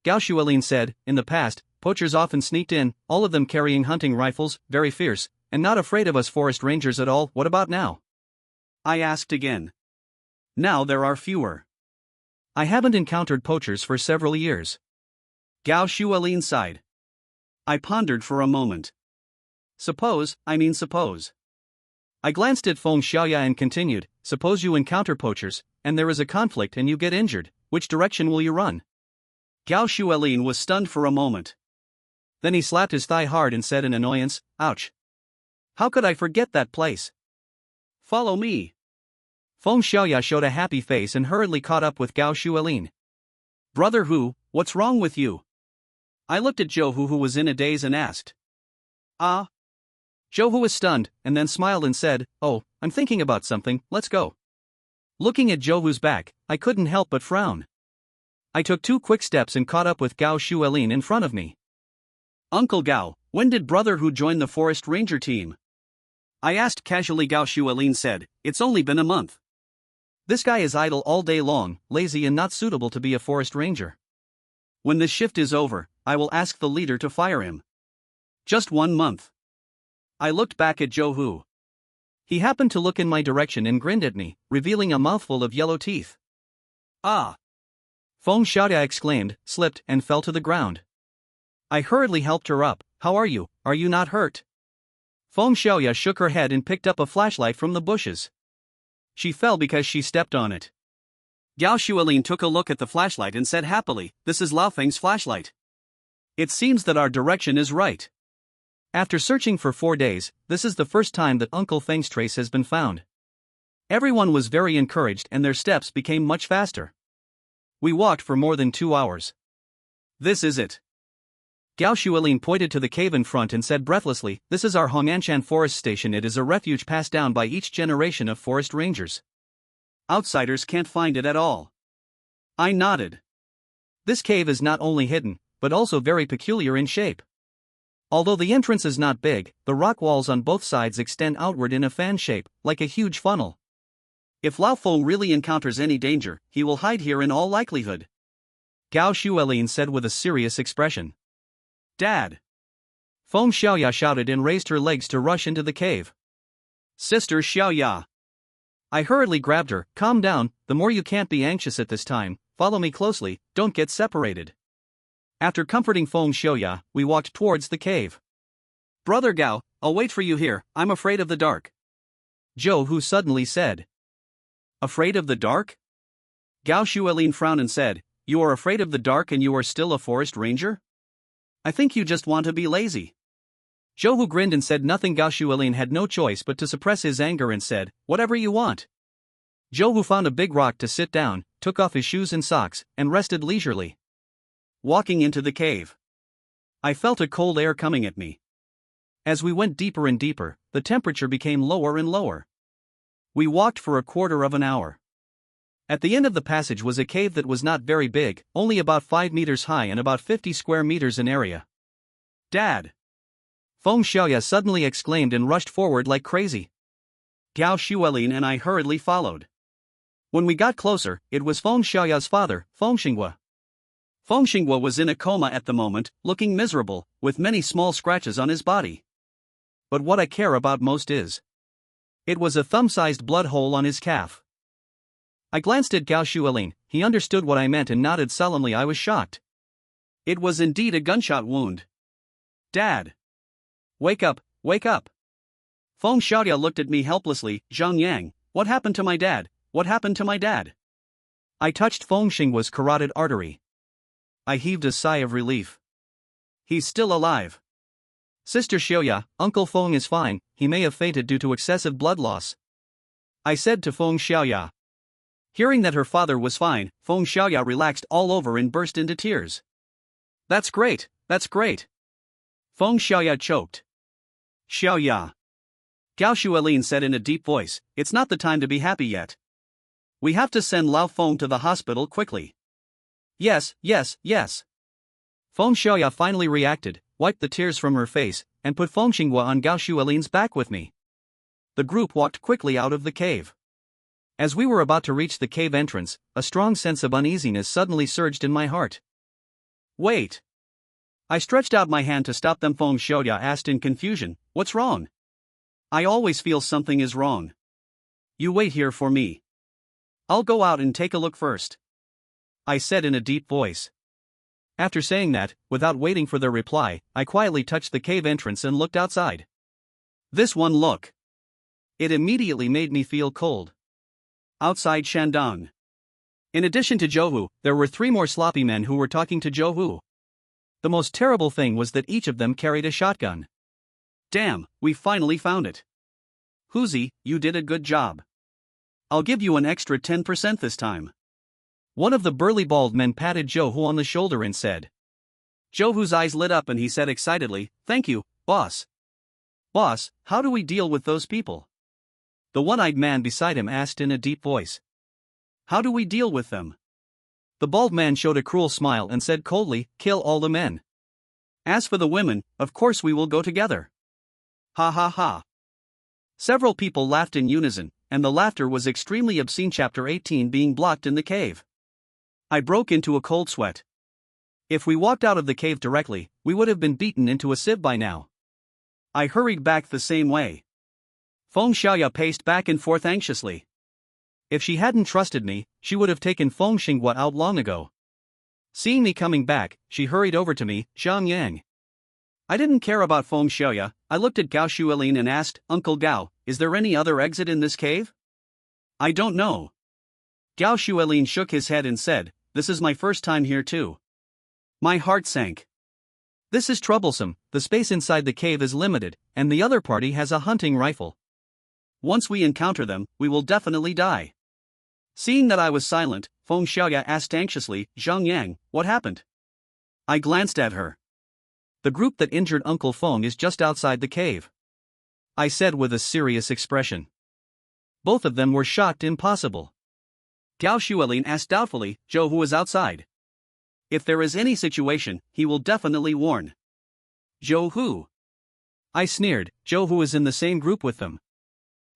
Gao Xuelin said, in the past, poachers often sneaked in, all of them carrying hunting rifles, very fierce, and not afraid of us forest rangers at all. What about now? I asked again. Now there are fewer. I haven't encountered poachers for several years. Gao Xuelin sighed. I pondered for a moment. Suppose. I glanced at Feng Xiaoya and continued, suppose you encounter poachers, and there is a conflict and you get injured, which direction will you run? Gao Xuelin was stunned for a moment. Then he slapped his thigh hard and said in annoyance, ouch. How could I forget that place? Follow me. Feng Xiaoya showed a happy face and hurriedly caught up with Gao Xuelin. Brother Hu, what's wrong with you? I looked at Zhou Hu, who was in a daze, and asked. Ah? Zhou Hu was stunned, and then smiled and said, oh, I'm thinking about something, let's go. Looking at Zhou Hu's back, I couldn't help but frown. I took 2 quick steps and caught up with Gao Xuelin in front of me. Uncle Gao, when did Brother Hu join the forest ranger team? I asked casually. Gao Xuelin said, it's only been a month. This guy is idle all day long, lazy and not suitable to be a forest ranger. When this shift is over, I will ask the leader to fire him. Just 1 month. I looked back at Zhou Hu. He happened to look in my direction and grinned at me, revealing a mouthful of yellow teeth. Ah! Feng Xiaoya exclaimed, slipped, and fell to the ground. I hurriedly helped her up. How are you? Are you not hurt? Feng Xiaoya shook her head and picked up a flashlight from the bushes. She fell because she stepped on it. Gao Xuelin took a look at the flashlight and said happily, this is Lao Feng's flashlight. It seems that our direction is right. After searching for 4 days, this is the first time that Uncle Feng's trace has been found. Everyone was very encouraged and their steps became much faster. We walked for more than 2 hours. This is it. Gao Xuelin pointed to the cave in front and said breathlessly, this is our Hong'anshan forest station. It is a refuge passed down by each generation of forest rangers. Outsiders can't find it at all. I nodded. This cave is not only hidden, but also very peculiar in shape. Although the entrance is not big, the rock walls on both sides extend outward in a fan shape, like a huge funnel. If Lao Feng really encounters any danger, he will hide here in all likelihood. Gao Xuelin said with a serious expression. Dad! Feng Xiaoya shouted and raised her legs to rush into the cave. Sister Xiaoya! I hurriedly grabbed her. Calm down, the more you can't be anxious at this time, follow me closely, don't get separated. After comforting Feng Xiaoya, we walked towards the cave. Brother Gao, I'll wait for you here, I'm afraid of the dark. Zhou Hu suddenly said. Afraid of the dark? Gao Shuelin frowned and said, You are afraid of the dark and you are still a forest ranger? I think you just want to be lazy. Zhou Hu grinned and said nothing. Gao Shuelin had no choice but to suppress his anger and said, Whatever you want. Zhou Hu found a big rock to sit down, took off his shoes and socks, and rested leisurely. Walking into the cave, I felt a cold air coming at me. As we went deeper and deeper, the temperature became lower and lower. We walked for a quarter of an hour. At the end of the passage was a cave that was not very big, only about 5 meters high and about 50 square meters in area. Dad! Feng Xiaoya suddenly exclaimed and rushed forward like crazy. Gao Shuelin and I hurriedly followed. When we got closer, it was Feng Xiaoya's father, Feng Xinghua. Feng Xinghua was in a coma at the moment, looking miserable, with many small scratches on his body. But what I care about most is, it was a thumb-sized blood hole on his calf. I glanced at Gao Shuelin. He understood what I meant and nodded solemnly. I was shocked. It was indeed a gunshot wound. Dad! Wake up, wake up! Feng Xiaoya looked at me helplessly. Zhang Yang, what happened to my dad? What happened to my dad? I touched Feng Xinghua's carotid artery. I heaved a sigh of relief. He's still alive. Sister Xiaoya, Uncle Feng is fine, he may have fainted due to excessive blood loss. I said to Feng Xiaoya. Hearing that her father was fine, Feng Xiaoya relaxed all over and burst into tears. That's great, that's great. Feng Xiaoya choked. Xiaoya. Gao Shuelin said in a deep voice, It's not the time to be happy yet. We have to send Lao Feng to the hospital quickly. Yes, yes, yes. Feng Xiaoya finally reacted, wiped the tears from her face, and put Feng Xinghua on Gao Shuelin's back with me. The group walked quickly out of the cave. As we were about to reach the cave entrance, a strong sense of uneasiness suddenly surged in my heart. Wait! I stretched out my hand to stop them. Feng Xiaoya asked in confusion, What's wrong? I always feel something is wrong. You wait here for me. I'll go out and take a look first. I said in a deep voice. After saying that, without waiting for their reply, I quietly touched the cave entrance and looked outside. This one look. It immediately made me feel cold. Outside Shandong. In addition to Zhou Hu, there were 3 more sloppy men who were talking to Zhou Hu. The most terrible thing was that each of them carried a shotgun. Damn, we finally found it. Huzi, you did a good job. I'll give you an extra 10% this time. One of the burly bald men patted Zhou Hu on the shoulder and said. Zhou Hu's eyes lit up and he said excitedly, Thank you, boss. Boss, how do we deal with those people? The one-eyed man beside him asked in a deep voice. How do we deal with them? The bald man showed a cruel smile and said coldly, Kill all the men. As for the women, of course we will go together. Ha ha ha. Several people laughed in unison, and the laughter was extremely obscene. Chapter 18 being blocked in the cave. I broke into a cold sweat. If we walked out of the cave directly, we would have been beaten into a sieve by now. I hurried back the same way. Feng Xiaoya paced back and forth anxiously. If she hadn't trusted me, she would have taken Feng Xinghua out long ago. Seeing me coming back, she hurried over to me, Zhang Yang. I didn't care about Feng Xiaoya. I looked at Gao Shuelin and asked, Uncle Gao, is there any other exit in this cave? I don't know. Gao Shuelin shook his head and said, This is my first time here too. My heart sank. This is troublesome, the space inside the cave is limited, and the other party has a hunting rifle. Once we encounter them, we will definitely die. Seeing that I was silent, Feng Xiaoya asked anxiously, Zhang Yang, what happened? I glanced at her. The group that injured Uncle Feng is just outside the cave. I said with a serious expression. Both of them were shocked. Impossible. Gao Shuelin asked doubtfully, Zhou Hu is outside. If there is any situation, he will definitely warn. Zhou Hu. I sneered, Zhou Hu is in the same group with them.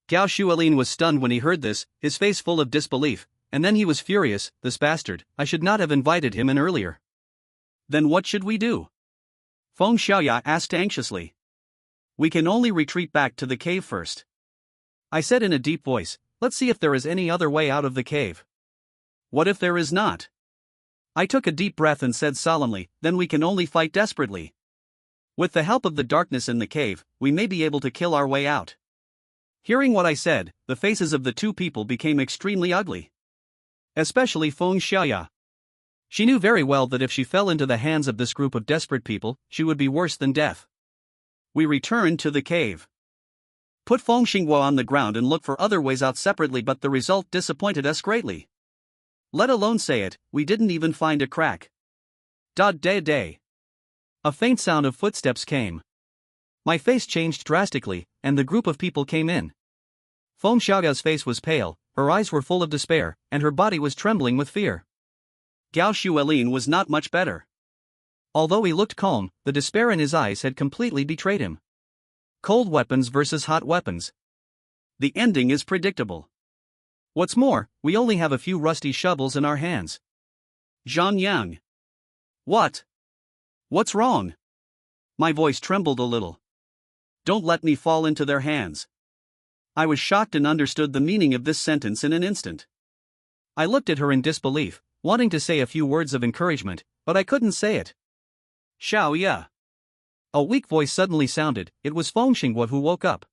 Gao Shuelin was stunned when he heard this, his face full of disbelief, and then he was furious, this bastard, I should not have invited him in earlier. Then what should we do? Feng Xiaoya asked anxiously. We can only retreat back to the cave first. I said in a deep voice, let's see if there is any other way out of the cave. What if there is not? I took a deep breath and said solemnly, then we can only fight desperately. With the help of the darkness in the cave, we may be able to kill our way out. Hearing what I said, the faces of the two people became extremely ugly. Especially Feng Xiaoya. She knew very well that if she fell into the hands of this group of desperate people, she would be worse than death. We returned to the cave. Put Feng Xinghua on the ground and look for other ways out separately, but the result disappointed us greatly. Let alone say it, we didn't even find a crack. Day. A faint sound of footsteps came. My face changed drastically, and the group of people came in. Feng Xiaoya's face was pale, her eyes were full of despair, and her body was trembling with fear. Gao Xuelin was not much better. Although he looked calm, the despair in his eyes had completely betrayed him. Cold weapons versus hot weapons. The ending is predictable. What's more, we only have a few rusty shovels in our hands. Zhang Yang. What? What's wrong? My voice trembled a little. Don't let me fall into their hands. I was shocked and understood the meaning of this sentence in an instant. I looked at her in disbelief, wanting to say a few words of encouragement, but I couldn't say it. Xiaoya. A weak voice suddenly sounded. It was Feng Xinghua who woke up.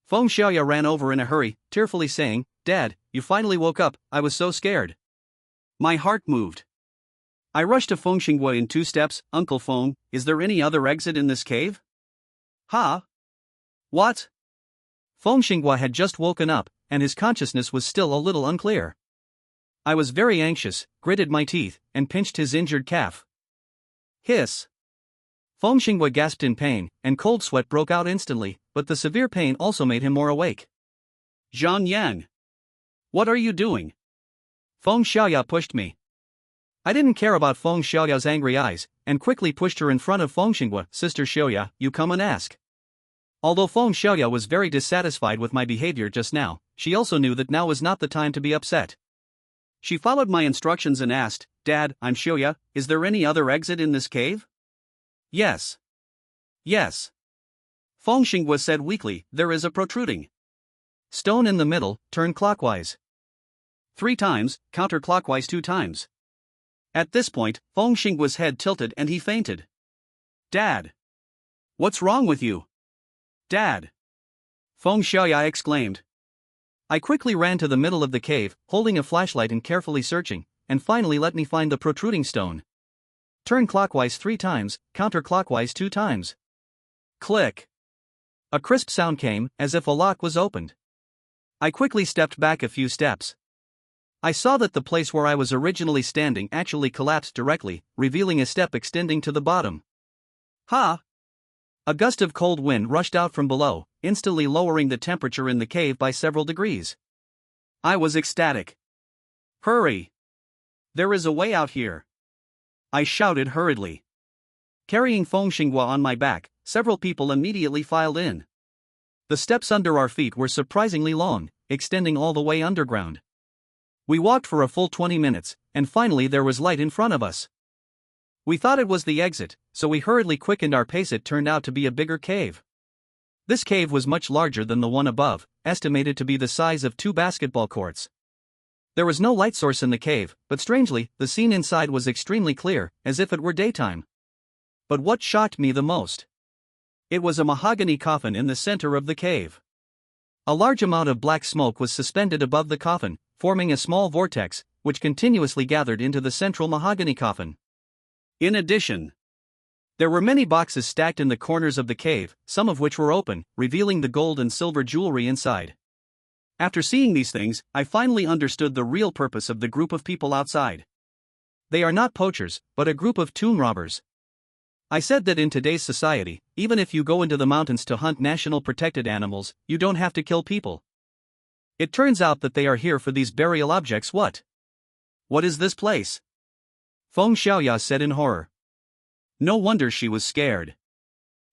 Feng Xiaoya ran over in a hurry, tearfully saying, "Dad, you finally woke up, I was so scared." My heart moved. I rushed to Feng Xinghua in 2 steps. "Uncle Feng, is there any other exit in this cave?" "Huh? What?" Feng Xinghua had just woken up, and his consciousness was still a little unclear. I was very anxious, gritted my teeth, and pinched his injured calf. Hiss. Feng Xinghua gasped in pain, and cold sweat broke out instantly, but the severe pain also made him more awake. "Zhang Yang. What are you doing?" Feng Xiaoya pushed me. I didn't care about Feng Xiaoya's angry eyes, and quickly pushed her in front of Feng Xinghua. "Sister Xiaoya, you come and ask." Although Feng Xiaoya was very dissatisfied with my behavior just now, she also knew that now was not the time to be upset. She followed my instructions and asked, "Dad, I'm Xiaoya, is there any other exit in this cave?" Yes. Feng Xinghua said weakly, "There is a protruding stone in the middle, turn clockwise 3 times, counterclockwise 2 times. At this point, Feng Xinghua's head tilted and he fainted. "Dad! What's wrong with you? Dad!" Feng Xiaoya exclaimed. I quickly ran to the middle of the cave, holding a flashlight and carefully searching, and finally let me find the protruding stone. Turn clockwise 3 times, counterclockwise 2 times. Click! A crisp sound came, as if a lock was opened. I quickly stepped back a few steps. I saw that the place where I was originally standing actually collapsed directly, revealing a step extending to the bottom. Ha! A gust of cold wind rushed out from below, instantly lowering the temperature in the cave by several degrees. I was ecstatic. "Hurry! There is a way out here!" I shouted hurriedly. Carrying Feng Xinghua on my back, several people immediately filed in. The steps under our feet were surprisingly long, extending all the way underground. We walked for a full 20 minutes, and finally there was light in front of us. We thought it was the exit, so we hurriedly quickened our pace. It turned out to be a bigger cave. This cave was much larger than the one above, estimated to be the size of 2 basketball courts. There was no light source in the cave, but strangely, the scene inside was extremely clear, as if it were daytime. But what shocked me the most? It was a mahogany coffin in the center of the cave. A large amount of black smoke was suspended above the coffin, forming a small vortex, which continuously gathered into the central mahogany coffin. In addition, there were many boxes stacked in the corners of the cave, some of which were open, revealing the gold and silver jewelry inside. After seeing these things, I finally understood the real purpose of the group of people outside. They are not poachers, but a group of tomb robbers. I said that in today's society, even if you go into the mountains to hunt national protected animals, you don't have to kill people. It turns out that they are here for these burial objects. What is this place? Feng Xiaoya said in horror. No wonder she was scared.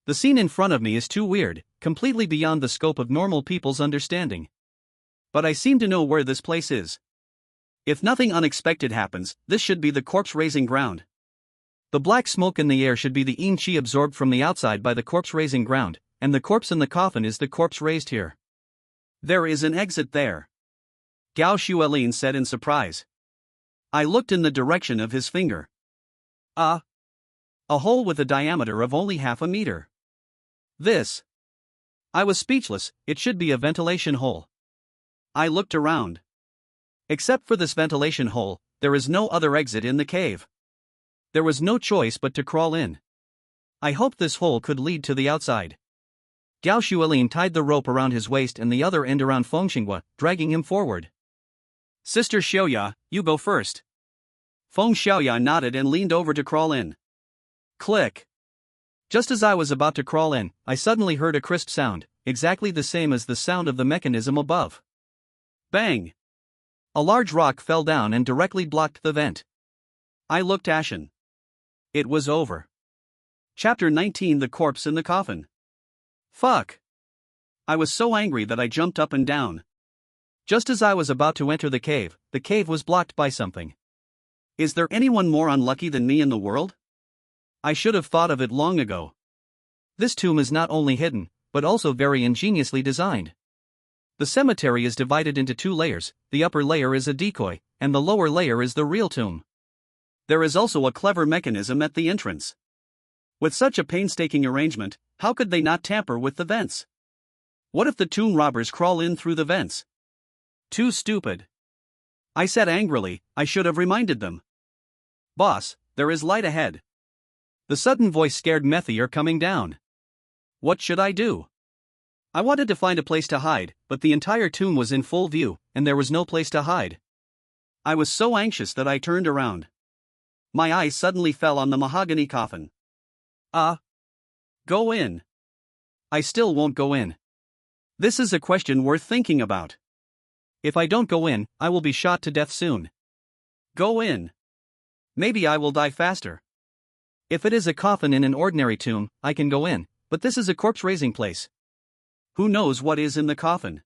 The scene in front of me is too weird, completely beyond the scope of normal people's understanding. But I seem to know where this place is. If nothing unexpected happens, this should be the corpse-raising ground. The black smoke in the air should be the yin qi absorbed from the outside by the corpse-raising ground, and the corpse in the coffin is the corpse raised here. There is an exit there, Gao Xuelin said in surprise. I looked in the direction of his finger. A hole with a diameter of only half a meter. This I was speechless. It should be a ventilation hole. I looked around. Except for this ventilation hole, there is no other exit in the cave. There was no choice but to crawl in. I hoped this hole could lead to the outside. Gao Shuilin tied the rope around his waist and the other end around Feng Xinghua, dragging him forward. Sister Xiaoya, you go first. Feng Xiaoya nodded and leaned over to crawl in. Click. Just as I was about to crawl in, I suddenly heard a crisp sound, exactly the same as the sound of the mechanism above. Bang! A large rock fell down and directly blocked the vent. I looked ashen. It was over. Chapter 19: The Corpse in the Coffin. Fuck! I was so angry that I jumped up and down. Just as I was about to enter the cave was blocked by something. Is there anyone more unlucky than me in the world? I should have thought of it long ago. This tomb is not only hidden, but also very ingeniously designed. The cemetery is divided into two layers, the upper layer is a decoy, and the lower layer is the real tomb. There is also a clever mechanism at the entrance. With such a painstaking arrangement, how could they not tamper with the vents? What if the tomb robbers crawl in through the vents? Too stupid. I said angrily, I should have reminded them. Boss, there is light ahead. The sudden voice scared Methier coming down. What should I do? I wanted to find a place to hide, but the entire tomb was in full view, and there was no place to hide. I was so anxious that I turned around. My eyes suddenly fell on the mahogany coffin. Go in. I still won't go in. This is a question worth thinking about. If I don't go in, I will be shot to death soon. Go in. Maybe I will die faster. If it is a coffin in an ordinary tomb, I can go in, but this is a corpse-raising place. Who knows what is in the coffin?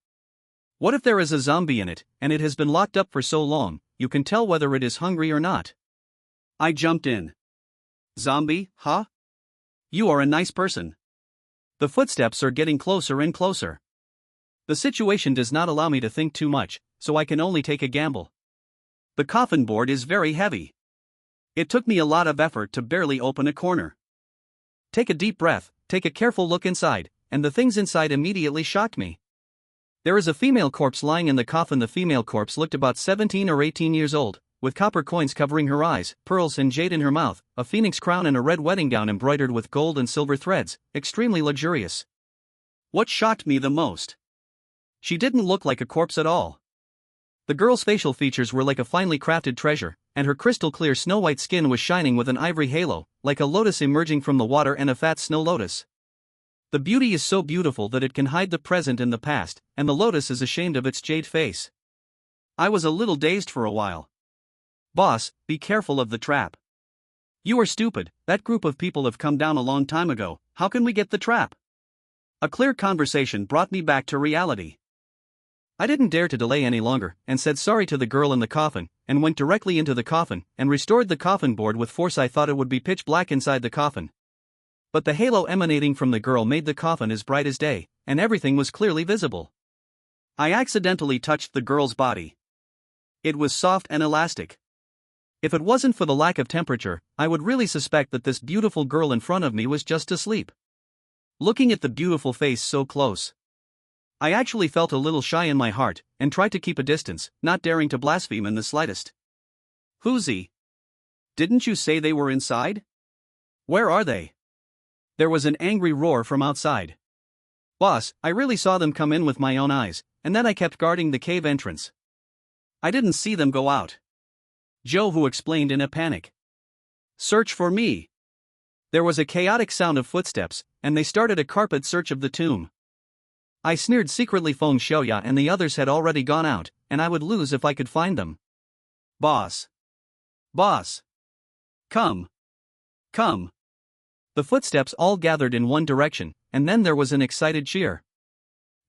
What if there is a zombie in it, and it has been locked up for so long, you can tell whether it is hungry or not? I jumped in. Zombie, huh? You are a nice person. The footsteps are getting closer and closer. The situation does not allow me to think too much, so I can only take a gamble. The coffin board is very heavy. It took me a lot of effort to barely open a corner. Take a deep breath, take a careful look inside, and the things inside immediately shocked me. There is a female corpse lying in the coffin. The female corpse looked about 17 or 18 years old, with copper coins covering her eyes, pearls and jade in her mouth, a phoenix crown and a red wedding gown embroidered with gold and silver threads, extremely luxurious. What shocked me the most? She didn't look like a corpse at all. The girl's facial features were like a finely crafted treasure, and her crystal-clear snow-white skin was shining with an ivory halo, like a lotus emerging from the water and a fat snow lotus. The beauty is so beautiful that it can hide the present and the past, and the lotus is ashamed of its jade face. I was a little dazed for a while. Boss, be careful of the trap. You are stupid, that group of people have come down a long time ago, how can we get the trap? A clear conversation brought me back to reality. I didn't dare to delay any longer, and said sorry to the girl in the coffin, and went directly into the coffin, and restored the coffin board with force. I thought it would be pitch black inside the coffin. But the halo emanating from the girl made the coffin as bright as day, and everything was clearly visible. I accidentally touched the girl's body. It was soft and elastic. If it wasn't for the lack of temperature, I would really suspect that this beautiful girl in front of me was just asleep. Looking at the beautiful face so close, I actually felt a little shy in my heart, and tried to keep a distance, not daring to blaspheme in the slightest. Who's he? Didn't you say they were inside? Where are they? There was an angry roar from outside. Boss, I really saw them come in with my own eyes, and then I kept guarding the cave entrance. I didn't see them go out. Zhou explained in a panic. Search for me. There was a chaotic sound of footsteps, and they started a carpet search of the tomb. I sneered secretly. Feng Xiaoya and the others had already gone out, and I would lose if I could find them. Boss. Boss. Come. Come. The footsteps all gathered in one direction, and then there was an excited cheer.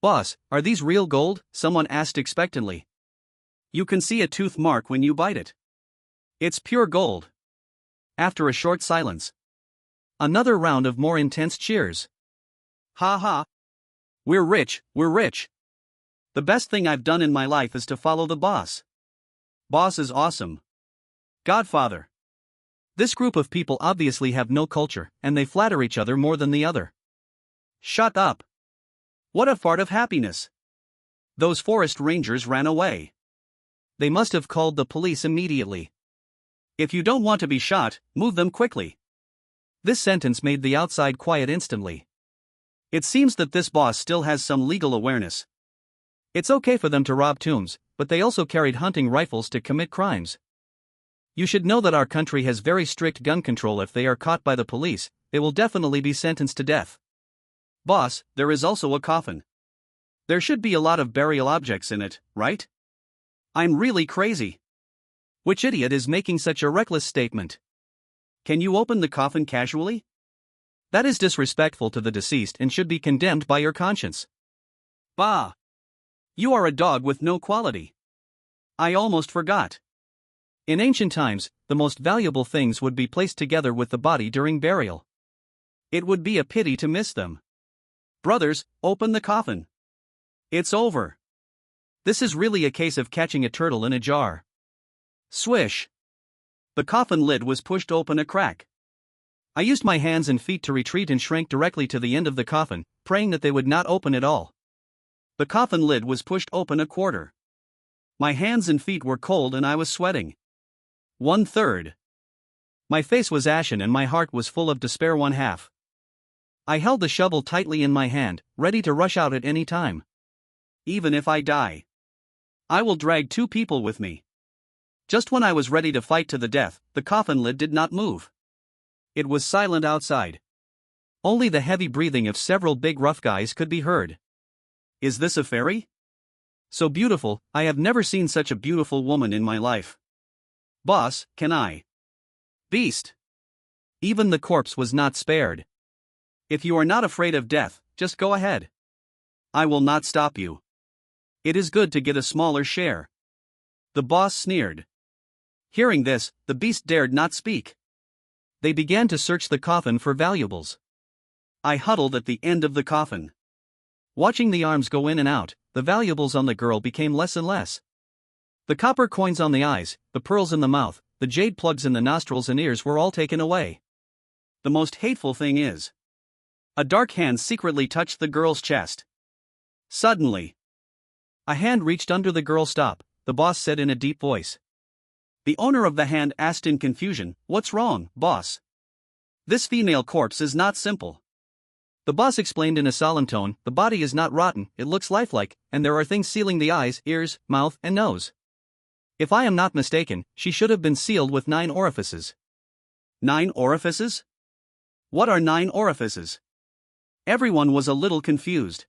Boss, are these real gold? Someone asked expectantly. You can see a tooth mark when you bite it. It's pure gold. After a short silence, another round of more intense cheers. Ha ha. We're rich, we're rich. The best thing I've done in my life is to follow the boss. Boss is awesome. Godfather. This group of people obviously have no culture, and they flatter each other more than the other. Shut up. What a fart of happiness! Those forest rangers ran away. They must have called the police immediately. If you don't want to be shot, move them quickly. This sentence made the outside quiet instantly. It seems that this boss still has some legal awareness. It's okay for them to rob tombs, but they also carried hunting rifles to commit crimes. You should know that our country has very strict gun control. If they are caught by the police, they will definitely be sentenced to death. Boss, there is also a coffin. There should be a lot of burial objects in it, right? I'm really crazy. Which idiot is making such a reckless statement? Can you open the coffin casually? That is disrespectful to the deceased and should be condemned by your conscience. Bah! You are a dog with no quality. I almost forgot. In ancient times, the most valuable things would be placed together with the body during burial. It would be a pity to miss them. Brothers, open the coffin. It's over. This is really a case of catching a turtle in a jar. Swish. The coffin lid was pushed open a crack. I used my hands and feet to retreat and shrank directly to the end of the coffin, praying that they would not open at all. The coffin lid was pushed open a quarter. My hands and feet were cold and I was sweating. 1/3. My face was ashen and my heart was full of despair 1/2. I held the shovel tightly in my hand, ready to rush out at any time. Even if I die, I will drag 2 people with me. Just when I was ready to fight to the death, the coffin lid did not move. It was silent outside. Only the heavy breathing of several big rough guys could be heard. Is this a fairy? So beautiful, I have never seen such a beautiful woman in my life. Boss, can I? Beast! Even the corpse was not spared. If you are not afraid of death, just go ahead. I will not stop you. It is good to get a smaller share. The boss sneered. Hearing this, the beast dared not speak. They began to search the coffin for valuables. I huddled at the end of the coffin. Watching the arms go in and out, the valuables on the girl became less and less. The copper coins on the eyes, the pearls in the mouth, the jade plugs in the nostrils and ears were all taken away. The most hateful thing is, a dark hand secretly touched the girl's chest. Suddenly, a hand reached under the girl. Stop, the boss said in a deep voice. The owner of the hand asked in confusion, What's wrong, boss? This female corpse is not simple. The boss explained in a solemn tone, the body is not rotten, it looks lifelike, and there are things sealing the eyes, ears, mouth, and nose. If I am not mistaken, she should have been sealed with 9 orifices. 9 orifices? What are 9 orifices? Everyone was a little confused.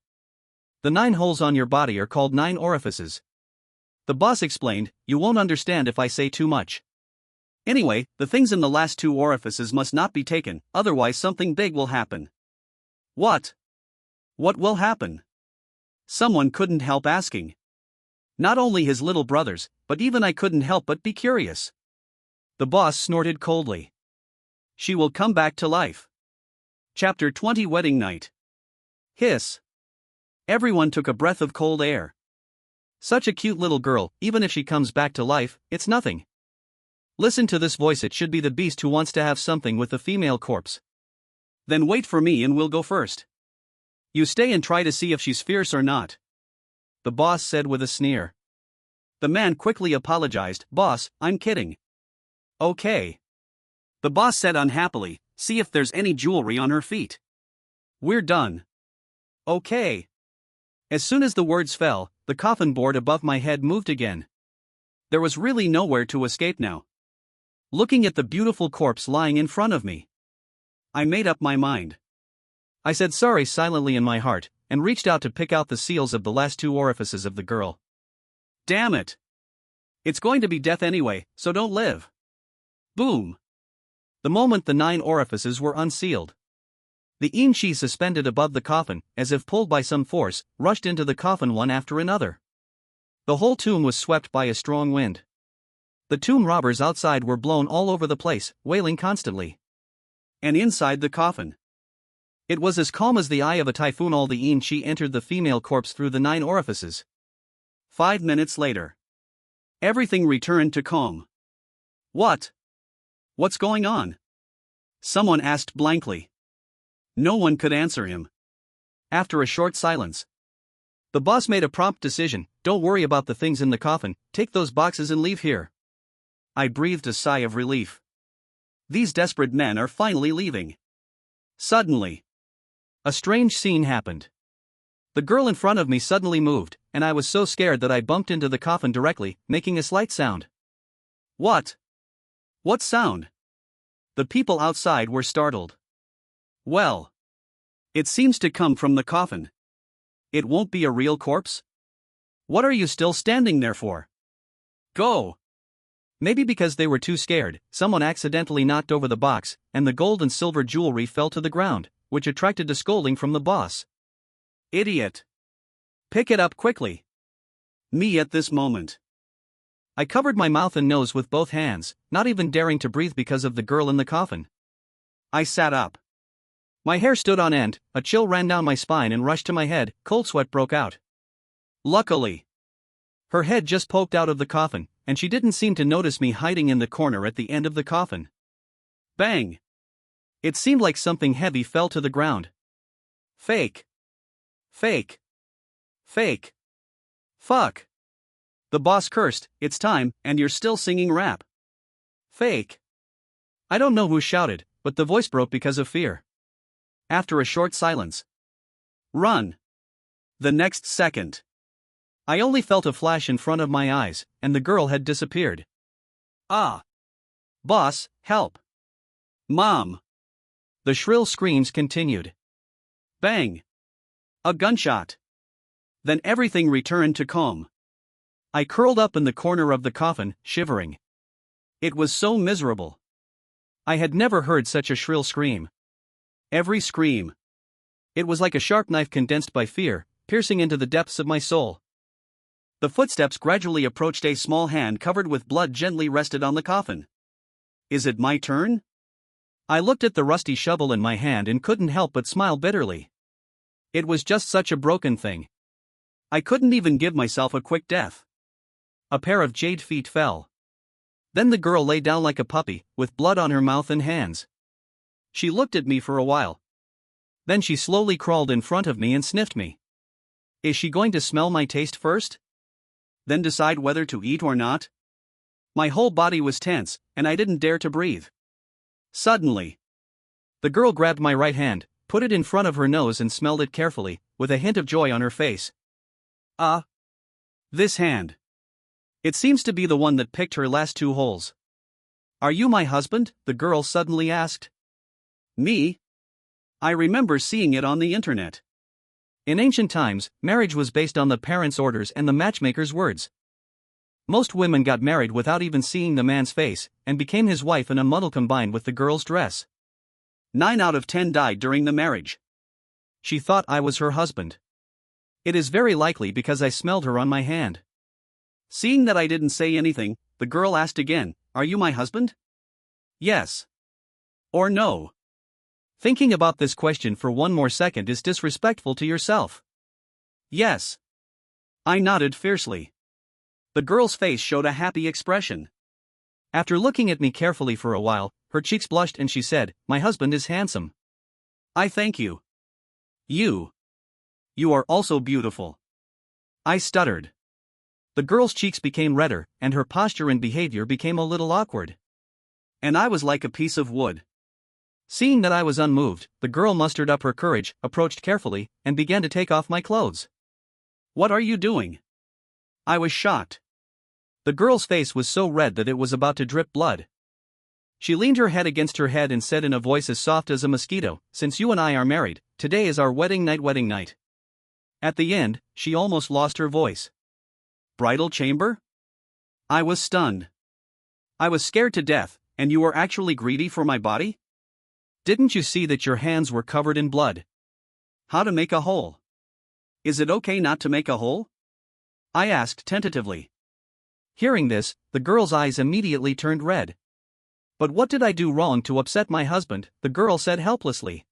The 9 holes on your body are called 9 orifices. The boss explained, you won't understand if I say too much. Anyway, the things in the last 2 orifices must not be taken, otherwise something big will happen. What? What will happen? Someone couldn't help asking. Not only his little brothers, but even I couldn't help but be curious. The boss snorted coldly. She will come back to life. Chapter 20 Wedding Night. Hiss. Everyone took a breath of cold air. Such a cute little girl, even if she comes back to life, it's nothing. Listen to this voice, it should be the beast who wants to have something with the female corpse. Then wait for me and we'll go first. You stay and try to see if she's fierce or not. The boss said with a sneer. The man quickly apologized, Boss, I'm kidding. Okay. The boss said unhappily, see if there's any jewelry on her feet. We're done. Okay. As soon as the words fell, the coffin board above my head moved again. There was really nowhere to escape now. Looking at the beautiful corpse lying in front of me, I made up my mind. I said sorry silently in my heart, and reached out to pick out the seals of the last 2 orifices of the girl. Damn it! It's going to be death anyway, so don't live. Boom! The moment the 9 orifices were unsealed, the inchi suspended above the coffin, as if pulled by some force, rushed into the coffin one after another. The whole tomb was swept by a strong wind. The tomb robbers outside were blown all over the place, wailing constantly. And inside the coffin, it was as calm as the eye of a typhoon. All the inchi entered the female corpse through the 9 orifices. 5 minutes later, everything returned to calm. What? What's going on? Someone asked blankly. No one could answer him. After a short silence, The boss made a prompt decision. Don't worry about the things in the coffin, take those boxes and leave here. I breathed a sigh of relief. These desperate men are finally leaving. Suddenly, a strange scene happened. The girl in front of me suddenly moved, and I was so scared that I bumped into the coffin directly, making a slight sound. What? What sound? The people outside were startled. Well, it seems to come from the coffin. It won't be a real corpse? What are you still standing there for? Go! Maybe because they were too scared, someone accidentally knocked over the box, and the gold and silver jewelry fell to the ground, which attracted a scolding from the boss. Idiot! Pick it up quickly! Me at this moment. I covered my mouth and nose with both hands, not even daring to breathe because of the girl in the coffin. I sat up. My hair stood on end, a chill ran down my spine and rushed to my head, cold sweat broke out. Luckily, her head just poked out of the coffin, and she didn't seem to notice me hiding in the corner at the end of the coffin. Bang! It seemed like something heavy fell to the ground. Fake! Fake! Fake! Fuck! The boss cursed, it's time, and you're still singing rap. Fake! I don't know who shouted, but the voice broke because of fear. After a short silence. Run! The next second, I only felt a flash in front of my eyes, and the girl had disappeared. Ah! Boss, help! Mom! The shrill screams continued. Bang! A gunshot. Then everything returned to calm. I curled up in the corner of the coffin, shivering. It was so miserable. I had never heard such a shrill scream. Every scream. It was like a sharp knife condensed by fear, piercing into the depths of my soul. The footsteps gradually approached. A small hand covered with blood gently rested on the coffin. Is it my turn? I looked at the rusty shovel in my hand and couldn't help but smile bitterly. It was just such a broken thing. I couldn't even give myself a quick death. A pair of jade feet fell. Then the girl lay down like a puppy, with blood on her mouth and hands. She looked at me for a while. Then she slowly crawled in front of me and sniffed me. Is she going to smell my taste first? Then decide whether to eat or not? My whole body was tense, and I didn't dare to breathe. Suddenly, the girl grabbed my right hand, put it in front of her nose and smelled it carefully, with a hint of joy on her face. This hand. It seems to be the one that picked her last 2 holes. Are you my husband? The girl suddenly asked. Me? I remember seeing it on the internet. In ancient times, marriage was based on the parents' orders and the matchmaker's words. Most women got married without even seeing the man's face, and became his wife in a muddle combined with the girl's dress. 9 out of 10 died during the marriage. She thought I was her husband. It is very likely because I smelled her on my hand. Seeing that I didn't say anything, the girl asked again, Are you my husband? Yes. Or no? Thinking about this question for one more second is disrespectful to yourself. Yes. I nodded fiercely. The girl's face showed a happy expression. After looking at me carefully for a while, her cheeks blushed and she said, My husband is handsome. I thank you. You are also beautiful. I stuttered. The girl's cheeks became redder, and her posture and behavior became a little awkward. And I was like a piece of wood. Seeing that I was unmoved, the girl mustered up her courage, approached carefully, and began to take off my clothes. What are you doing? I was shocked. The girl's face was so red that it was about to drip blood. She leaned her head against her head and said in a voice as soft as a mosquito, Since you and I are married, today is our wedding night. At the end, she almost lost her voice. Bridal chamber? I was stunned. I was scared to death, and you were actually greedy for my body? Didn't you see that your hands were covered in blood? How to make a hole? Is it okay not to make a hole? I asked tentatively. Hearing this, the girl's eyes immediately turned red. But what did I do wrong to upset my husband? The girl said helplessly.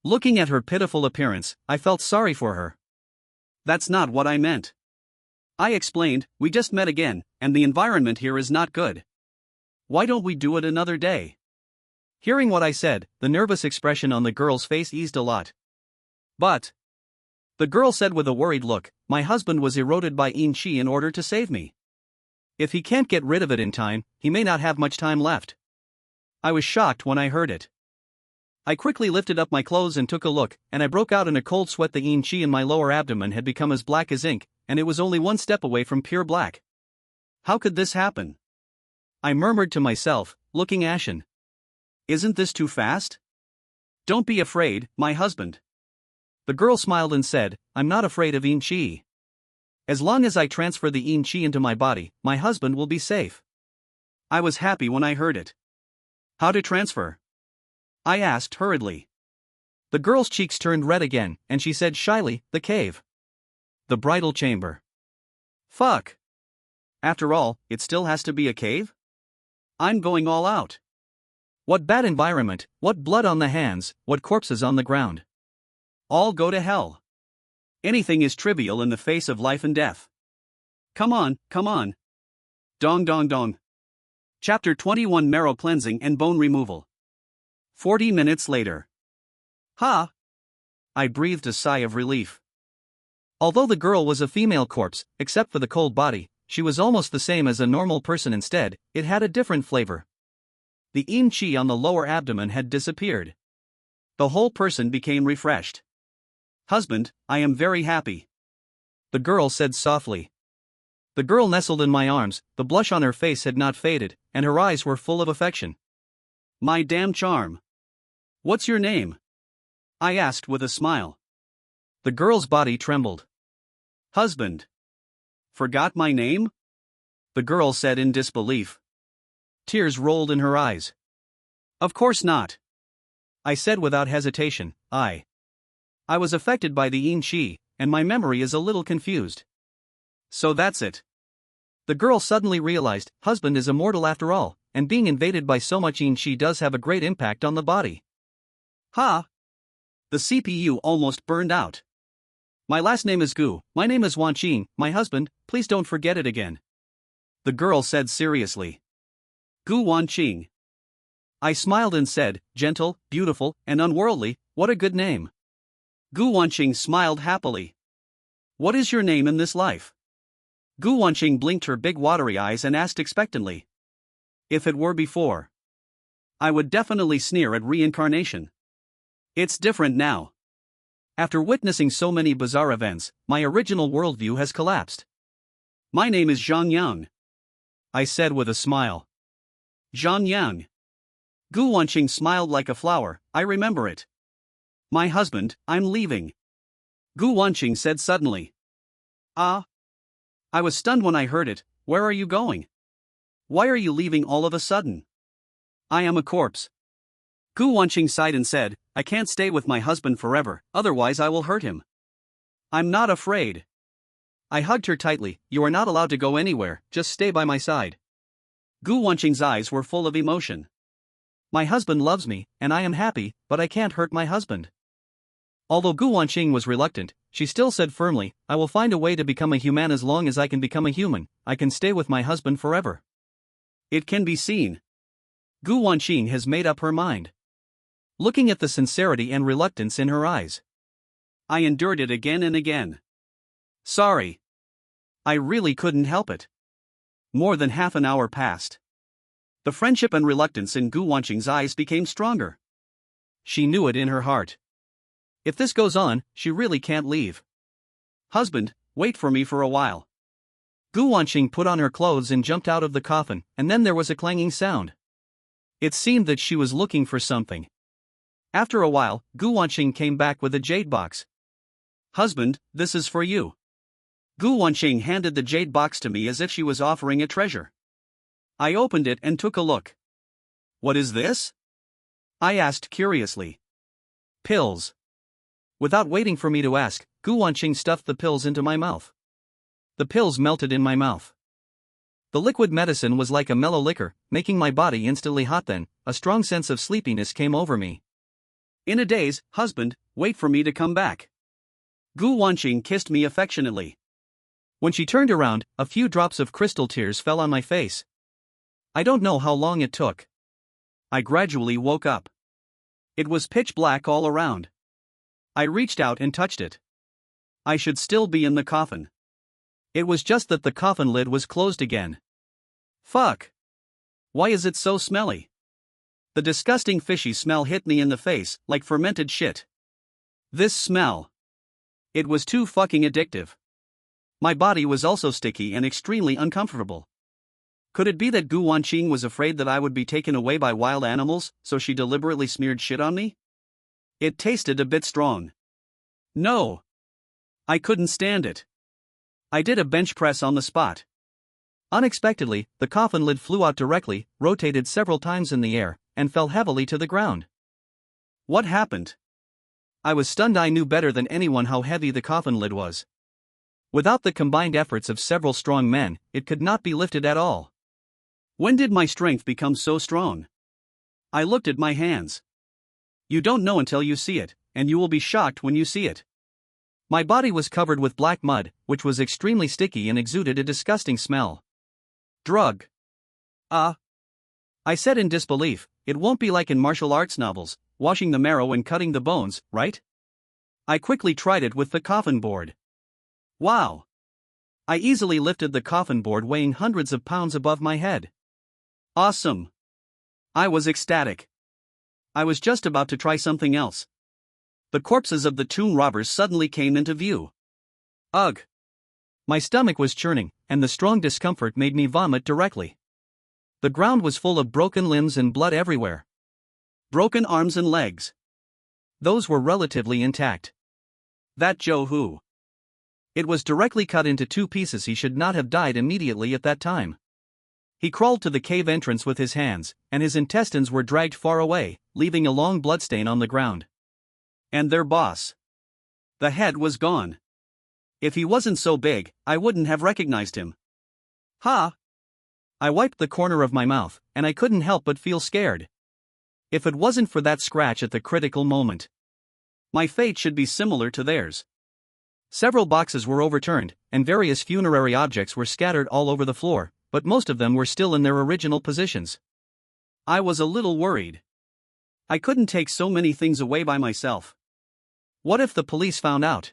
Looking at her pitiful appearance, I felt sorry for her. That's not what I meant. I explained, we just met again, and the environment here is not good. Why don't we do it another day? Hearing what I said, the nervous expression on the girl's face eased a lot. But The girl said with a worried look, my husband was eroded by yin chi in order to save me. If he can't get rid of it in time, he may not have much time left. I was shocked when I heard it. I quickly lifted up my clothes and took a look, and I broke out in a cold sweat. The yin chi in my lower abdomen had become as black as ink, and it was only one step away from pure black. How could this happen? I murmured to myself, looking ashen. Isn't this too fast? Don't be afraid, my husband. The girl smiled and said, I'm not afraid of yin chi. As long as I transfer the yin chi into my body, my husband will be safe. I was happy when I heard it. How to transfer? I asked hurriedly. The girl's cheeks turned red again, and she said shyly, the cave. The bridal chamber. Fuck. After all, it still has to be a cave? I'm going all out. What bad environment, what blood on the hands, what corpses on the ground. All go to hell. Anything is trivial in the face of life and death. Come on, come on. Dong dong dong. Chapter 21 Marrow Cleansing and Bone Removal. 40 minutes later. Ha! I breathed a sigh of relief. Although the girl was a female corpse, except for the cold body, she was almost the same as a normal person. Instead, it had a different flavor. The yin chi on the lower abdomen had disappeared. The whole person became refreshed. Husband, I am very happy. The girl said softly. The girl nestled in my arms, the blush on her face had not faded, and her eyes were full of affection. My damn charm. What's your name? I asked with a smile. The girl's body trembled. Husband. Forgot my name? The girl said in disbelief. Tears rolled in her eyes. Of course not. I said without hesitation, I was affected by the yin chi, and my memory is a little confused. So that's it. The girl suddenly realized, husband is immortal after all, and being invaded by so much yin chi does have a great impact on the body. Ha! The CPU almost burned out. My last name is Gu, my name is Wan Qing, my husband, please don't forget it again. The girl said seriously. Gu Wan Qing. I smiled and said, gentle, beautiful, and unworldly, what a good name. Gu Wan Qing smiled happily. What is your name in this life? Gu Wan Qing blinked her big watery eyes and asked expectantly. If it were before, I would definitely sneer at reincarnation. It's different now. After witnessing so many bizarre events, my original worldview has collapsed. My name is Zhang Yang. I said with a smile. Zhang Yang. Gu Wanqing smiled like a flower, I remember it. My husband, I'm leaving. Gu Wanqing said suddenly. Ah. I was stunned when I heard it, where are you going? Why are you leaving all of a sudden? I am a corpse. Gu Wanqing sighed and said, I can't stay with my husband forever, otherwise I will hurt him. I'm not afraid. I hugged her tightly, you are not allowed to go anywhere, just stay by my side. Gu Wanqing's eyes were full of emotion. My husband loves me, and I am happy, but I can't hurt my husband. Although Gu Wanqing was reluctant, she still said firmly, I will find a way to become a human. As long as I can become a human, I can stay with my husband forever. It can be seen. Gu Wanqing has made up her mind. Looking at the sincerity and reluctance in her eyes, I endured it again and again. Sorry. I really couldn't help it. More than half an hour passed. The friendship and reluctance in Gu Wanqing's eyes became stronger. She knew it in her heart. If this goes on, she really can't leave. Husband, wait for me for a while. Gu Wanqing put on her clothes and jumped out of the coffin, and then there was a clanging sound. It seemed that she was looking for something. After a while, Gu Wanqing came back with a jade box. Husband, this is for you. Gu Wanqing handed the jade box to me as if she was offering a treasure. I opened it and took a look. What is this? I asked curiously. Pills. Without waiting for me to ask, Gu Wanqing stuffed the pills into my mouth. The pills melted in my mouth. The liquid medicine was like a mellow liquor, making my body instantly hot. Then, a strong sense of sleepiness came over me. In a daze, husband, wait for me to come back. Gu Wanqing kissed me affectionately. When she turned around, a few drops of crystal tears fell on my face. I don't know how long it took. I gradually woke up. It was pitch black all around. I reached out and touched it. I should still be in the coffin. It was just that the coffin lid was closed again. Fuck. Why is it so smelly? The disgusting fishy smell hit me in the face, like fermented shit. This smell. It was too fucking addictive. My body was also sticky and extremely uncomfortable. Could it be that Gu Wanqing was afraid that I would be taken away by wild animals, so she deliberately smeared shit on me? It tasted a bit strong. No. I couldn't stand it. I did a bench press on the spot. Unexpectedly, the coffin lid flew out directly, rotated several times in the air, and fell heavily to the ground. What happened? I was stunned. I knew better than anyone how heavy the coffin lid was. Without the combined efforts of several strong men, it could not be lifted at all. When did my strength become so strong? I looked at my hands. You don't know until you see it, and you will be shocked when you see it. My body was covered with black mud, which was extremely sticky and exuded a disgusting smell. Drug. I said in disbelief. It won't be like in martial arts novels, washing the marrow and cutting the bones, right? I quickly tried it with the coffin board. Wow. I easily lifted the coffin board weighing hundreds of pounds above my head. Awesome. I was ecstatic. I was just about to try something else. The corpses of the tomb robbers suddenly came into view. Ugh. My stomach was churning, and the strong discomfort made me vomit directly. The ground was full of broken limbs and blood everywhere. Broken arms and legs. Those were relatively intact. That Joe Who. It was directly cut into two pieces. He should not have died immediately at that time. He crawled to the cave entrance with his hands, and his intestines were dragged far away, leaving a long bloodstain on the ground. And their boss. The head was gone. If he wasn't so big, I wouldn't have recognized him. Ha! I wiped the corner of my mouth, and I couldn't help but feel scared. If it wasn't for that scratch at the critical moment. My fate should be similar to theirs. Several boxes were overturned, and various funerary objects were scattered all over the floor, but most of them were still in their original positions. I was a little worried. I couldn't take so many things away by myself. What if the police found out?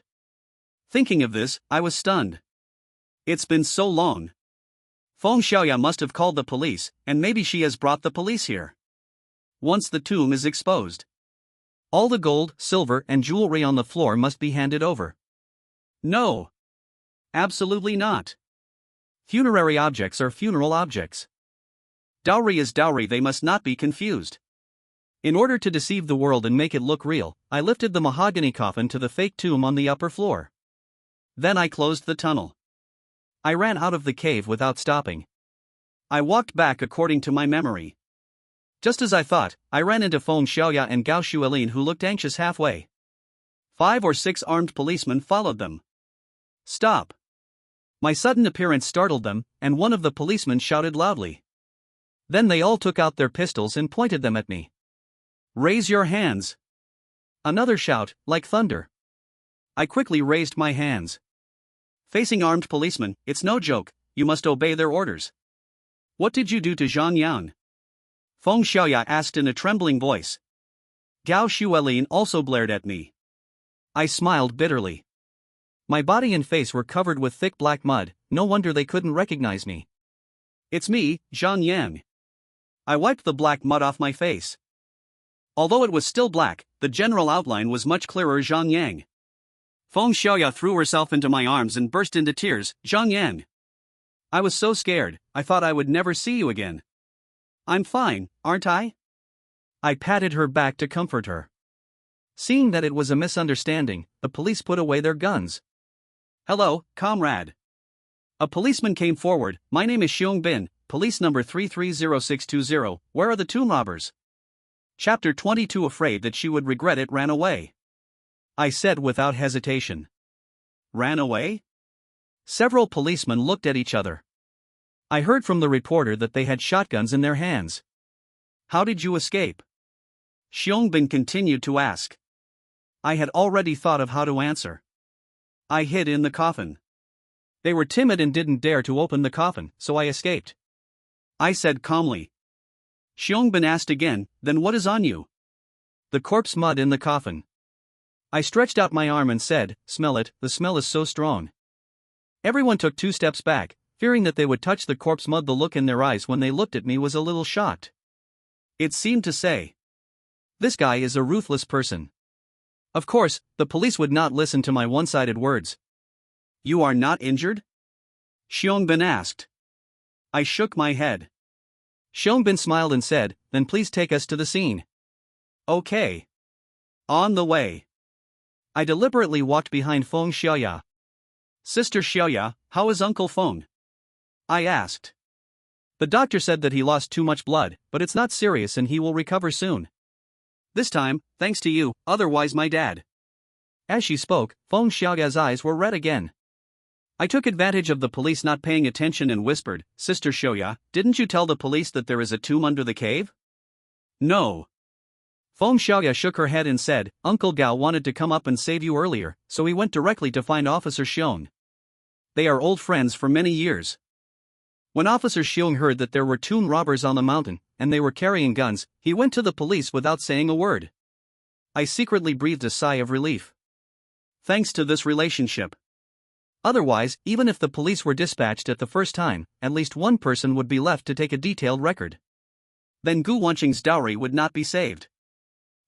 Thinking of this, I was stunned. It's been so long. Feng Xiaoya must have called the police, and maybe she has brought the police here. Once the tomb is exposed, all the gold, silver, and jewelry on the floor must be handed over. No. Absolutely not. Funerary objects are funeral objects. Dowry is dowry, they must not be confused. In order to deceive the world and make it look real, I lifted the mahogany coffin to the fake tomb on the upper floor. Then I closed the tunnel. I ran out of the cave without stopping. I walked back according to my memory. Just as I thought, I ran into Feng Xiaoya and Gao Shuelin, who looked anxious halfway. 5 or 6 armed policemen followed them. Stop. My sudden appearance startled them, and one of the policemen shouted loudly. Then they all took out their pistols and pointed them at me. Raise your hands. Another shout, like thunder. I quickly raised my hands. Facing armed policemen, it's no joke, you must obey their orders. What did you do to Zhang Yang? Feng Xiaoya asked in a trembling voice. Gao Shuelin also glared at me. I smiled bitterly. My body and face were covered with thick black mud, no wonder they couldn't recognize me. It's me, Zhang Yang. I wiped the black mud off my face. Although it was still black, the general outline was much clearer. Zhang Yang. Feng Xiaoya threw herself into my arms and burst into tears. Zhang Yang. I was so scared, I thought I would never see you again. I'm fine, aren't I? I patted her back to comfort her. Seeing that it was a misunderstanding, the police put away their guns. Hello, comrade. A policeman came forward. My name is Xiong Bin, police number 330620. Where are the tomb robbers? Chapter 22. Afraid that she would regret it, ran away. I said without hesitation. Ran away? Several policemen looked at each other. I heard from the reporter that they had shotguns in their hands. How did you escape? Xiong continued to ask. I had already thought of how to answer. I hid in the coffin. They were timid and didn't dare to open the coffin, so I escaped. I said calmly. Xiong asked again, then what is on you? The corpse mud in the coffin. I stretched out my arm and said, "Smell it, the smell is so strong." Everyone took 2 steps back, fearing that they would touch the corpse mud. The look in their eyes when they looked at me was a little shocked. It seemed to say, "This guy is a ruthless person." Of course, the police would not listen to my one-sided words. "You are not injured?" Xiongbin asked. I shook my head. Xiongbin smiled and said, "Then please take us to the scene." Okay. On the way, I deliberately walked behind Feng Xiaoya. "Sister Xiaoya, how is Uncle Feng?" I asked. "The doctor said that he lost too much blood, but it's not serious and he will recover soon. This time, thanks to you, otherwise my dad." As she spoke, Feng Xiaoya's eyes were red again. I took advantage of the police not paying attention and whispered, "Sister Xiaoya, didn't you tell the police that there is a tomb under the cave?" "No." Feng Xiaoya shook her head and said, "Uncle Gao wanted to come up and save you earlier, so he went directly to find Officer Xiong. They are old friends for many years. When Officer Xiong heard that there were tomb robbers on the mountain, and they were carrying guns, he went to the police without saying a word." I secretly breathed a sigh of relief. Thanks to this relationship. Otherwise, even if the police were dispatched at the first time, at least one person would be left to take a detailed record. Then Gu Wanqing's dowry would not be saved.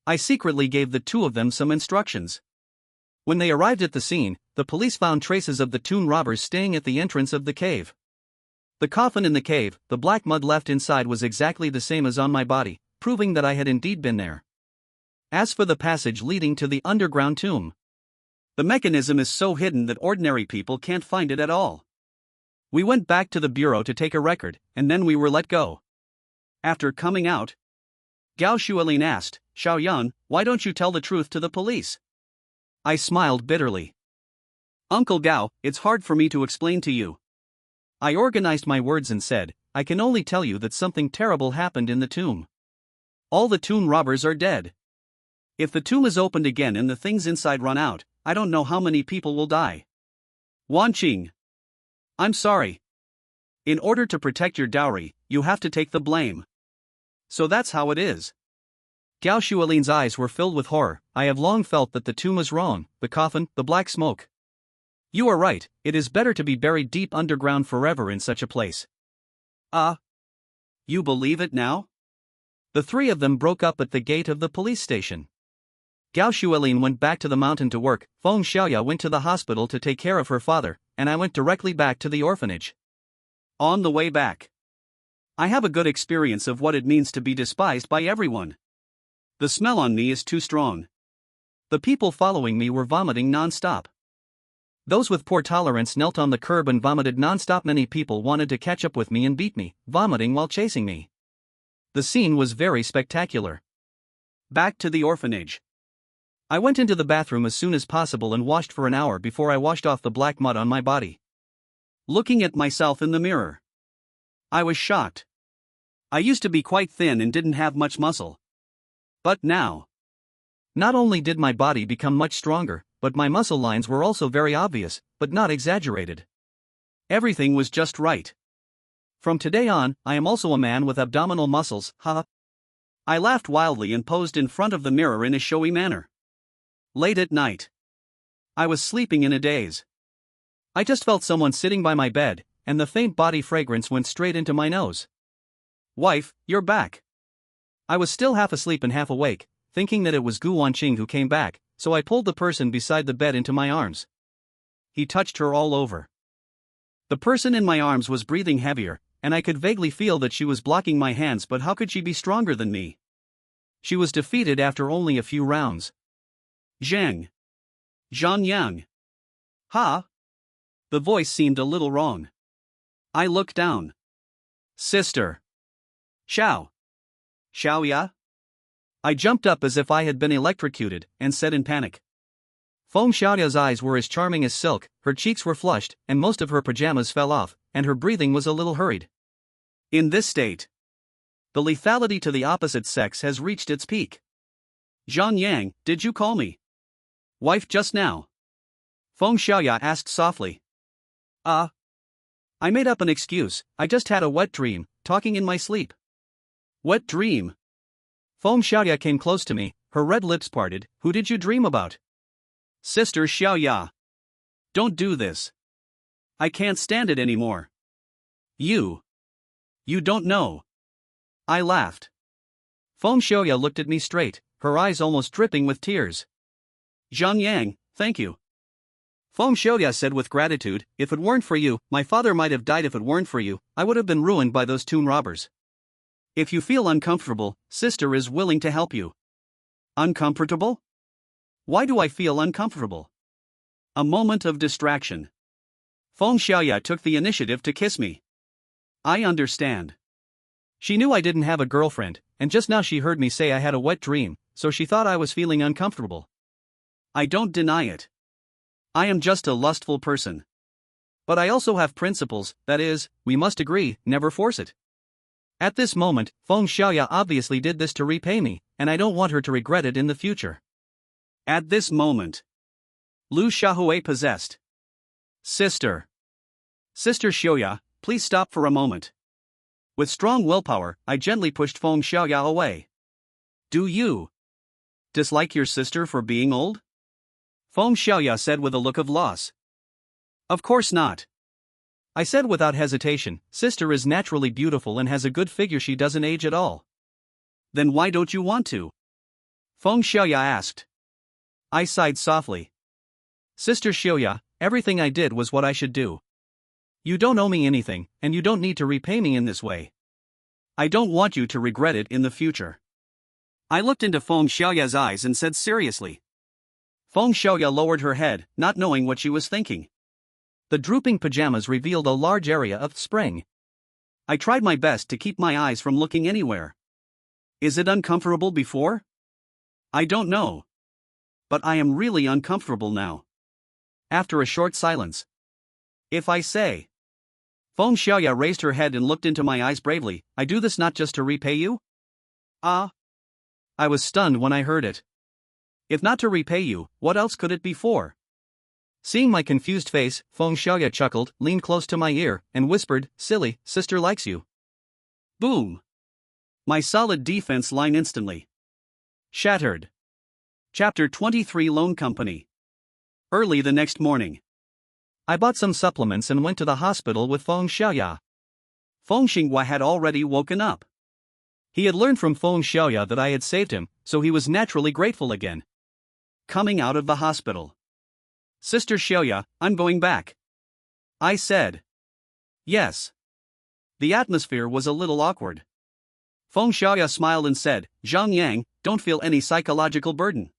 I secretly gave the 2 of them some instructions. When they arrived at the scene, the police found traces of the tomb robbers staying at the entrance of the cave. The coffin in the cave, the black mud left inside, was exactly the same as on my body, proving that I had indeed been there. As for the passage leading to the underground tomb, the mechanism is so hidden that ordinary people can't find it at all. We went back to the bureau to take a record, and then we were let go. After coming out, Gao Shualin asked, "Xiaoyan, why don't you tell the truth to the police?" I smiled bitterly. "Uncle Gao, it's hard for me to explain to you." I organized my words and said, "I can only tell you that something terrible happened in the tomb. All the tomb robbers are dead. If the tomb is opened again and the things inside run out, I don't know how many people will die. Wanqing, I'm sorry. In order to protect your dowry, you have to take the blame. So that's how it is." Gao Shualin's eyes were filled with horror. "I have long felt that the tomb was wrong, the coffin, the black smoke. You are right, it is better to be buried deep underground forever in such a place." You believe it now?" The 3 of them broke up at the gate of the police station. Gao Shualin went back to the mountain to work, Feng Xiaoya went to the hospital to take care of her father, and I went directly back to the orphanage. On the way back, I have a good experience of what it means to be despised by everyone. The smell on me is too strong. The people following me were vomiting non-stop. Those with poor tolerance knelt on the curb and vomited non-stop. Many people wanted to catch up with me and beat me, vomiting while chasing me. The scene was very spectacular. Back to the orphanage. I went into the bathroom as soon as possible and washed for an hour before I washed off the black mud on my body. Looking at myself in the mirror, I was shocked. I used to be quite thin and didn't have much muscle. But now, not only did my body become much stronger, but my muscle lines were also very obvious, but not exaggerated. Everything was just right. From today on, I am also a man with abdominal muscles, ha. I laughed wildly and posed in front of the mirror in a showy manner. Late at night, I was sleeping in a daze. I just felt someone sitting by my bed, and the faint body fragrance went straight into my nose. "Wife, you're back." I was still half asleep and half awake, thinking that it was Gu Wanqing who came back, so I pulled the person beside the bed into my arms. He touched her all over. The person in my arms was breathing heavier, and I could vaguely feel that she was blocking my hands, but how could she be stronger than me? She was defeated after only a few rounds. Zhang. Zhan Yang. Ha? The voice seemed a little wrong. I looked down. Sister. Xiao. Xiaoya? I jumped up as if I had been electrocuted, and said in panic. Feng Xiaoya's eyes were as charming as silk, her cheeks were flushed, and most of her pajamas fell off, and her breathing was a little hurried. In this state, the lethality to the opposite sex has reached its peak. Zhan Yang, did you call me wife just now? Feng Xiaoya asked softly. I made up an excuse, I just had a wet dream, talking in my sleep. Wet dream? Feng Xiaoya came close to me, her red lips parted. Who did you dream about? Sister Xiaoya. Don't do this. I can't stand it anymore. You don't know. I laughed. Feng Xiaoya looked at me straight, her eyes almost dripping with tears. Zhang Yang, thank you. Feng Xiaoya said with gratitude, if it weren't for you, my father might have died. If it weren't for you, I would have been ruined by those tomb robbers. If you feel uncomfortable, sister is willing to help you. Uncomfortable? Why do I feel uncomfortable? A moment of distraction. Feng Xiaoya took the initiative to kiss me. I understand. She knew I didn't have a girlfriend, and just now she heard me say I had a wet dream, so she thought I was feeling uncomfortable. I don't deny it. I am just a lustful person. But I also have principles, that is, we must agree, never force it. At this moment, Feng Xiaoya obviously did this to repay me, and I don't want her to regret it in the future. At this moment, Lu Xiaohui possessed. Sister Xiaoya, please stop for a moment. With strong willpower, I gently pushed Feng Xiaoya away. Do you dislike your sister for being old? Feng Xiaoya said with a look of loss. Of course not. I said without hesitation, sister is naturally beautiful and has a good figure, she doesn't age at all. Then why don't you want to? Feng Xiaoya asked. I sighed softly. Sister Xiaoya, everything I did was what I should do. You don't owe me anything, and you don't need to repay me in this way. I don't want you to regret it in the future. I looked into Feng Xiaoya's eyes and said seriously. Feng Xiaoya lowered her head, not knowing what she was thinking. The drooping pajamas revealed a large area of spring. I tried my best to keep my eyes from looking anywhere. Is it uncomfortable before? I don't know. But I am really uncomfortable now. After a short silence. If I say. Feng Xiaoya raised her head and looked into my eyes bravely, I do this not just to repay you? Ah. I was stunned when I heard it. If not to repay you, what else could it be for? Seeing my confused face, Feng Xiaoya chuckled, leaned close to my ear, and whispered, silly, sister likes you. Boom. My solid defense line instantly shattered. Chapter 23 Loan Company. Early the next morning. I bought some supplements and went to the hospital with Feng Xiaoya. Feng Xinghua had already woken up. He had learned from Feng Xiaoya that I had saved him, so he was naturally grateful again. Coming out of the hospital. Sister Xiaoya, I'm going back. I said. Yes. The atmosphere was a little awkward. Feng Xiaoya smiled and said, Zhang Yang, don't feel any psychological burden.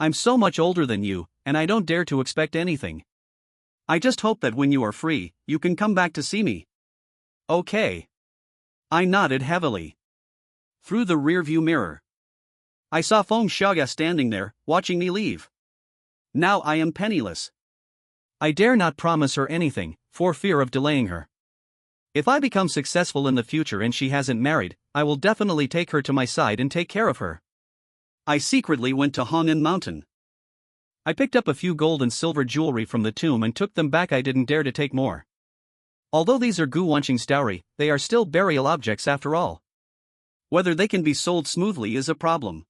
I'm so much older than you, and I don't dare to expect anything. I just hope that when you are free, you can come back to see me. Okay. I nodded heavily. Through the rearview mirror. I saw Feng Xiaoya standing there, watching me leave. Now I am penniless. I dare not promise her anything, for fear of delaying her. If I become successful in the future and she hasn't married, I will definitely take her to my side and take care of her. I secretly went to Hong'an Mountain. I picked up a few gold and silver jewelry from the tomb and took them back. I didn't dare to take more. Although these are Gu Wanqing's dowry, they are still burial objects after all. Whether they can be sold smoothly is a problem.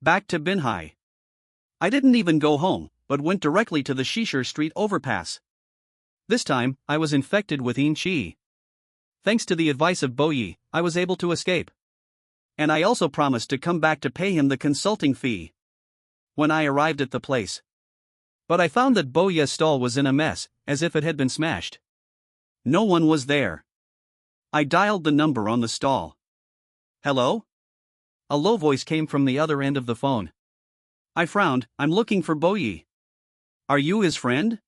Back to Binhai. I didn't even go home, but went directly to the Shishir Street overpass. This time, I was infected with Yin Qi. Thanks to the advice of Bo Yi, I was able to escape. And I also promised to come back to pay him the consulting fee. When I arrived at the place. But I found that Bo Yi's stall was in a mess, as if it had been smashed. No one was there. I dialed the number on the stall. Hello? A low voice came from the other end of the phone. I frowned, I'm looking for Bo Yi. Are you his friend?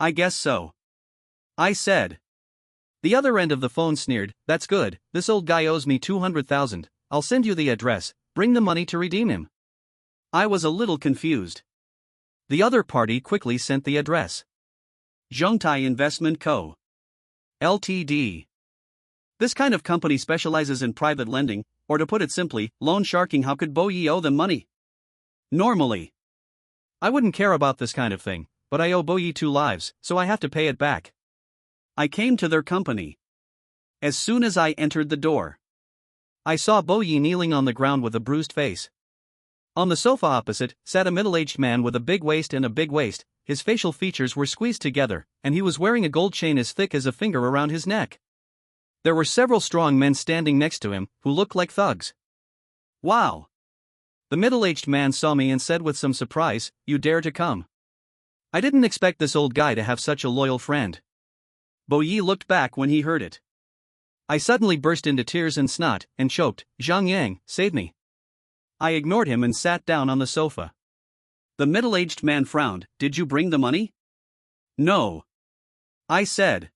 I guess so. I said. The other end of the phone sneered, that's good, this old guy owes me 200,000, I'll send you the address, bring the money to redeem him. I was a little confused. The other party quickly sent the address. Zhongtai Investment Co. Ltd. This kind of company specializes in private lending, or to put it simply, loan sharking. How could Bo Yi owe them money? Normally, I wouldn't care about this kind of thing, but I owe Bo Yi 2 lives, so I have to pay it back. I came to their company. As soon as I entered the door, I saw Bo Yi kneeling on the ground with a bruised face. On the sofa opposite sat a middle-aged man with a big waist and a big waist. His facial features were squeezed together, and he was wearing a gold chain as thick as a finger around his neck. There were several strong men standing next to him, who looked like thugs. Wow! The middle-aged man saw me and said with some surprise, "You dare to come?" I didn't expect this old guy to have such a loyal friend. Bo Yi looked back when he heard it. I suddenly burst into tears and snot, and choked, "Zhang Yang, save me." I ignored him and sat down on the sofa. The middle-aged man frowned. "Did you bring the money?" "No," I said.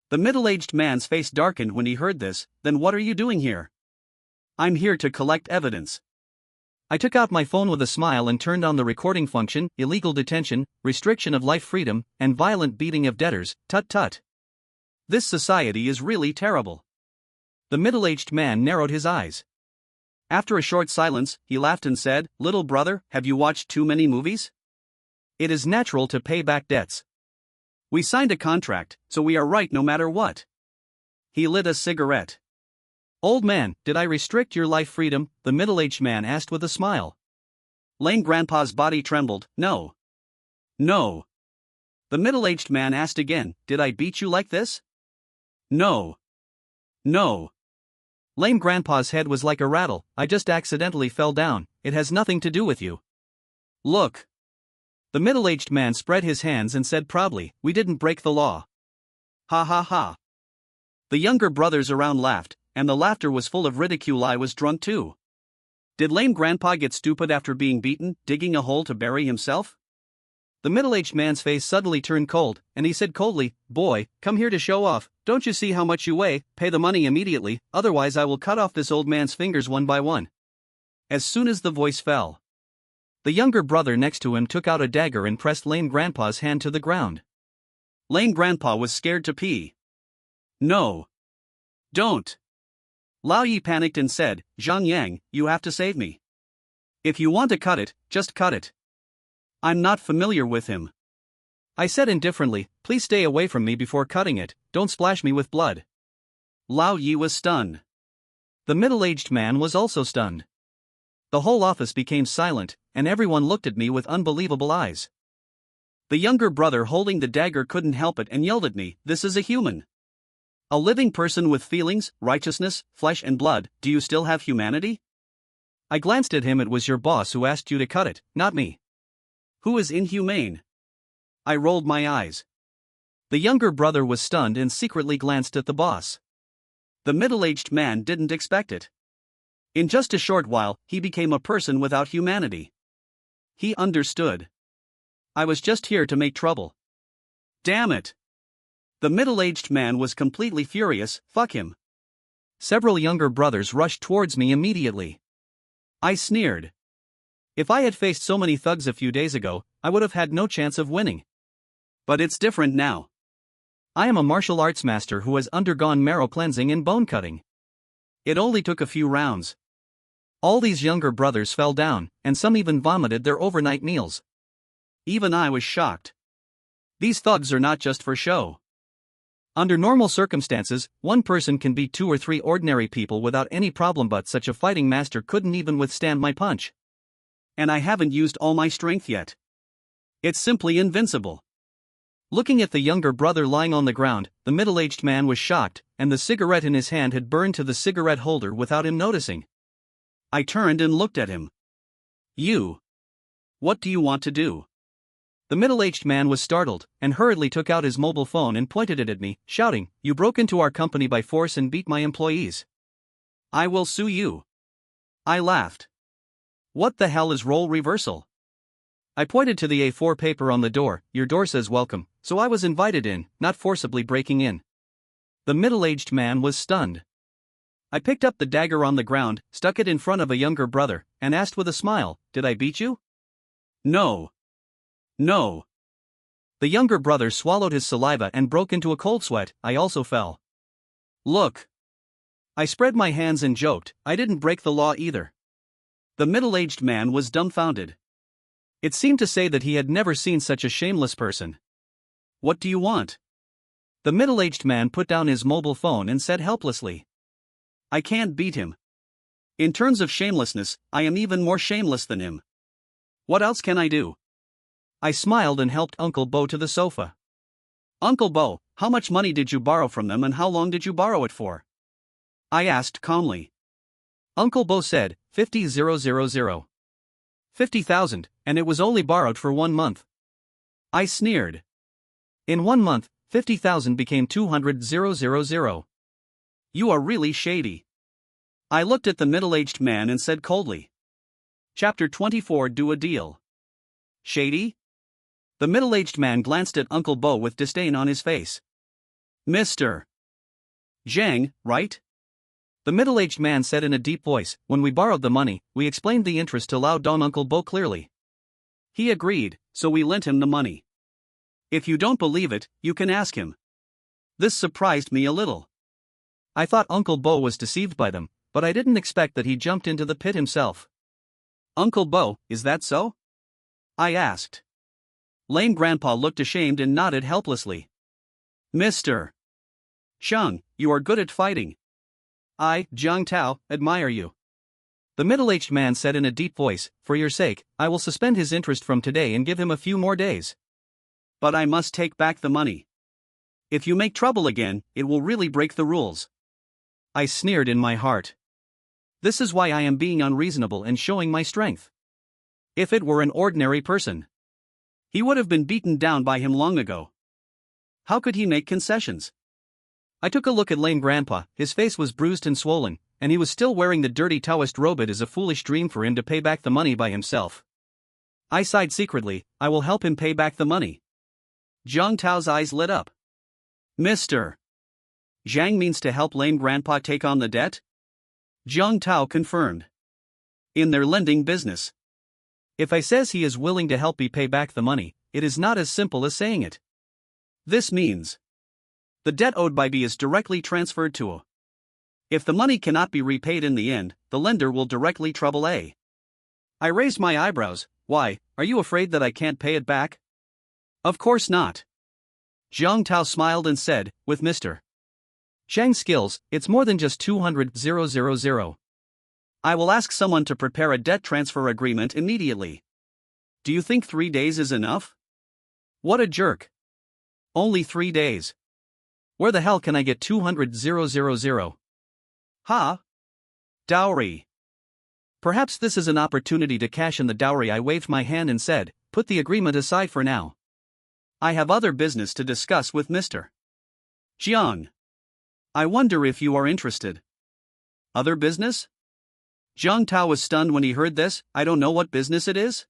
The middle-aged man's face darkened when he heard this. "Then what are you doing here?" "I'm here to collect evidence." I took out my phone with a smile and turned on the recording function. Illegal detention, restriction of life freedom, and violent beating of debtors. Tut tut. This society is really terrible. The middle-aged man narrowed his eyes. After a short silence, he laughed and said, "Little brother, have you watched too many movies? It is natural to pay back debts. We signed a contract, so we are right no matter what." He lit a cigarette. "Old man, did I restrict your life freedom?" the middle-aged man asked with a smile. Lame Grandpa's body trembled. "No. No." The middle-aged man asked again, "Did I beat you like this?" "No. No." Lame Grandpa's head was like a rattle. "I just accidentally fell down. It has nothing to do with you. Look." The middle-aged man spread his hands and said proudly, "We didn't break the law." Ha ha ha. The younger brothers around laughed, and the laughter was full of ridicule. I was drunk too. Did Lame Grandpa get stupid after being beaten, digging a hole to bury himself? The middle-aged man's face suddenly turned cold, and he said coldly, "Boy, come here to show off. Don't you see how much you weigh? Pay the money immediately, otherwise I will cut off this old man's fingers one by one." As soon as the voice fell, the younger brother next to him took out a dagger and pressed Lame Grandpa's hand to the ground. Lame Grandpa was scared to pee. "No. Don't." Lao Yi panicked and said, "Zhang Yang, you have to save me. If you want to cut it, just cut it. I'm not familiar with him." I said indifferently, "Please stay away from me before cutting it, don't splash me with blood." Lao Yi was stunned. The middle-aged man was also stunned. The whole office became silent, and everyone looked at me with unbelievable eyes. The younger brother holding the dagger couldn't help it and yelled at me, "This is a human. A living person with feelings, righteousness, flesh and blood. Do you still have humanity?" I glanced at him. "It was your boss who asked you to cut it, not me. Who is inhumane?" I rolled my eyes. The younger brother was stunned and secretly glanced at the boss. The middle-aged man didn't expect it. In just a short while, he became a person without humanity. He understood. I was just here to make trouble. Damn it. The middle-aged man was completely furious. Fuck him. Several younger brothers rushed towards me immediately. I sneered. If I had faced so many thugs a few days ago, I would have had no chance of winning. But it's different now. I am a martial arts master who has undergone marrow cleansing and bone cutting. It only took a few rounds. All these younger brothers fell down, and some even vomited their overnight meals. Even I was shocked. These thugs are not just for show. Under normal circumstances, one person can beat 2 or 3 ordinary people without any problem, but such a fighting master couldn't even withstand my punch. And I haven't used all my strength yet. It's simply invincible. Looking at the younger brother lying on the ground, the middle-aged man was shocked, and the cigarette in his hand had burned to the cigarette holder without him noticing. I turned and looked at him. "You. What do you want to do?" The middle-aged man was startled, and hurriedly took out his mobile phone and pointed it at me, shouting, "You broke into our company by force and beat my employees. I will sue you." I laughed. What the hell is role reversal? I pointed to the A4 paper on the door. "Your door says welcome, so I was invited in, not forcibly breaking in." The middle-aged man was stunned. I picked up the dagger on the ground, stuck it in front of a younger brother, and asked with a smile, "Did I beat you?" "No. No." The younger brother swallowed his saliva and broke into a cold sweat. I also fell. "Look." I spread my hands and joked, "I didn't break the law either." The middle-aged man was dumbfounded. It seemed to say that he had never seen such a shameless person. "What do you want?" The middle-aged man put down his mobile phone and said helplessly, "I can't beat him. In terms of shamelessness, I am even more shameless than him. What else can I do? I smiled and helped Uncle Bo to the sofa. Uncle Bo, how much money did you borrow from them and how long did you borrow it for? I asked calmly. Uncle Bo said, 50,000. 50,000, and it was only borrowed for 1 month. I sneered. In 1 month, 50,000 became 200,000. You are really shady. I looked at the middle-aged man and said coldly. Chapter 24 Do a Deal. Shady? The middle-aged man glanced at Uncle Bo with disdain on his face. Mr. Zhang, right? The middle-aged man said in a deep voice. When we borrowed the money, we explained the interest to Lao Don Uncle Bo clearly. He agreed, so we lent him the money. If you don't believe it, you can ask him. This surprised me a little. I thought Uncle Bo was deceived by them, but I didn't expect that he jumped into the pit himself. Uncle Bo, is that so? I asked. Lame Grandpa looked ashamed and nodded helplessly. Mr. Zhang, you are good at fighting. I, Jiang Tao, admire you. The middle-aged man said in a deep voice, for your sake, I will suspend his interest from today and give him a few more days. But I must take back the money. If you make trouble again, it will really break the rules. I sneered in my heart. This is why I am being unreasonable and showing my strength. If it were an ordinary person, he would have been beaten down by him long ago. How could he make concessions? I took a look at lame Grandpa. His face was bruised and swollen, and he was still wearing the dirty Taoist robe. It is a foolish dream for him to pay back the money by himself. I sighed secretly. I will help him pay back the money. Jiang Tao's eyes lit up. Mr. Zhang means to help lame Grandpa take on the debt? Jiang Tao confirmed. In their lending business. If I says he is willing to help me pay back the money, it is not as simple as saying it. This means the debt owed by B is directly transferred to A. If the money cannot be repaid in the end, the lender will directly trouble A. I raised my eyebrows. Why, are you afraid that I can't pay it back? Of course not. Jiang Tao smiled and said, with Mr. Zhang's skills, it's more than just 200,000. I will ask someone to prepare a debt transfer agreement immediately. Do you think 3 days is enough? What a jerk. Only 3 days. Where the hell can I get 200,000? Ha? Dowry. Perhaps this is an opportunity to cash in the dowry. I waved my hand and said, put the agreement aside for now. I have other business to discuss with Mr. Jiang. I wonder if you are interested. Other business? Jiang Tao was stunned when he heard this. I don't know what business it is.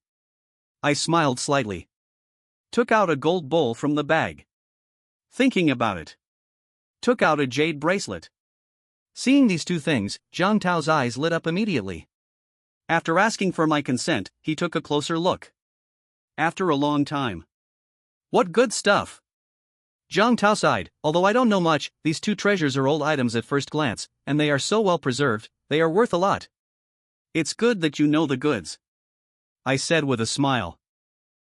I smiled slightly. Took out a gold bowl from the bag. Thinking about it. Took out a jade bracelet. Seeing these two things, Jiang Tao's eyes lit up immediately. After asking for my consent, he took a closer look. After a long time. What good stuff! Jiang Tao sighed. Although I don't know much, these two treasures are old items at first glance, and they are so well preserved, they are worth a lot. It's good that you know the goods, I said with a smile.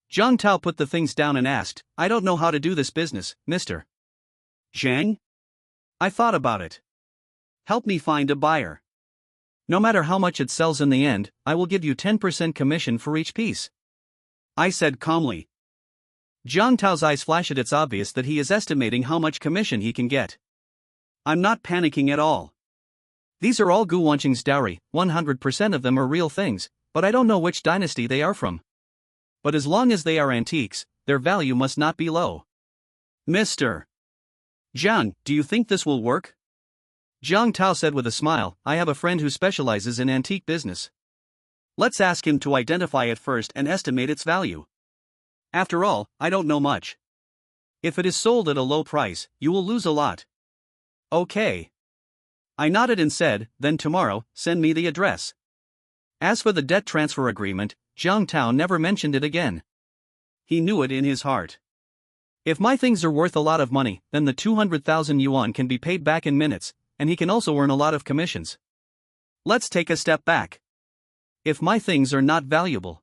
Jiang Tao put the things down and asked, I don't know how to do this business, Mr. Zhang? I thought about it. Help me find a buyer. No matter how much it sells in the end, I will give you 10% commission for each piece, I said calmly. Jiang Tao's eyes flashed. It's obvious that he is estimating how much commission he can get. I'm not panicking at all. These are all Gu Wanqing's dowry, 100% of them are real things, but I don't know which dynasty they are from. But as long as they are antiques, their value must not be low. Mr. Zhang, do you think this will work? Jiang Tao said with a smile, I have a friend who specializes in antique business. Let's ask him to identify it first and estimate its value. After all, I don't know much. If it is sold at a low price, you will lose a lot. Okay. I nodded and said, then tomorrow, send me the address. As for the debt transfer agreement, Jiang Tao never mentioned it again. He knew it in his heart. If my things are worth a lot of money, then the 200,000 yuan can be paid back in minutes, and he can also earn a lot of commissions. Let's take a step back. If my things are not valuable,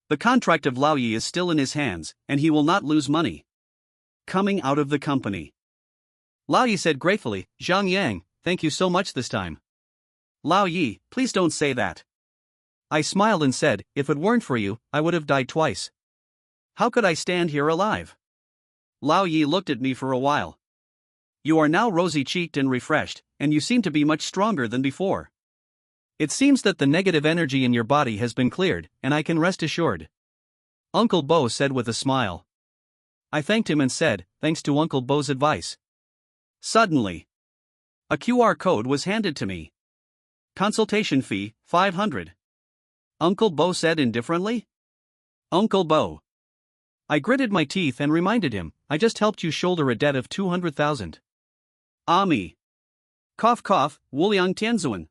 the contract of Lao Yi is still in his hands, and he will not lose money coming out of the company. Lao Yi said gratefully, Zhang Yang, thank you so much this time. Lao Yi, please don't say that. I smiled and said, if it weren't for you, I would have died twice. How could I stand here alive? Lao Yi looked at me for a while. You are now rosy-cheeked and refreshed, and you seem to be much stronger than before. It seems that the negative energy in your body has been cleared, and I can rest assured. Uncle Bo said with a smile. I thanked him and said, thanks to Uncle Bo's advice. Suddenly, a QR code was handed to me. Consultation fee, 500. Uncle Bo said indifferently. Uncle Bo. I gritted my teeth and reminded him, I just helped you shoulder a debt of 200,000. Ami. Cough cough, Wuliang Tianzuan.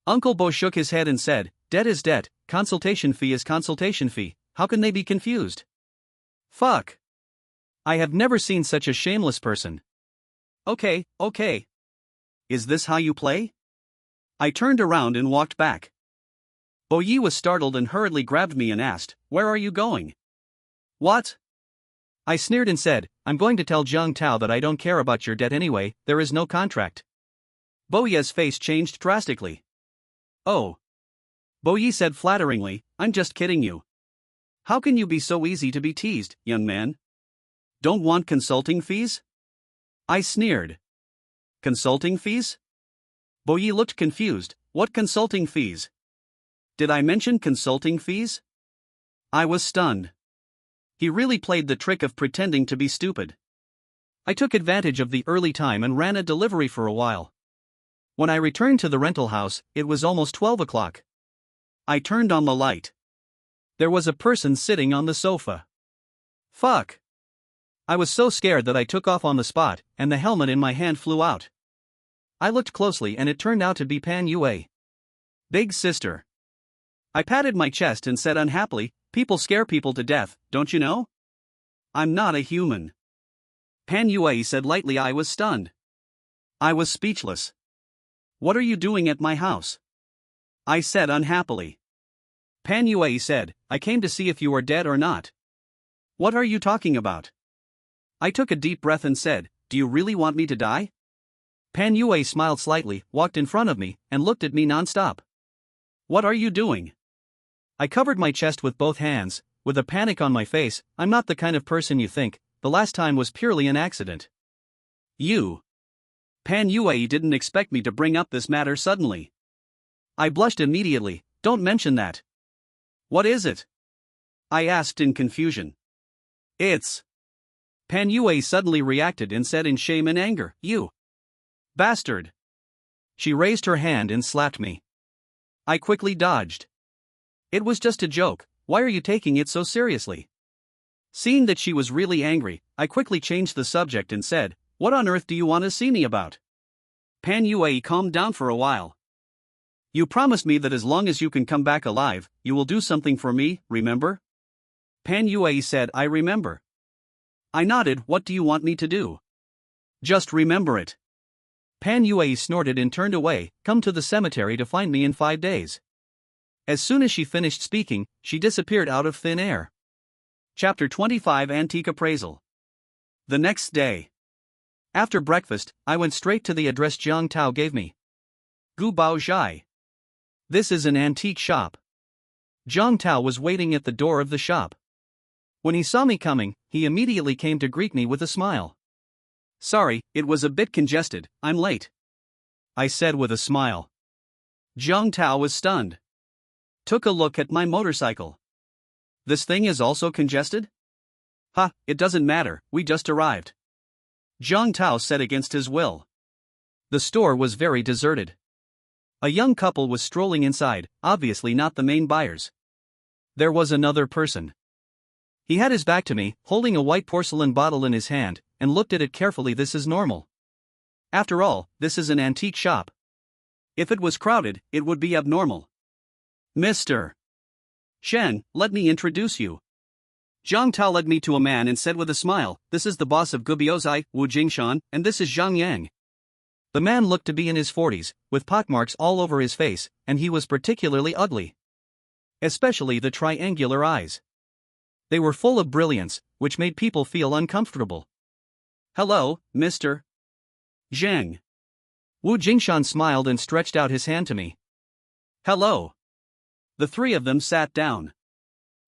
Uncle Bo shook his head and said, debt is debt, consultation fee is consultation fee, how can they be confused? Fuck. I have never seen such a shameless person. Okay. Is this how you play? I turned around and walked back. Bo Yi was startled and hurriedly grabbed me and asked, where are you going? What? I sneered and said, I'm going to tell Zhang Tao that I don't care about your debt anyway, there is no contract. Bo Yi's face changed drastically. Oh. Bo Yi said flatteringly, I'm just kidding you. How can you be so easy to be teased, young man? Don't want consulting fees? I sneered. Consulting fees? Bo Yi looked confused, what consulting fees? Did I mention consulting fees? I was stunned. He really played the trick of pretending to be stupid. I took advantage of the early time and ran a delivery for a while. When I returned to the rental house, it was almost 12 o'clock. I turned on the light. There was a person sitting on the sofa. Fuck. I was so scared that I took off on the spot, and the helmet in my hand flew out. I looked closely and it turned out to be Pan Yue. Big sister. I patted my chest and said unhappily, people scare people to death, don't you know? I'm not a human. Pan Yue said lightly. I was stunned. I was speechless. What are you doing at my house? I said unhappily. Pan Yue said, I came to see if you are dead or not. What are you talking about? I took a deep breath and said, do you really want me to die? Pan Yue smiled slightly, walked in front of me, and looked at me non-stop. What are you doing? I covered my chest with both hands, with a panic on my face. I'm not the kind of person you think, the last time was purely an accident. You. Pan Yue didn't expect me to bring up this matter suddenly. I blushed immediately. Don't mention that. What is it? I asked in confusion. It's. Pan Yue suddenly reacted and said in shame and anger, you. Bastard. She raised her hand and slapped me. I quickly dodged. It was just a joke, why are you taking it so seriously? Seeing that she was really angry, I quickly changed the subject and said, what on earth do you want to see me about? Pan Yue calmed down for a while. You promised me that as long as you can come back alive, you will do something for me, remember? Pan Yue said, I remember. I nodded, what do you want me to do? Just remember it. Pan Yue snorted and turned away, come to the cemetery to find me in 5 days. As soon as she finished speaking, she disappeared out of thin air. Chapter 25 Antique Appraisal. The next day. After breakfast, I went straight to the address Zhang Tao gave me. Gu Bao Zhai. This is an antique shop. Zhang Tao was waiting at the door of the shop. When he saw me coming, he immediately came to greet me with a smile. Sorry, it was a bit congested, I'm late. I said with a smile. Zhang Tao was stunned. Took a look at my motorcycle. This thing is also congested? Ha, it doesn't matter, we just arrived. Zhang Tao said against his will. The store was very deserted. A young couple was strolling inside, obviously not the main buyers. There was another person. He had his back to me, holding a white porcelain bottle in his hand, and looked at it carefully. This is normal. After all, this is an antique shop. If it was crowded, it would be abnormal. Mr. Shen, let me introduce you. Zhang Tao led me to a man and said with a smile, this is the boss of Gubiozai, Wu Jingshan, and this is Zhang Yang. The man looked to be in his 40s, with pockmarks all over his face, and he was particularly ugly. Especially the triangular eyes. They were full of brilliance, which made people feel uncomfortable. Hello, Mr. Zhang. Wu Jingshan smiled and stretched out his hand to me. Hello. The three of them sat down.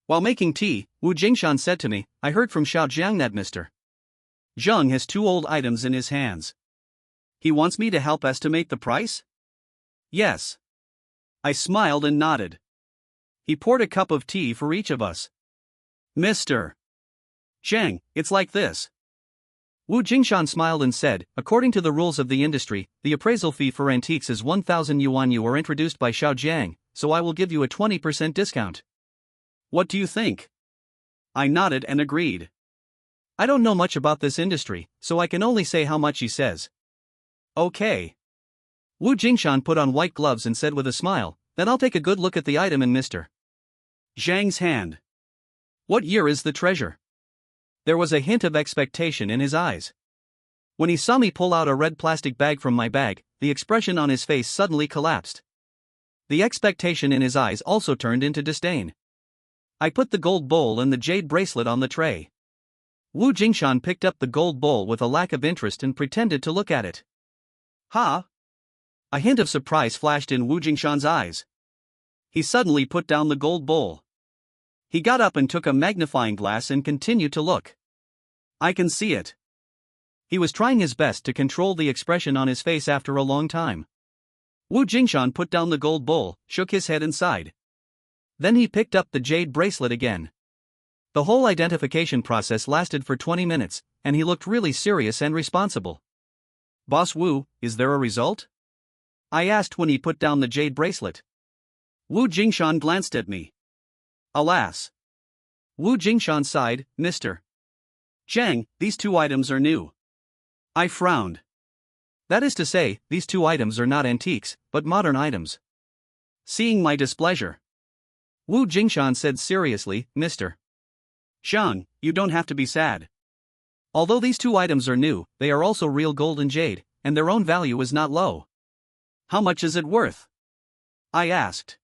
While making tea, Wu Jingshan said to me, I heard from Xiao Jiang that Mr. Zheng has two old items in his hands. He wants me to help estimate the price? Yes. I smiled and nodded. He poured a cup of tea for each of us. Mr. Zheng, it's like this. Wu Jingshan smiled and said, according to the rules of the industry, the appraisal fee for antiques is 1,000 yuan. You are introduced by Xiao Jiang, so I will give you a 20% discount. What do you think? I nodded and agreed. I don't know much about this industry, so I can only say how much he says. Okay. Wu Jingshan put on white gloves and said with a smile, then I'll take a good look at the item in Mr. Zhang's hand. What year is the treasure? There was a hint of expectation in his eyes. When he saw me pull out a red plastic bag from my bag, the expression on his face suddenly collapsed. The expectation in his eyes also turned into disdain. I put the gold bowl and the jade bracelet on the tray. Wu Jingshan picked up the gold bowl with a lack of interest and pretended to look at it. Ha! A hint of surprise flashed in Wu Jingshan's eyes. He suddenly put down the gold bowl. He got up and took a magnifying glass and continued to look. I can see it. He was trying his best to control the expression on his face after a long time. Wu Jingshan put down the gold bowl, shook his head and sighed. Then he picked up the jade bracelet again. The whole identification process lasted for 20 minutes, and he looked really serious and responsible. Boss Wu, is there a result? I asked when he put down the jade bracelet. Wu Jingshan glanced at me. Alas. Wu Jingshan sighed, Mr. Zhang, these two items are new. I frowned. That is to say, these two items are not antiques, but modern items. Seeing my displeasure, Wu Jingshan said seriously, Mr. Zhang, you don't have to be sad. Although these two items are new, they are also real gold and jade, and their own value is not low. How much is it worth? I asked.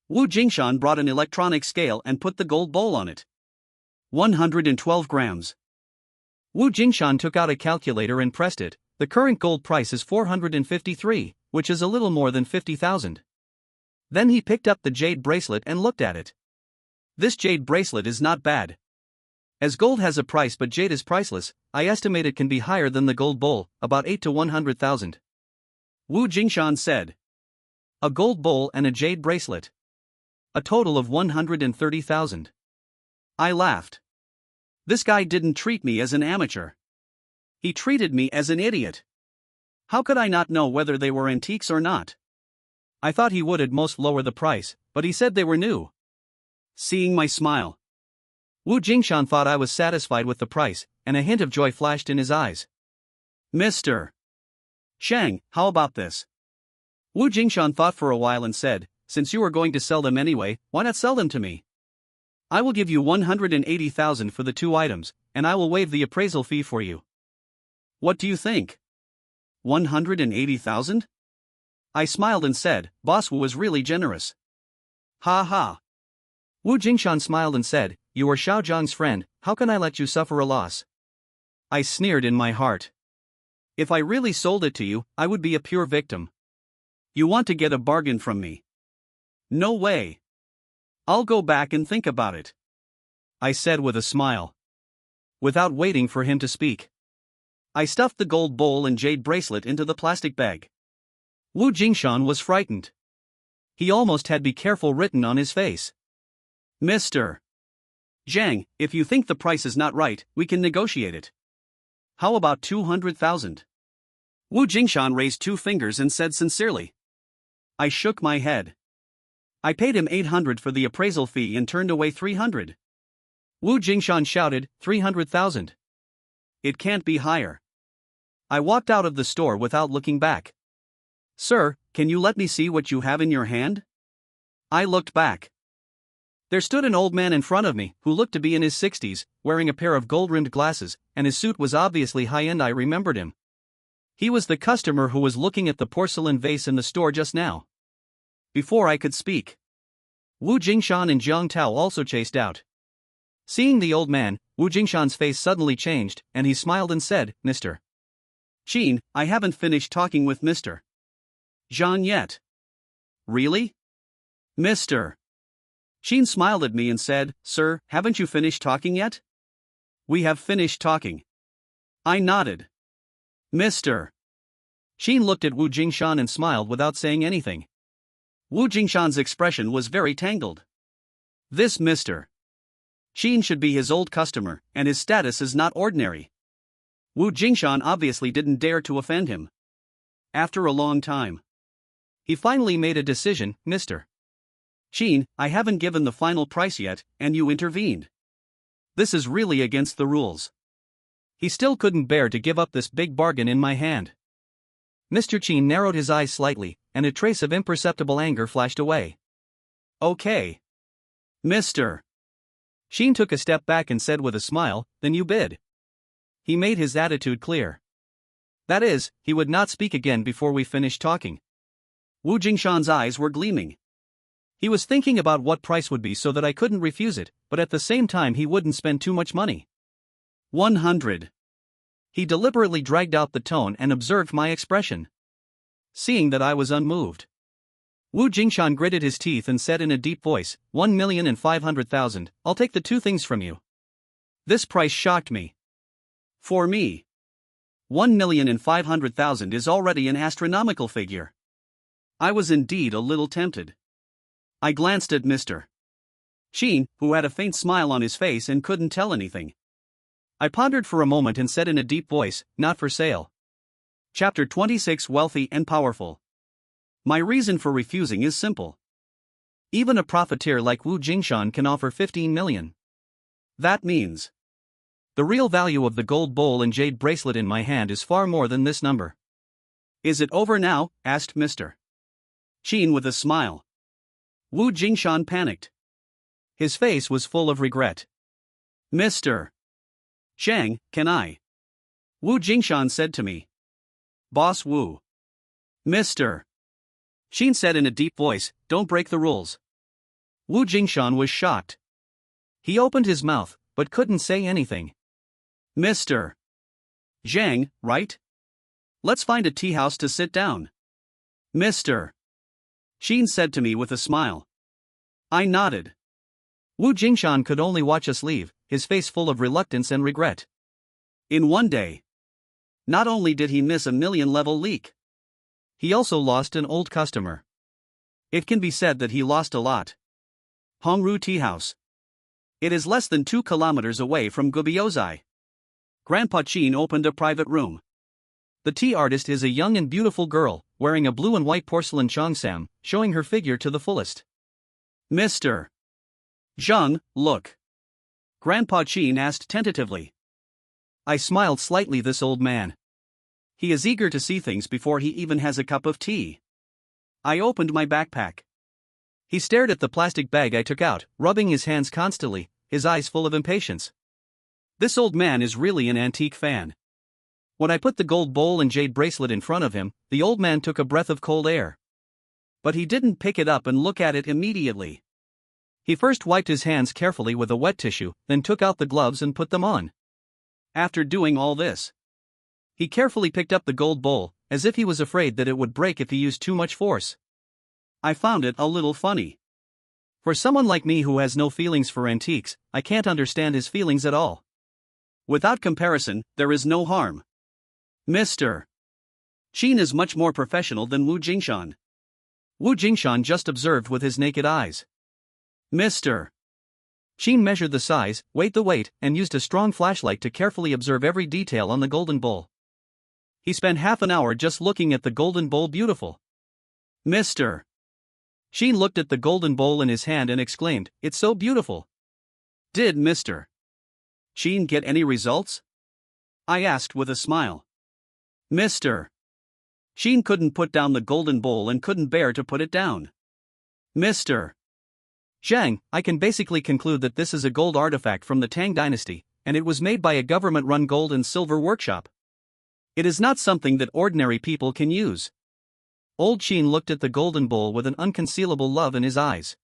Wu Jingshan brought an electronic scale and put the gold bowl on it. 112 grams. Wu Jingshan took out a calculator and pressed it. The current gold price is 453, which is a little more than 50,000. Then he picked up the jade bracelet and looked at it. This jade bracelet is not bad. As gold has a price but jade is priceless, I estimate it can be higher than the gold bowl, about 8 to 100,000. Wu Jingshan said. A gold bowl and a jade bracelet. A total of 130,000. I laughed. This guy didn't treat me as an amateur. He treated me as an idiot. How could I not know whether they were antiques or not? I thought he would at most lower the price, but he said they were new. Seeing my smile, Wu Jingshan thought I was satisfied with the price, and a hint of joy flashed in his eyes. Mr. Zhang, how about this? Wu Jingshan thought for a while and said, since you are going to sell them anyway, why not sell them to me? I will give you 180,000 for the two items, and I will waive the appraisal fee for you. What do you think? 180,000? I smiled and said, Boss Wu was really generous. Ha ha. Wu Jingshan smiled and said, you are Xiao Zhang's friend, how can I let you suffer a loss? I sneered in my heart. If I really sold it to you, I would be a pure victim. You want to get a bargain from me? No way. I'll go back and think about it, I said with a smile. Without waiting for him to speak, I stuffed the gold bowl and jade bracelet into the plastic bag. Wu Jingshan was frightened. He almost had "Be careful" written on his face. Mr. Zhang, if you think the price is not right, we can negotiate it. How about 200,000? Wu Jingshan raised two fingers and said sincerely. I shook my head. I paid him 800 for the appraisal fee and turned away 300. Wu Jingshan shouted, 300,000. It can't be higher. I walked out of the store without looking back. Sir, can you let me see what you have in your hand? I looked back. There stood an old man in front of me, who looked to be in his 60s, wearing a pair of gold-rimmed glasses, and his suit was obviously high-end. I remembered him. He was the customer who was looking at the porcelain vase in the store just now. Before I could speak, Wu Jingshan and Jiang Tao also chased out. Seeing the old man, Wu Jingshan's face suddenly changed, and he smiled and said, Mr. Sheen, I haven't finished talking with Mr. Jean yet. Really? Mr. Sheen smiled at me and said, Sir, haven't you finished talking yet? We have finished talking. I nodded. Mr. Sheen looked at Wu Jingshan and smiled without saying anything. Wu Jingshan's expression was very tangled. This Mr. Sheen should be his old customer, and his status is not ordinary. Wu Jingshan obviously didn't dare to offend him. After a long time, he finally made a decision. Mr. Sheen, I haven't given the final price yet, and you intervened. This is really against the rules. He still couldn't bear to give up this big bargain in my hand. Mr. Sheen narrowed his eyes slightly, and a trace of imperceptible anger flashed away. Okay. Mr. Sheen took a step back and said with a smile, then you bid. He made his attitude clear. That is, he would not speak again before we finished talking. Wu Jingshan's eyes were gleaming. He was thinking about what price would be so that I couldn't refuse it, but at the same time he wouldn't spend too much money. 100. He deliberately dragged out the tone and observed my expression. Seeing that I was unmoved, Wu Jingshan gritted his teeth and said in a deep voice, 1,500,000, I'll take the two things from you. This price shocked me. For me, 1,500,000 is already an astronomical figure. I was indeed a little tempted. I glanced at Mr. Sheen, who had a faint smile on his face and couldn't tell anything. I pondered for a moment and said in a deep voice, not for sale. Chapter 26 Wealthy and Powerful. My reason for refusing is simple. Even a profiteer like Wu Jingshan can offer 15 million. That means the real value of the gold bowl and jade bracelet in my hand is far more than this number. Is it over now? Asked Mr. Sheen with a smile. Wu Jingshan panicked. His face was full of regret. Mr. Shang, can I? Wu Jingshan said to me. Boss Wu. Mr. Sheen said in a deep voice, don't break the rules. Wu Jingshan was shocked. He opened his mouth, but couldn't say anything. Mr. Zhang, right? Let's find a tea house to sit down. Mr. Sheen said to me with a smile. I nodded. Wu Jingshan could only watch us leave, his face full of reluctance and regret. In one day, not only did he miss a million-level leak, he also lost an old customer. It can be said that he lost a lot. Hongru Tea House. It is less than 2 kilometers away from Gubiozai. Grandpa Qin opened a private room. The tea artist is a young and beautiful girl, wearing a blue and white porcelain cheongsam, showing her figure to the fullest. Mr. Zhang, look. Grandpa Qin asked tentatively. I smiled slightly. This old man. He is eager to see things before he even has a cup of tea. I opened my backpack. He stared at the plastic bag I took out, rubbing his hands constantly, his eyes full of impatience. This old man is really an antique fan. When I put the gold bowl and jade bracelet in front of him, the old man took a breath of cold air. But he didn't pick it up and look at it immediately. He first wiped his hands carefully with a wet tissue, then took out the gloves and put them on. After doing all this, he carefully picked up the gold bowl, as if he was afraid that it would break if he used too much force. I found it a little funny. For someone like me who has no feelings for antiques, I can't understand his feelings at all. Without comparison, there is no harm. Mr. Qin is much more professional than Wu Jingshan. Wu Jingshan just observed with his naked eyes. Mr. Qin measured the size, weighed the weight, and used a strong flashlight to carefully observe every detail on the golden bowl. He spent half an hour just looking at the golden bowl. Beautiful. Mr. Qin looked at the golden bowl in his hand and exclaimed, it's so beautiful. Did Mr. Qin get any results? I asked with a smile. Mr. Qin couldn't put down the golden bowl and couldn't bear to put it down. Mr. Zhang, I can basically conclude that this is a gold artifact from the Tang dynasty, and it was made by a government-run gold and silver workshop. It is not something that ordinary people can use. Old Qin looked at the golden bowl with an unconcealable love in his eyes.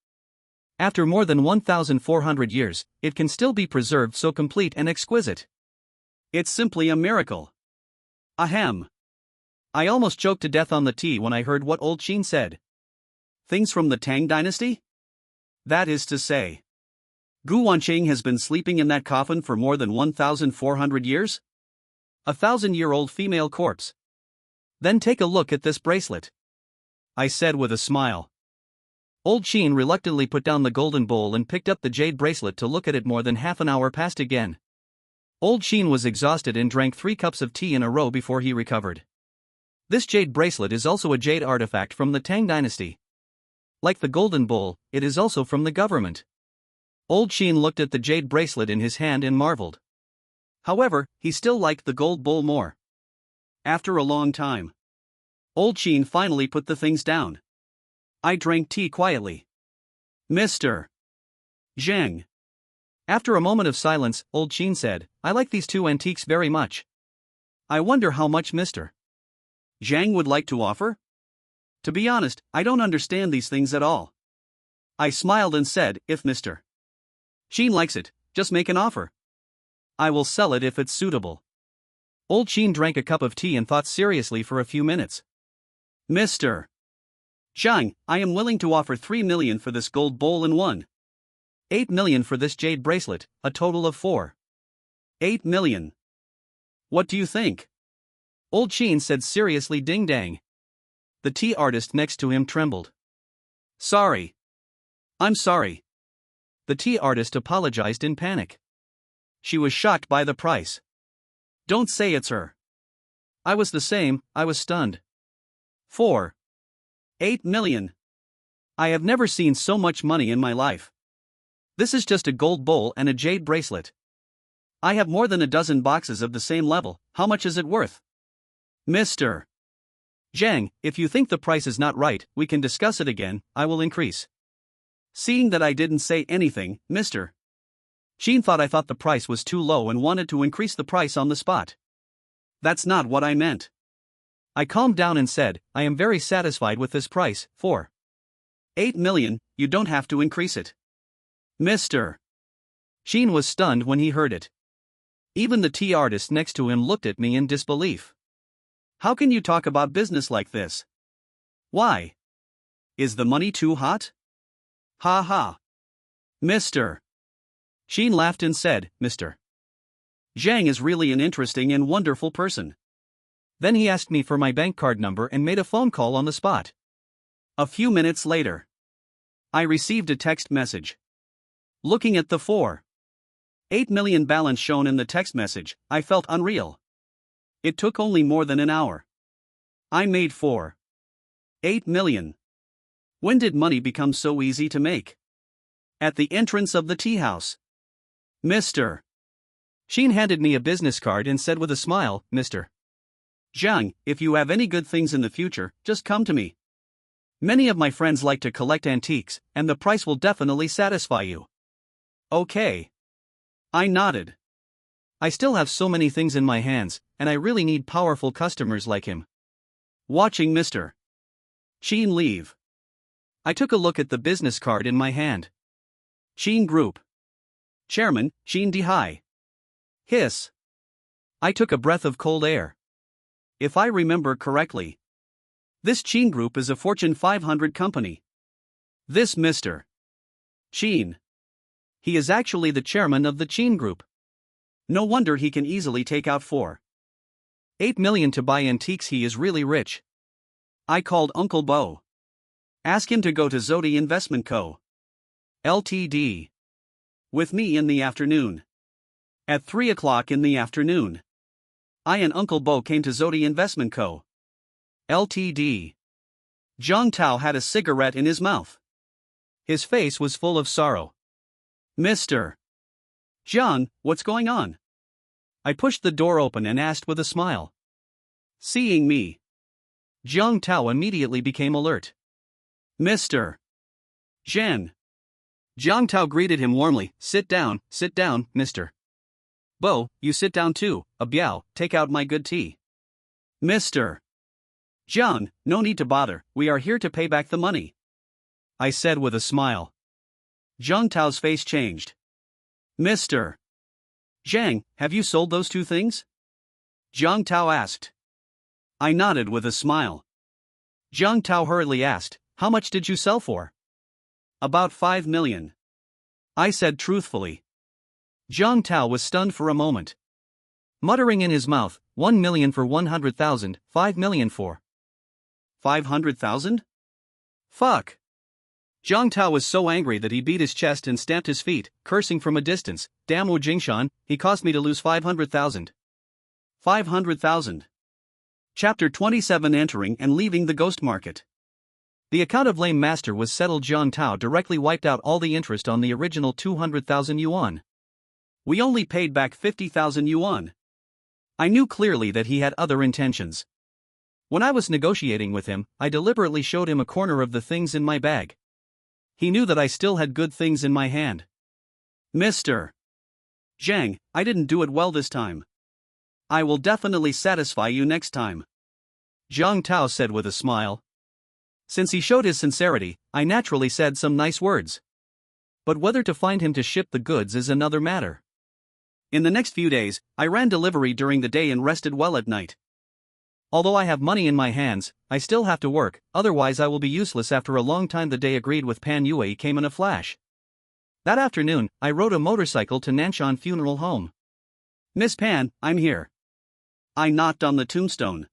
After more than 1,400 years, it can still be preserved so complete and exquisite. It's simply a miracle. Ahem. I almost choked to death on the tea when I heard what old Qin said. Things from the Tang dynasty? That is to say, Gu Wanqing has been sleeping in that coffin for more than 1,400 years? 1,000-year-old female corpse. Then take a look at this bracelet, I said with a smile. Old Qin reluctantly put down the golden bowl and picked up the jade bracelet to look at it. More than half an hour passed again. Old Qin was exhausted and drank 3 cups of tea in a row before he recovered. This jade bracelet is also a jade artifact from the Tang dynasty. Like the golden bowl, it is also from the government. Old Qin looked at the jade bracelet in his hand and marveled. However, he still liked the gold bowl more. After a long time, Old Qin finally put the things down. I drank tea quietly. Mr. Zhang. After a moment of silence, Old Qin said, I like these 2 antiques very much. I wonder how much Mr. Zhang would like to offer? To be honest, I don't understand these things at all. I smiled and said, if Mr. Qin likes it, just make an offer. I will sell it if it's suitable. Old Qin drank a cup of tea and thought seriously for a few minutes. Mr. Zhang, I am willing to offer 3 million for this gold bowl and 8 million for this jade bracelet, a total of 8 million. What do you think? Old Qin said seriously. Ding dang. The tea artist next to him trembled. Sorry. I'm sorry. The tea artist apologized in panic. She was shocked by the price. Don't say it's her. I was the same, I was stunned. 8 million. I have never seen so much money in my life. This is just a gold bowl and a jade bracelet. I have more than a dozen boxes of the same level. How much is it worth? Mr. Zhang, if you think the price is not right, we can discuss it again. I will increase. Seeing that I didn't say anything, Mr. Qin thought I thought the price was too low and wanted to increase the price on the spot. That's not what I meant. I calmed down and said, I am very satisfied with this price, 8 million, you don't have to increase it. Mr. Qin was stunned when he heard it. Even the tea artist next to him looked at me in disbelief. How can you talk about business like this? Why? Is the money too hot? Ha ha. Mr. Qin laughed and said, Mr. Zhang is really an interesting and wonderful person. Then he asked me for my bank card number and made a phone call on the spot. A few minutes later, I received a text message. Looking at the 8 million balance shown in the text message, I felt unreal. It took only more than an hour. I made 8 million. When did money become so easy to make? At the entrance of the tea house. Mr. Qin handed me a business card and said with a smile, Mr. Zhang, if you have any good things in the future, just come to me. Many of my friends like to collect antiques, and the price will definitely satisfy you. Okay. I nodded. I still have so many things in my hands, and I really need powerful customers like him. Watching Mr. Qin leave, I took a look at the business card in my hand. Qin Group. Chairman, Qin Dihai. Hiss. I took a breath of cold air. If I remember correctly, this Qin Group is a Fortune 500 company. This Mr. Qin. He is actually the chairman of the Qin Group. No wonder he can easily take out 8 million to buy antiques. He is really rich. I called Uncle Bo. Ask him to go to Zodi Investment Co. Ltd. with me in the afternoon. At 3 o'clock in the afternoon, I and Uncle Bo came to Zodi Investment Co. Ltd. Zhang Tao had a cigarette in his mouth. His face was full of sorrow. Mr. Zhang, what's going on? I pushed the door open and asked with a smile. Seeing me, Zhang Tao immediately became alert. Mr. Zhang. Zhang Tao greeted him warmly. Sit down, Mr. Bo, you sit down too. Biao, take out my good tea. Mr. Zhang, no need to bother, we are here to pay back the money, I said with a smile. Zhang Tao's face changed. Mr. Zhang, have you sold those 2 things? Zhang Tao asked. I nodded with a smile. Jiang Tao hurriedly asked, "How much did you sell for?" "About 5 million. I said truthfully. Jiang Tao was stunned for a moment. Muttering in his mouth, 1 million for 100,000, 5 million for 500,000? Fuck. Jiang Tao was so angry that he beat his chest and stamped his feet, cursing from a distance. Damn Wu Jingshan, he caused me to lose 500,000. 500,000. Chapter 27. Entering and leaving the ghost market. The account of lame master was settled. Jiang Tao directly wiped out all the interest on the original 200,000 yuan. We only paid back 50,000 yuan. I knew clearly that he had other intentions. When I was negotiating with him, I deliberately showed him a corner of the things in my bag. He knew that I still had good things in my hand. Mr. Zhang, I didn't do it well this time. I will definitely satisfy you next time. Jiang Tao said with a smile. Since he showed his sincerity, I naturally said some nice words. But whether to find him to ship the goods is another matter. In the next few days, I ran delivery during the day and rested well at night. Although I have money in my hands, I still have to work, otherwise I will be useless. After a long time the day agreed with Pan Yue came in a flash. That afternoon, I rode a motorcycle to Nanshan Funeral Home. Miss Pan, I'm here. I knocked on the tombstone.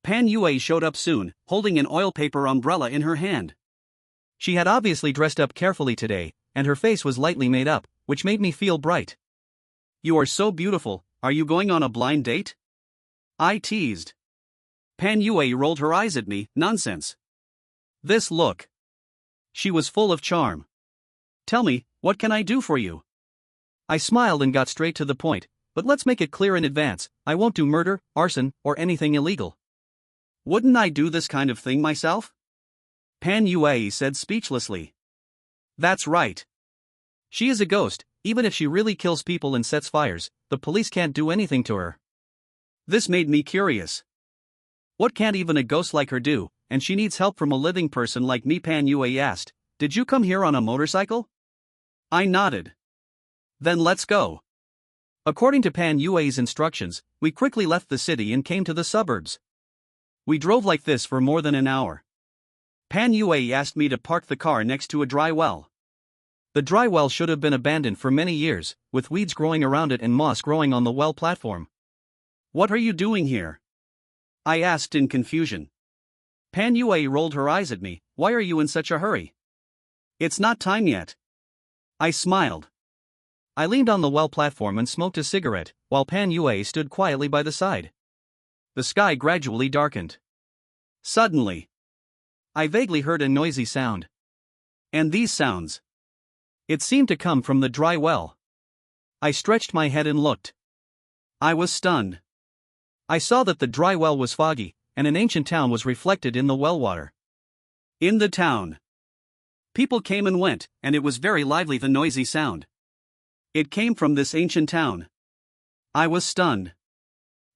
Pan Yue showed up soon, holding an oil paper umbrella in her hand. She had obviously dressed up carefully today, and her face was lightly made up, which made me feel bright. You are so beautiful, are you going on a blind date? I teased. Pan Yue rolled her eyes at me, nonsense. This look. She was full of charm. Tell me, what can I do for you? I smiled and got straight to the point, but let's make it clear in advance, I won't do murder, arson, or anything illegal. Wouldn't I do this kind of thing myself? Pan Yue said speechlessly. That's right. She is a ghost, even if she really kills people and sets fires, the police can't do anything to her. This made me curious. What can't even a ghost like her do, and she needs help from a living person like me? Pan Yue asked. Did you come here on a motorcycle? I nodded. Then let's go. According to Pan Yue's instructions, we quickly left the city and came to the suburbs. We drove like this for more than an hour. Pan Yue asked me to park the car next to a dry well. The dry well should have been abandoned for many years, with weeds growing around it and moss growing on the well platform. What are you doing here? I asked in confusion. Pan Yue rolled her eyes at me. Why are you in such a hurry? It's not time yet. I smiled. I leaned on the well platform and smoked a cigarette, while Pan Yue stood quietly by the side. The sky gradually darkened. Suddenly, I vaguely heard a noisy sound. And these sounds. It seemed to come from the dry well. I stretched my head and looked. I was stunned. I saw that the dry well was foggy, and an ancient town was reflected in the well water. In the town, people came and went, and it was very lively. The noisy sound. It came from this ancient town. I was stunned.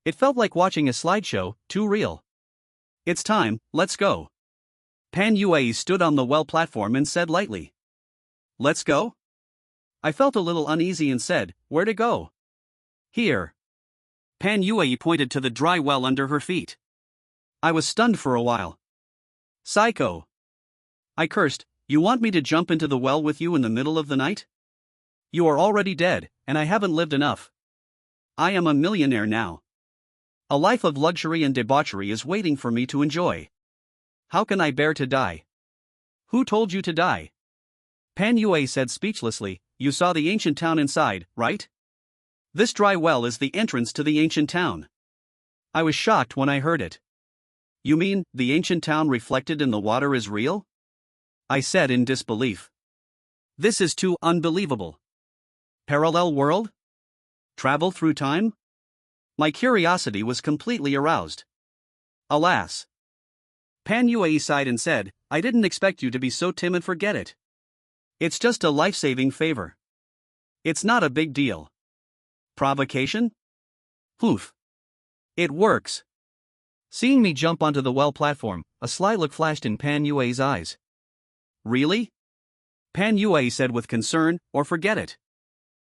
It felt like watching a slideshow, too real. It's time, let's go. Pan Yue stood on the well platform and said lightly. Let's go? I felt a little uneasy and said, where to go? Here. Pan Yue pointed to the dry well under her feet. I was stunned for a while. Psycho. I cursed, you want me to jump into the well with you in the middle of the night? You are already dead, and I haven't lived enough. I am a millionaire now. A life of luxury and debauchery is waiting for me to enjoy. How can I bear to die? Who told you to die? Pan Yue said speechlessly, you saw the ancient town inside, right? This dry well is the entrance to the ancient town. I was shocked when I heard it. You mean, the ancient town reflected in the water is real? I said in disbelief. This is too unbelievable. Parallel world? Travel through time? My curiosity was completely aroused. Alas. Pan Yue sighed and said, I didn't expect you to be so timid. Forget it. It's just a life-saving favor. It's not a big deal. Provocation? Poof. It works. Seeing me jump onto the well platform, a sly look flashed in Pan Yue's eyes. Really? Pan Yue said with concern, or forget it.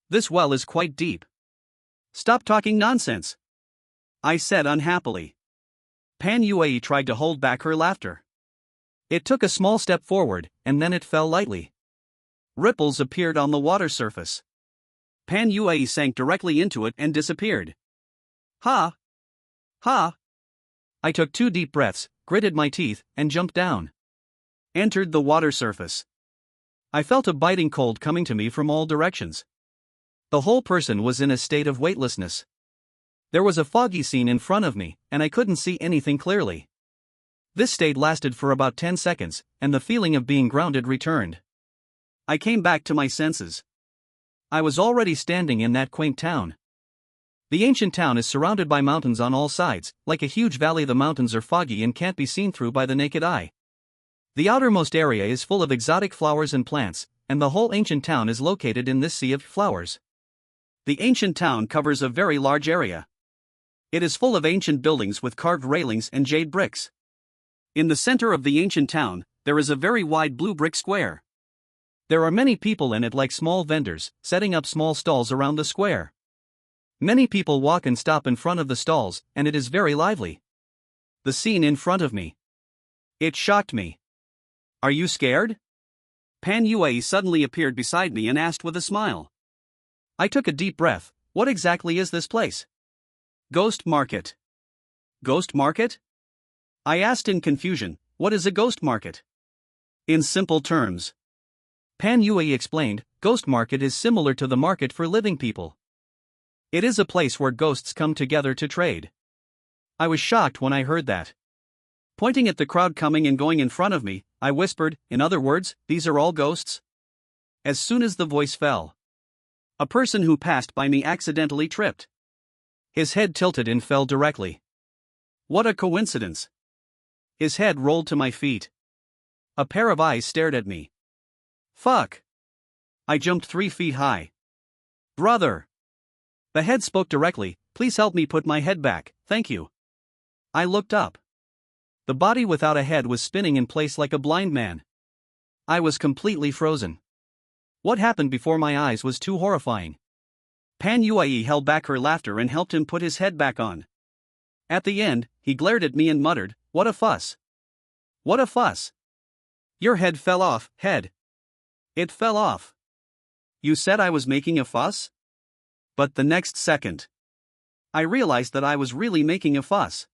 This well is quite deep. Stop talking nonsense. I said unhappily. Pan Yue tried to hold back her laughter. It took a small step forward, and then it fell lightly. Ripples appeared on the water surface. Pan Yue sank directly into it and disappeared. Ha! Ha! I took 2 deep breaths, gritted my teeth, and jumped down. Entered the water surface. I felt a biting cold coming to me from all directions. The whole person was in a state of weightlessness. There was a foggy scene in front of me, and I couldn't see anything clearly. This state lasted for about 10 seconds, and the feeling of being grounded returned. I came back to my senses. I was already standing in that quaint town. The ancient town is surrounded by mountains on all sides. Like a huge valley, the mountains are foggy and can't be seen through by the naked eye. The outermost area is full of exotic flowers and plants, and the whole ancient town is located in this sea of flowers. The ancient town covers a very large area. It is full of ancient buildings with carved railings and jade bricks. In the center of the ancient town, there is a very wide blue brick square. There are many people in it, like small vendors, setting up small stalls around the square. Many people walk and stop in front of the stalls, and it is very lively. The scene in front of me. It shocked me. Are you scared? Pan Yue suddenly appeared beside me and asked with a smile. I took a deep breath. What exactly is this place? Ghost market. Ghost market? I asked in confusion. What is a ghost market? In simple terms, Pan Yue explained, ghost market is similar to the market for living people. It is a place where ghosts come together to trade. I was shocked when I heard that. Pointing at the crowd coming and going in front of me, I whispered, in other words, these are all ghosts? As soon as the voice fell, a person who passed by me accidentally tripped. His head tilted and fell directly. What a coincidence! His head rolled to my feet. A pair of eyes stared at me. Fuck! I jumped 3 feet high. Brother! The head spoke directly, please help me put my head back, thank you. I looked up. The body without a head was spinning in place like a blind man. I was completely frozen. What happened before my eyes was too horrifying. Pan Yue held back her laughter and helped him put his head back on. At the end, he glared at me and muttered, what a fuss. What a fuss. Your head fell off, head. It fell off. You said I was making a fuss? But the next second, I realized that I was really making a fuss.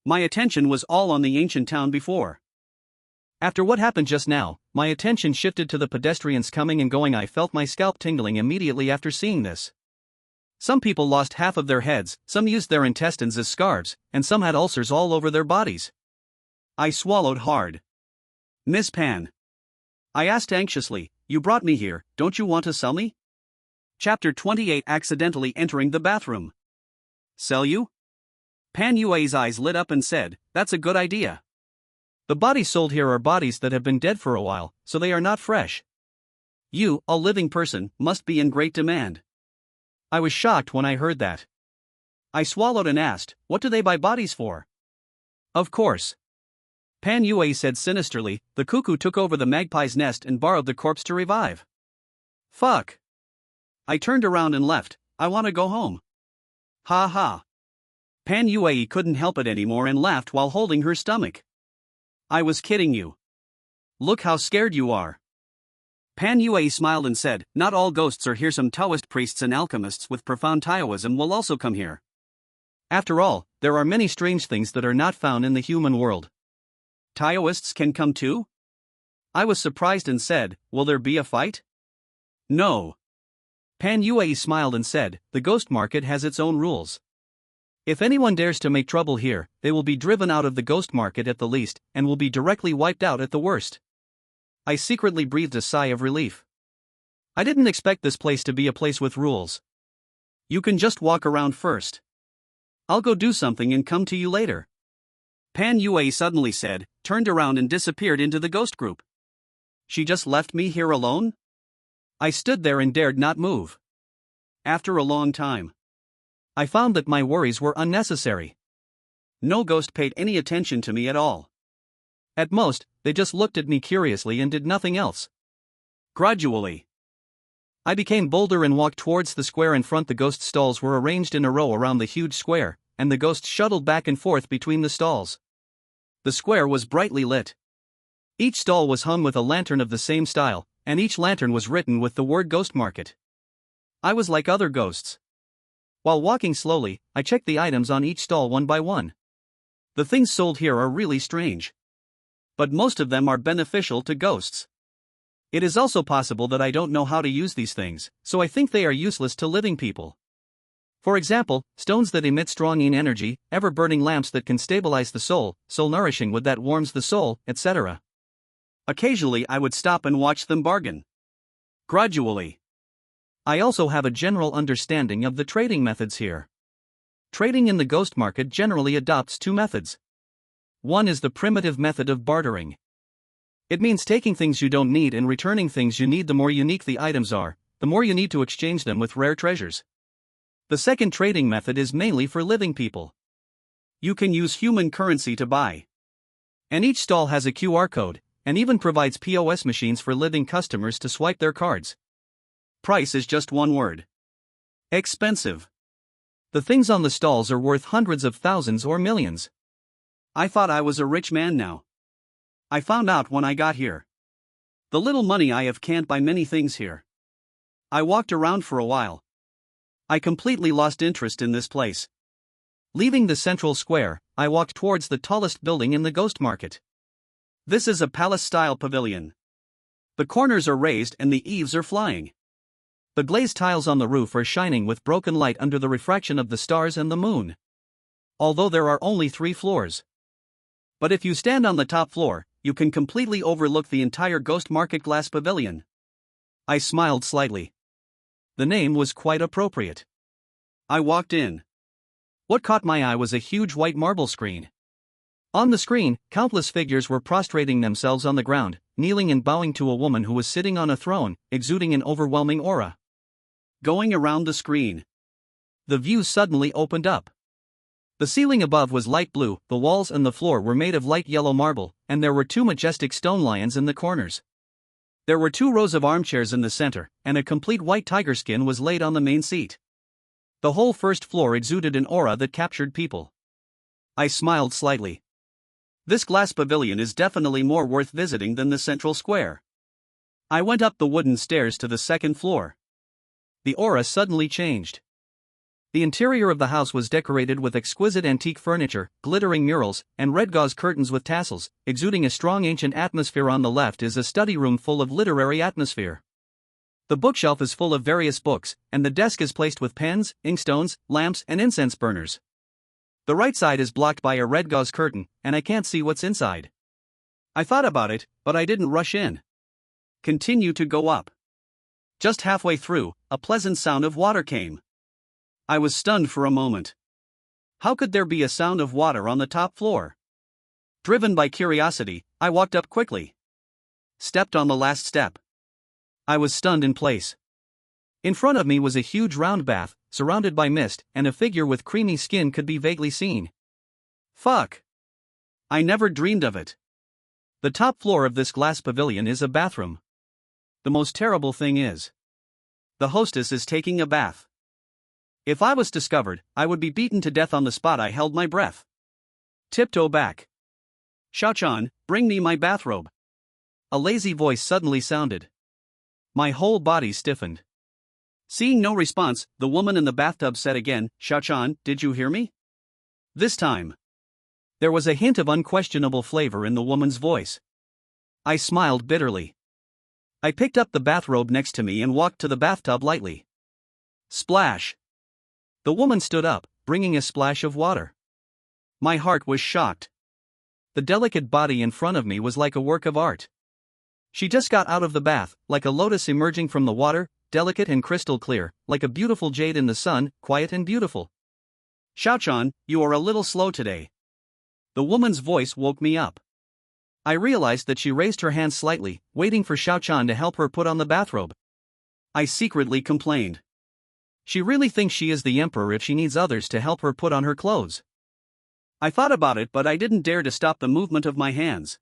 My attention was all on the ancient town before. After what happened just now, my attention shifted to the pedestrians coming and going. I felt my scalp tingling immediately after seeing this. Some people lost half of their heads, some used their intestines as scarves, and some had ulcers all over their bodies. I swallowed hard. Miss Pan, I asked anxiously, you brought me here, don't you want to sell me? Chapter 28, Accidentally Entering the Bathroom. Sell you? Pan Yue's eyes lit up and said, that's a good idea. The bodies sold here are bodies that have been dead for a while, so they are not fresh. You, a living person, must be in great demand. I was shocked when I heard that. I swallowed and asked, what do they buy bodies for? Of course. Pan Yue said sinisterly, the cuckoo took over the magpie's nest and borrowed the corpse to revive. Fuck. I turned around and left, I want to go home. Ha ha. Pan Yue couldn't help it anymore and laughed while holding her stomach. I was kidding you. Look how scared you are. Pan Yue smiled and said, not all ghosts are here. Some Taoist priests and alchemists with profound Taoism will also come here. After all, there are many strange things that are not found in the human world. Taoists can come too? I was surprised and said, will there be a fight? No. Pan Yue smiled and said, the ghost market has its own rules. If anyone dares to make trouble here, they will be driven out of the ghost market at the least, and will be directly wiped out at the worst. I secretly breathed a sigh of relief. I didn't expect this place to be a place with rules. You can just walk around first. I'll go do something and come to you later. Pan Yue suddenly said, turned around and disappeared into the ghost group. She just left me here alone? I stood there and dared not move. After a long time, I found that my worries were unnecessary. No ghost paid any attention to me at all. At most, they just looked at me curiously and did nothing else. Gradually, I became bolder and walked towards the square in front. The ghost stalls were arranged in a row around the huge square, and the ghosts shuttled back and forth between the stalls. The square was brightly lit. Each stall was hung with a lantern of the same style, and each lantern was written with the word Ghost Market. I was like other ghosts. While walking slowly, I checked the items on each stall one by one. The things sold here are really strange. But most of them are beneficial to ghosts. It is also possible that I don't know how to use these things, so I think they are useless to living people. For example, stones that emit strong yin energy, ever-burning lamps that can stabilize the soul nourishing wood that warms the soul, etc. Occasionally I would stop and watch them bargain. Gradually. I also have a general understanding of the trading methods here. Trading in the ghost market generally adopts two methods. One is the primitive method of bartering. It means taking things you don't need and returning things you need. The more unique the items are, the more you need to exchange them with rare treasures. The second trading method is mainly for living people. You can use human currency to buy. And each stall has a QR code, and even provides POS machines for living customers to swipe their cards. Price is just one word. Expensive. The things on the stalls are worth hundreds of thousands or millions. I thought I was a rich man now. I found out when I got here. The little money I have can't buy many things here. I walked around for a while. I completely lost interest in this place. Leaving the central square, I walked towards the tallest building in the ghost market. This is a palace-style pavilion. The corners are raised and the eaves are flying. The glazed tiles on the roof are shining with broken light under the refraction of the stars and the moon. Although there are only 3 floors. But if you stand on the top floor, you can completely overlook the entire ghost market glass pavilion. I smiled slightly. The name was quite appropriate. I walked in. What caught my eye was a huge white marble screen. On the screen, countless figures were prostrating themselves on the ground, kneeling and bowing to a woman who was sitting on a throne, exuding an overwhelming aura. Going around the screen. The view suddenly opened up. The ceiling above was light blue, the walls and the floor were made of light yellow marble, and there were 2 majestic stone lions in the corners. There were 2 rows of armchairs in the center, and a complete white tiger skin was laid on the main seat. The whole first floor exuded an aura that captured people. I smiled slightly. This glass pavilion is definitely more worth visiting than the central square. I went up the wooden stairs to the second floor. The aura suddenly changed. The interior of the house was decorated with exquisite antique furniture, glittering murals, and red gauze curtains with tassels, exuding a strong ancient atmosphere. On the left is a study room full of literary atmosphere. The bookshelf is full of various books, and the desk is placed with pens, inkstones, lamps, and incense burners. The right side is blocked by a red gauze curtain, and I can't see what's inside. I thought about it, but I didn't rush in. Continue to go up. Just halfway through, a pleasant sound of water came. I was stunned for a moment. How could there be a sound of water on the top floor? Driven by curiosity, I walked up quickly. Stepped on the last step. I was stunned in place. In front of me was a huge round bath, surrounded by mist, and a figure with creamy skin could be vaguely seen. Fuck! I never dreamed of it. The top floor of this glass pavilion is a bathroom. The most terrible thing is, the hostess is taking a bath. If I was discovered, I would be beaten to death on the spot. I held my breath. Tiptoe back. Xiao-chan, bring me my bathrobe. A lazy voice suddenly sounded. My whole body stiffened. Seeing no response, the woman in the bathtub said again, Xiao-chan, did you hear me? This time. There was a hint of unquestionable flavor in the woman's voice. I smiled bitterly. I picked up the bathrobe next to me and walked to the bathtub lightly. Splash. The woman stood up, bringing a splash of water. My heart was shocked. The delicate body in front of me was like a work of art. She just got out of the bath, like a lotus emerging from the water, delicate and crystal clear, like a beautiful jade in the sun, quiet and beautiful. Xiao-chan, you are a little slow today. The woman's voice woke me up. I realized that she raised her hand slightly, waiting for Xiao-chan to help her put on the bathrobe. I secretly complained. She really thinks she is the emperor if she needs others to help her put on her clothes. I thought about it, but I didn't dare to stop the movement of my hands.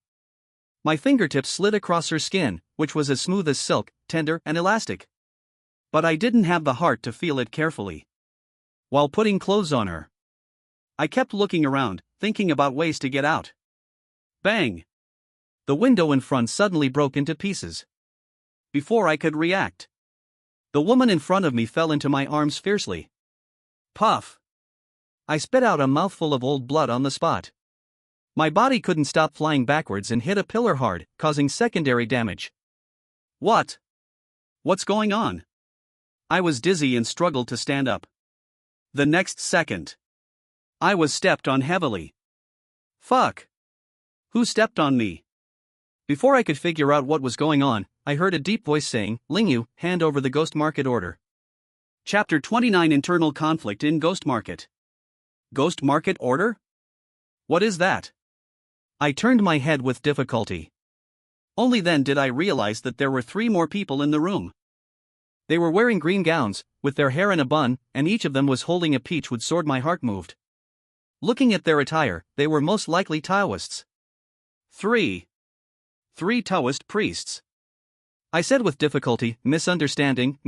My fingertips slid across her skin, which was as smooth as silk, tender and elastic. But I didn't have the heart to feel it carefully. While putting clothes on her, I kept looking around, thinking about ways to get out. Bang! The window in front suddenly broke into pieces. Before I could react, the woman in front of me fell into my arms fiercely. Puff! I spit out a mouthful of old blood on the spot. My body couldn't stop flying backwards and hit a pillar hard, causing secondary damage. What? What's going on? I was dizzy and struggled to stand up. The next second, I was stepped on heavily. Fuck! Who stepped on me? Before I could figure out what was going on, I heard a deep voice saying, "Lingyu, hand over the Ghost Market order." Chapter 29: Internal Conflict in Ghost Market. Ghost Market order? What is that? I turned my head with difficulty. Only then did I realize that there were 3 more people in the room. They were wearing green gowns, with their hair in a bun, and each of them was holding a peach with sword. My heart moved. Looking at their attire, they were most likely Taoists. Three Taoist priests. I said with difficulty, misunderstanding,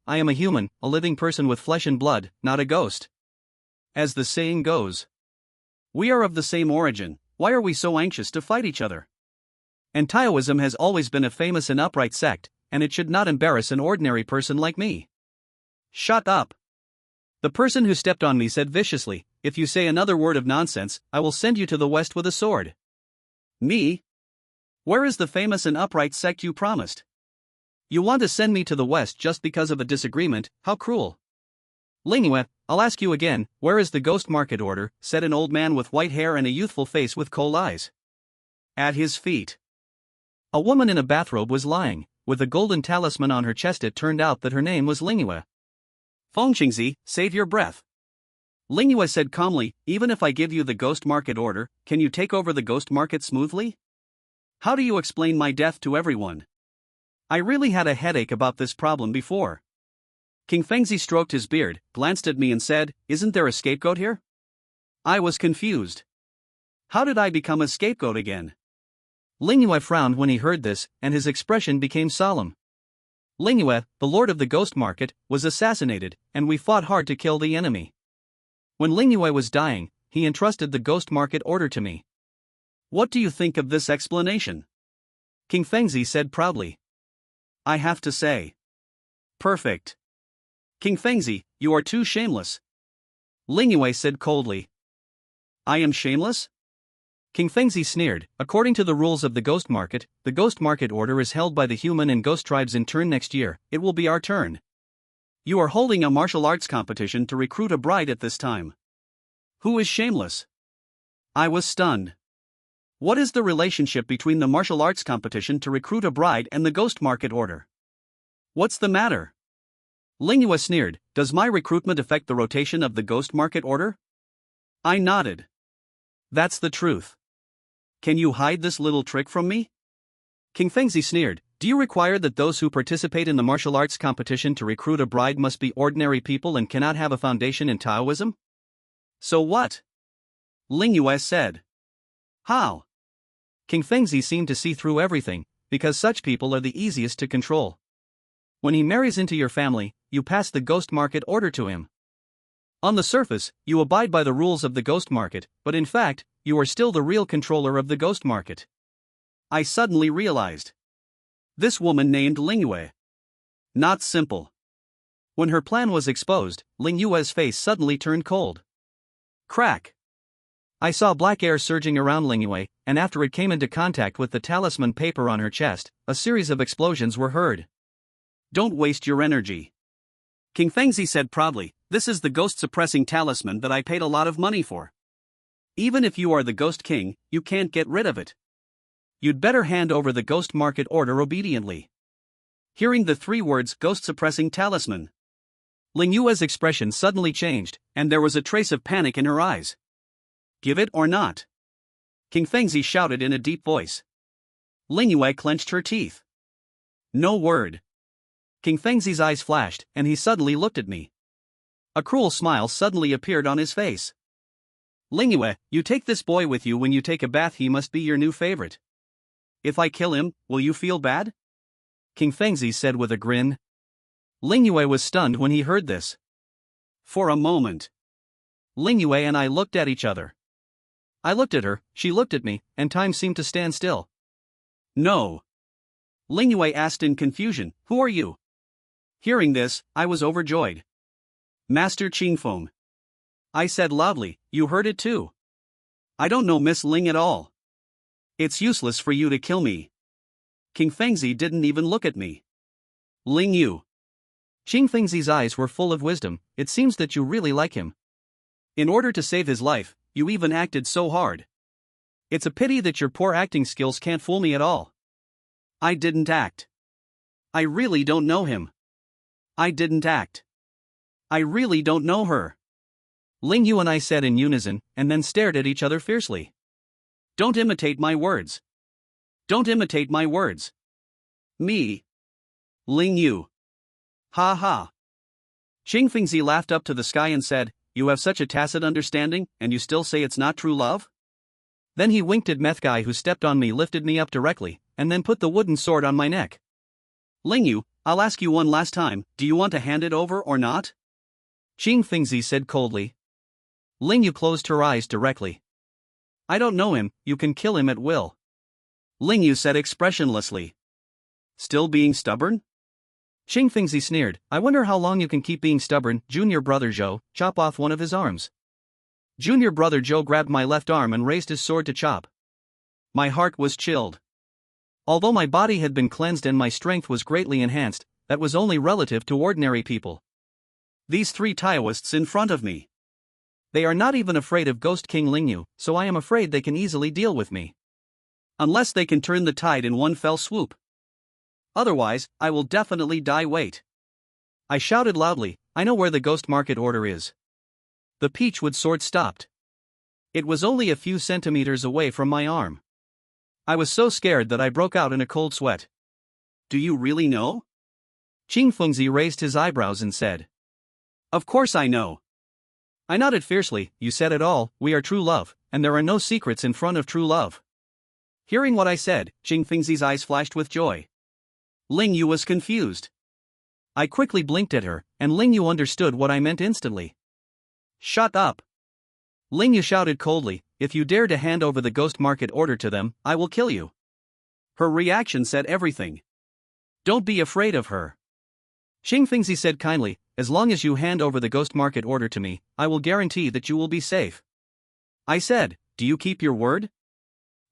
I am a human, a living person with flesh and blood, not a ghost. As the saying goes, we are of the same origin, why are we so anxious to fight each other? And Taoism has always been a famous and upright sect, and it should not embarrass an ordinary person like me. Shut up! The person who stepped on me said viciously, if you say another word of nonsense, I will send you to the West with a sword. Me? Where is the famous and upright sect you promised? You want to send me to the West just because of a disagreement? How cruel. Lingyu, I'll ask you again, where is the Ghost Market order? Said an old man with white hair and a youthful face with cold eyes. At his feet, a woman in a bathrobe was lying, with a golden talisman on her chest. It turned out that her name was Lingyu. Fengqingzi, save your breath. Lingyu said calmly, even if I give you the Ghost Market order, can you take over the Ghost Market smoothly? How do you explain my death to everyone? I really had a headache about this problem before. King Fengzi stroked his beard, glanced at me and said, isn't there a scapegoat here? I was confused. How did I become a scapegoat again? Lingyu frowned when he heard this, and his expression became solemn. Lingyu, the lord of the Ghost Market, was assassinated, and we fought hard to kill the enemy. When Lingyu was dying, he entrusted the Ghost Market order to me. What do you think of this explanation? King Fengzi said proudly. I have to say, perfect. King Fengzi, you are too shameless. Lingyu said coldly. I am shameless? King Fengzi sneered. According to the rules of the Ghost Market order is held by the human and ghost tribes in turn. Next year, it will be our turn. You are holding a martial arts competition to recruit a bride at this time. Who is shameless? I was stunned. What is the relationship between the martial arts competition to recruit a bride and the Ghost Market order? What's the matter? Lingyu sneered. Does my recruitment affect the rotation of the Ghost Market order? I nodded. That's the truth. Can you hide this little trick from me? King Fengzi sneered. Do you require that those who participate in the martial arts competition to recruit a bride must be ordinary people and cannot have a foundation in Taoism? So what? Lingyu said. How? King Fengzi seemed to see through everything, because such people are the easiest to control. When he marries into your family, you pass the Ghost Market order to him. On the surface, you abide by the rules of the Ghost Market, but in fact, you are still the real controller of the Ghost Market. I suddenly realized. This woman named Lingyu. Not simple. When her plan was exposed, Lingyu's face suddenly turned cold. Crack. I saw black air surging around Lingyu, and after it came into contact with the talisman paper on her chest, a series of explosions were heard. Don't waste your energy. King Fengzi said proudly, this is the ghost-suppressing talisman that I paid a lot of money for. Even if you are the Ghost King, you can't get rid of it. You'd better hand over the Ghost Market order obediently. Hearing the 3 words ghost-suppressing talisman, Lingyu's expression suddenly changed, and there was a trace of panic in her eyes. Give it or not? King Fengzi shouted in a deep voice. Lingyu clenched her teeth. No word. King Fengzi's eyes flashed, and he suddenly looked at me. A cruel smile suddenly appeared on his face. Lingyu, you take this boy with you when you take a bath. He must be your new favorite. If I kill him, will you feel bad? King Fengzi said with a grin. Lingyu was stunned when he heard this. For a moment, Ling Yue and I looked at each other. I looked at her, she looked at me, and time seemed to stand still. No. Ling Yue asked in confusion, "Who are you?" Hearing this, I was overjoyed. Master Qingfeng. I said loudly, "You heard it too. I don't know Miss Ling at all. It's useless for you to kill me." King Fengzi didn't even look at me. Ling Yu. Qing Fengzi's eyes were full of wisdom. "It seems that you really like him. In order to save his life, you even acted so hard. It's a pity that your poor acting skills can't fool me at all." I didn't act. I really don't know him. I didn't act. I really don't know her. Ling Yu and I said in unison, and then stared at each other fiercely. Don't imitate my words. Don't imitate my words. Me. Ling Yu. Ha ha. Qing Fengzi laughed up to the sky and said, "You have such a tacit understanding, and you still say it's not true love?" Then he winked at Meth Guy, who stepped on me, lifted me up directly, and then put the wooden sword on my neck. Ling Yu, I'll ask you one last time, do you want to hand it over or not? Qing Fengzi said coldly. Ling Yu closed her eyes directly. I don't know him, you can kill him at will. Ling Yu said expressionlessly. Still being stubborn? Qing Fengzi sneered, I wonder how long you can keep being stubborn. Junior brother Zhou, chop off one of his arms. Junior brother Zhou grabbed my left arm and raised his sword to chop. My heart was chilled. Although my body had been cleansed and my strength was greatly enhanced, that was only relative to ordinary people. These three Taoists in front of me. They are not even afraid of Ghost King Lingyu, so I am afraid they can easily deal with me. Unless they can turn the tide in one fell swoop. Otherwise, I will definitely die. Wait. I shouted loudly, I know where the ghost market order is. The peachwood sword stopped. It was only a few centimeters away from my arm. I was so scared that I broke out in a cold sweat. Do you really know? Qing Fengzi raised his eyebrows and said. Of course I know. I nodded fiercely, you said it all, we are true love, and there are no secrets in front of true love. Hearing what I said, Qing Fengzi's eyes flashed with joy. Ling Yu was confused. I quickly blinked at her, and Ling Yu understood what I meant instantly. Shut up. Ling Yu shouted coldly, if you dare to hand over the ghost market order to them, I will kill you. Her reaction said everything. Don't be afraid of her. Qing Fengzi said kindly, as long as you hand over the ghost market order to me, I will guarantee that you will be safe. I said, do you keep your word?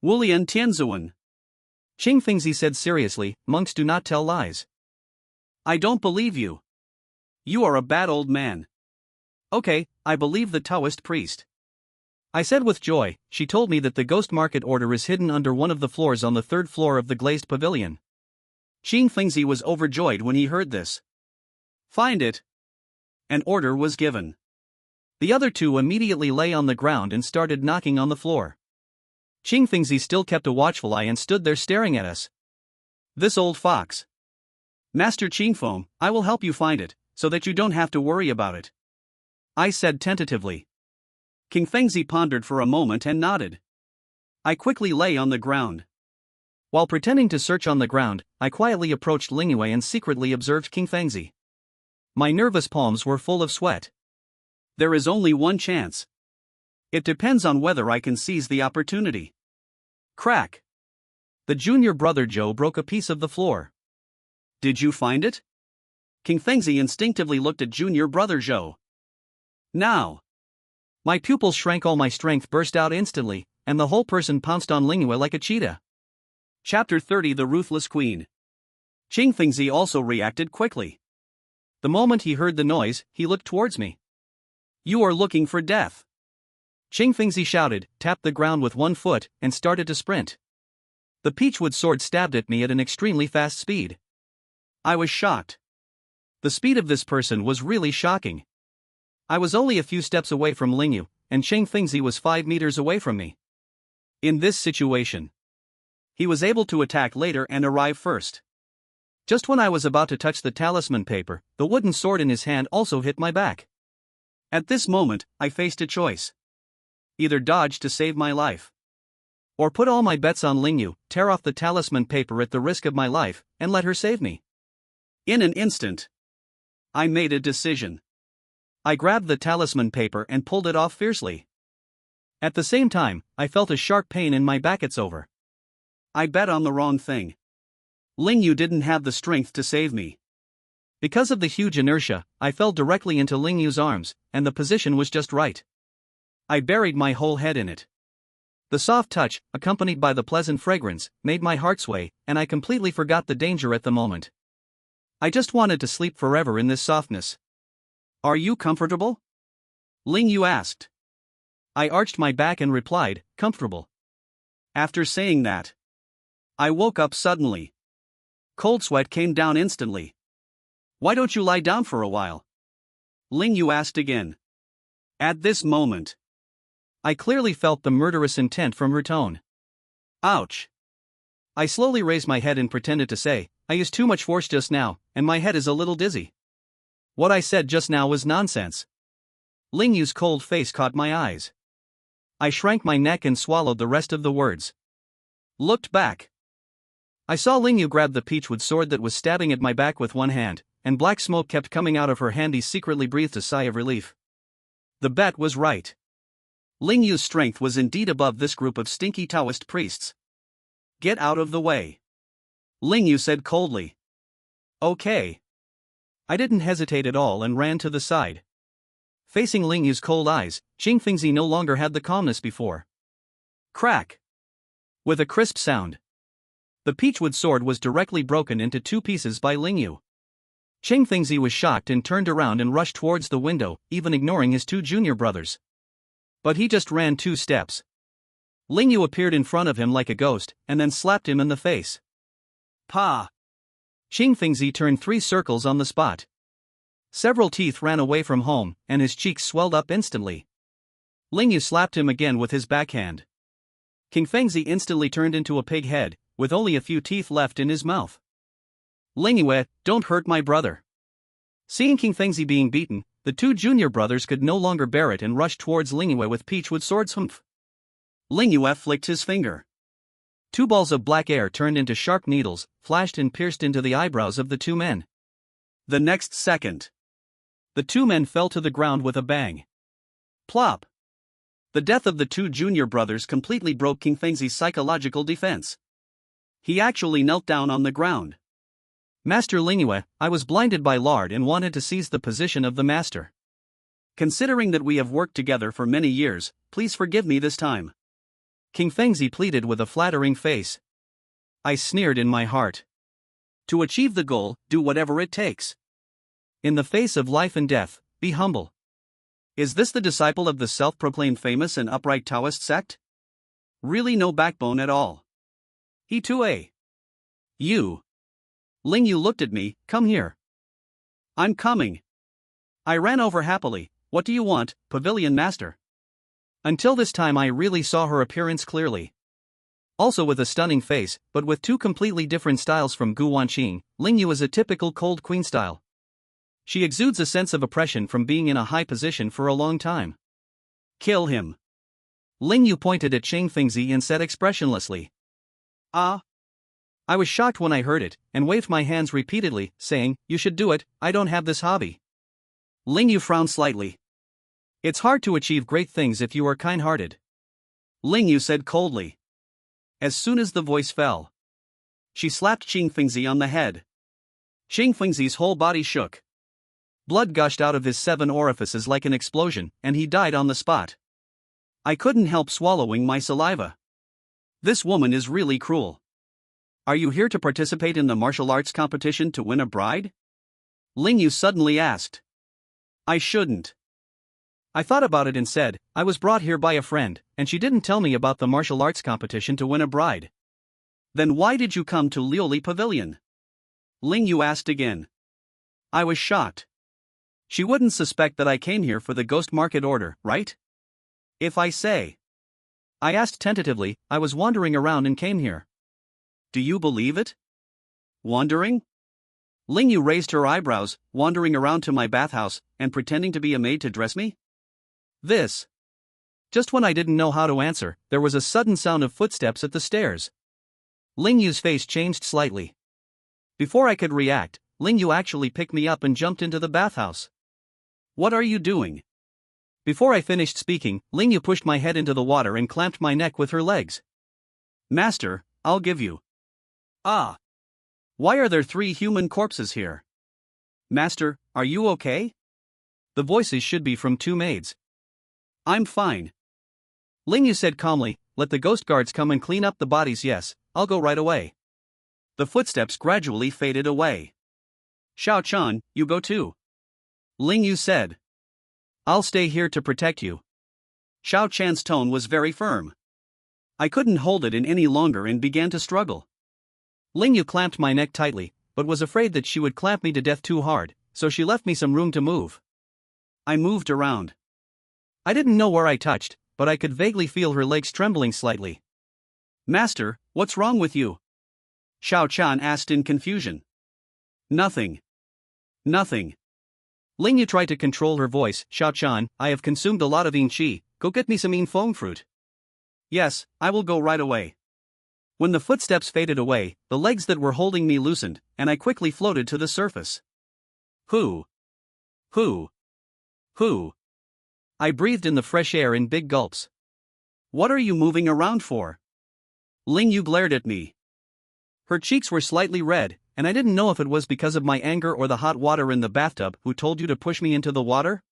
Wulian Tianzuan. Qing Fengzi said seriously, monks do not tell lies. I don't believe you. You are a bad old man. Okay, I believe the Taoist priest. I said with joy, she told me that the ghost market order is hidden under one of the floors on the third floor of the glazed pavilion. Qing Fengzi was overjoyed when he heard this. Find it. An order was given. The other two immediately lay on the ground and started knocking on the floor. Qing Fengzi still kept a watchful eye and stood there staring at us. This old fox. Master Qingfeng, I will help you find it, so that you don't have to worry about it. I said tentatively. King Fengzi pondered for a moment and nodded. I quickly lay on the ground. While pretending to search on the ground, I quietly approached Lingyue and secretly observed King Fengzi. My nervous palms were full of sweat. There is only one chance. It depends on whether I can seize the opportunity. Crack. The junior brother Zhou broke a piece of the floor. Did you find it? King Fengzi instinctively looked at junior brother Zhou. Now. My pupils shrank, all my strength burst out instantly, and the whole person pounced on Lingyue like a cheetah. Chapter 30 The Ruthless Queen. Qing Fengzi also reacted quickly. The moment he heard the noise, he looked towards me. You are looking for death. Qing Fengzi shouted, tapped the ground with one foot, and started to sprint. The peachwood sword stabbed at me at an extremely fast speed. I was shocked. The speed of this person was really shocking. I was only a few steps away from Lingyu, and Qing Fengzi was 5 meters away from me. In this situation, he was able to attack later and arrive first. Just when I was about to touch the talisman paper, the wooden sword in his hand also hit my back. At this moment, I faced a choice. Either dodge to save my life, or put all my bets on Lingyu, tear off the talisman paper at the risk of my life, and let her save me. In an instant, I made a decision. I grabbed the talisman paper and pulled it off fiercely. At the same time, I felt a sharp pain in my back. It's over. I bet on the wrong thing. Ling Yu didn't have the strength to save me. Because of the huge inertia, I fell directly into Ling Yu's arms, and the position was just right. I buried my whole head in it. The soft touch, accompanied by the pleasant fragrance, made my heart sway, and I completely forgot the danger at the moment. I just wanted to sleep forever in this softness. Are you comfortable? Ling Yu asked. I arched my back and replied, comfortable. After saying that, I woke up suddenly. Cold sweat came down instantly. Why don't you lie down for a while? Ling Yu asked again. At this moment, I clearly felt the murderous intent from her tone. Ouch. I slowly raised my head and pretended to say, I used too much force just now, and my head is a little dizzy. What I said just now was nonsense. Ling Yu's cold face caught my eyes. I shrank my neck and swallowed the rest of the words. Looked back. I saw Ling Yu grab the peachwood sword that was stabbing at my back with one hand, and black smoke kept coming out of her hand. He secretly breathed a sigh of relief. The bet was right. Ling Yu's strength was indeed above this group of stinky Taoist priests. Get out of the way. Ling Yu said coldly. Okay. I didn't hesitate at all and ran to the side. Facing Ling Yu's cold eyes, Qing Fengzi no longer had the calmness before. Crack. With a crisp sound, the peachwood sword was directly broken into two pieces by Ling Yu. Qing Fengzi was shocked and turned around and rushed towards the window, even ignoring his two junior brothers. But he just ran 2 steps. Ling Yu appeared in front of him like a ghost, and then slapped him in the face. Pa! Qing Fengzi turned 3 circles on the spot. Several teeth ran away from home, and his cheeks swelled up instantly. Ling Yu slapped him again with his backhand. King Fengzi instantly turned into a pig head, with only a few teeth left in his mouth. Ling Yue, don't hurt my brother. Seeing King Fengzi being beaten, the 2 junior brothers could no longer bear it and rushed towards Ling Yue with peachwood swords. Humph. Ling Yue flicked his finger. 2 balls of black air turned into sharp needles, flashed and pierced into the eyebrows of the 2 men. The next second, the 2 men fell to the ground with a bang. Plop! The death of the 2 junior brothers completely broke King Fengzi's psychological defense. He actually knelt down on the ground. Master Ling Yue, I was blinded by lard and wanted to seize the position of the master. Considering that we have worked together for many years, please forgive me this time. King Fengzi pleaded with a flattering face. I sneered in my heart. To achieve the goal, do whatever it takes. In the face of life and death, be humble. Is this the disciple of the self-proclaimed famous and upright Taoist sect? Really no backbone at all. He too, eh? You. Ling Yu looked at me, come here. I'm coming. I ran over happily, what do you want, pavilion master? Until this time I really saw her appearance clearly. Also with a stunning face, but with 2 completely different styles from Gu Wanqing, Ling Yu is a typical cold queen style. She exudes a sense of oppression from being in a high position for a long time. Kill him. Ling Yu pointed at Qing Fengzi and said expressionlessly. Ah. I was shocked when I heard it, and waved my hands repeatedly, saying, you should do it, I don't have this hobby. Ling Yu frowned slightly. It's hard to achieve great things if you are kind-hearted. Ling Yu said coldly. As soon as the voice fell, she slapped Qing Fengzi on the head. Qing Fengzi's whole body shook. Blood gushed out of his 7 orifices like an explosion, and he died on the spot. I couldn't help swallowing my saliva. This woman is really cruel. Are you here to participate in the martial arts competition to win a bride? Ling Yu suddenly asked. I shouldn't. I thought about it and said, I was brought here by a friend, and she didn't tell me about the martial arts competition to win a bride. Then why did you come to Liuli Pavilion? Ling Yu asked again. I was shocked. She wouldn't suspect that I came here for the ghost market order, right? If I say. I asked tentatively, I was wandering around and came here. Do you believe it? Wandering? Ling Yu raised her eyebrows, wandering around to my bathhouse, and pretending to be a maid to dress me? This. Just when I didn't know how to answer, there was a sudden sound of footsteps at the stairs. Ling Yu's face changed slightly. Before I could react, Ling Yu actually picked me up and jumped into the bathhouse. What are you doing? Before I finished speaking, Lingyu pushed my head into the water and clamped my neck with her legs. Master, I'll give you. Ah. Why are there 3 human corpses here? Master, are you okay? The voices should be from 2 maids. I'm fine. Lingyu said calmly, let the ghost guards come and clean up the bodies. Yes, I'll go right away. The footsteps gradually faded away. Xiao Chan, you go too. Lingyu said. I'll stay here to protect you. Xiao Chan's tone was very firm. I couldn't hold it in any longer and began to struggle. Lingyu clamped my neck tightly, but was afraid that she would clamp me to death too hard, so she left me some room to move. I moved around. I didn't know where I touched, but I could vaguely feel her legs trembling slightly. Master, what's wrong with you? Xiao Chan asked in confusion. Nothing. Nothing. Lingyu tried to control her voice. Xiao Chan, I have consumed a lot of yin qi, go get me some yin feng fruit. Yes, I will go right away. When the footsteps faded away, the legs that were holding me loosened, and I quickly floated to the surface. Who? I breathed in the fresh air in big gulps. What are you moving around for? Lingyu glared at me. Her cheeks were slightly red, and I didn't know if it was because of my anger or the hot water in the bathtub. Who told you to push me into the water?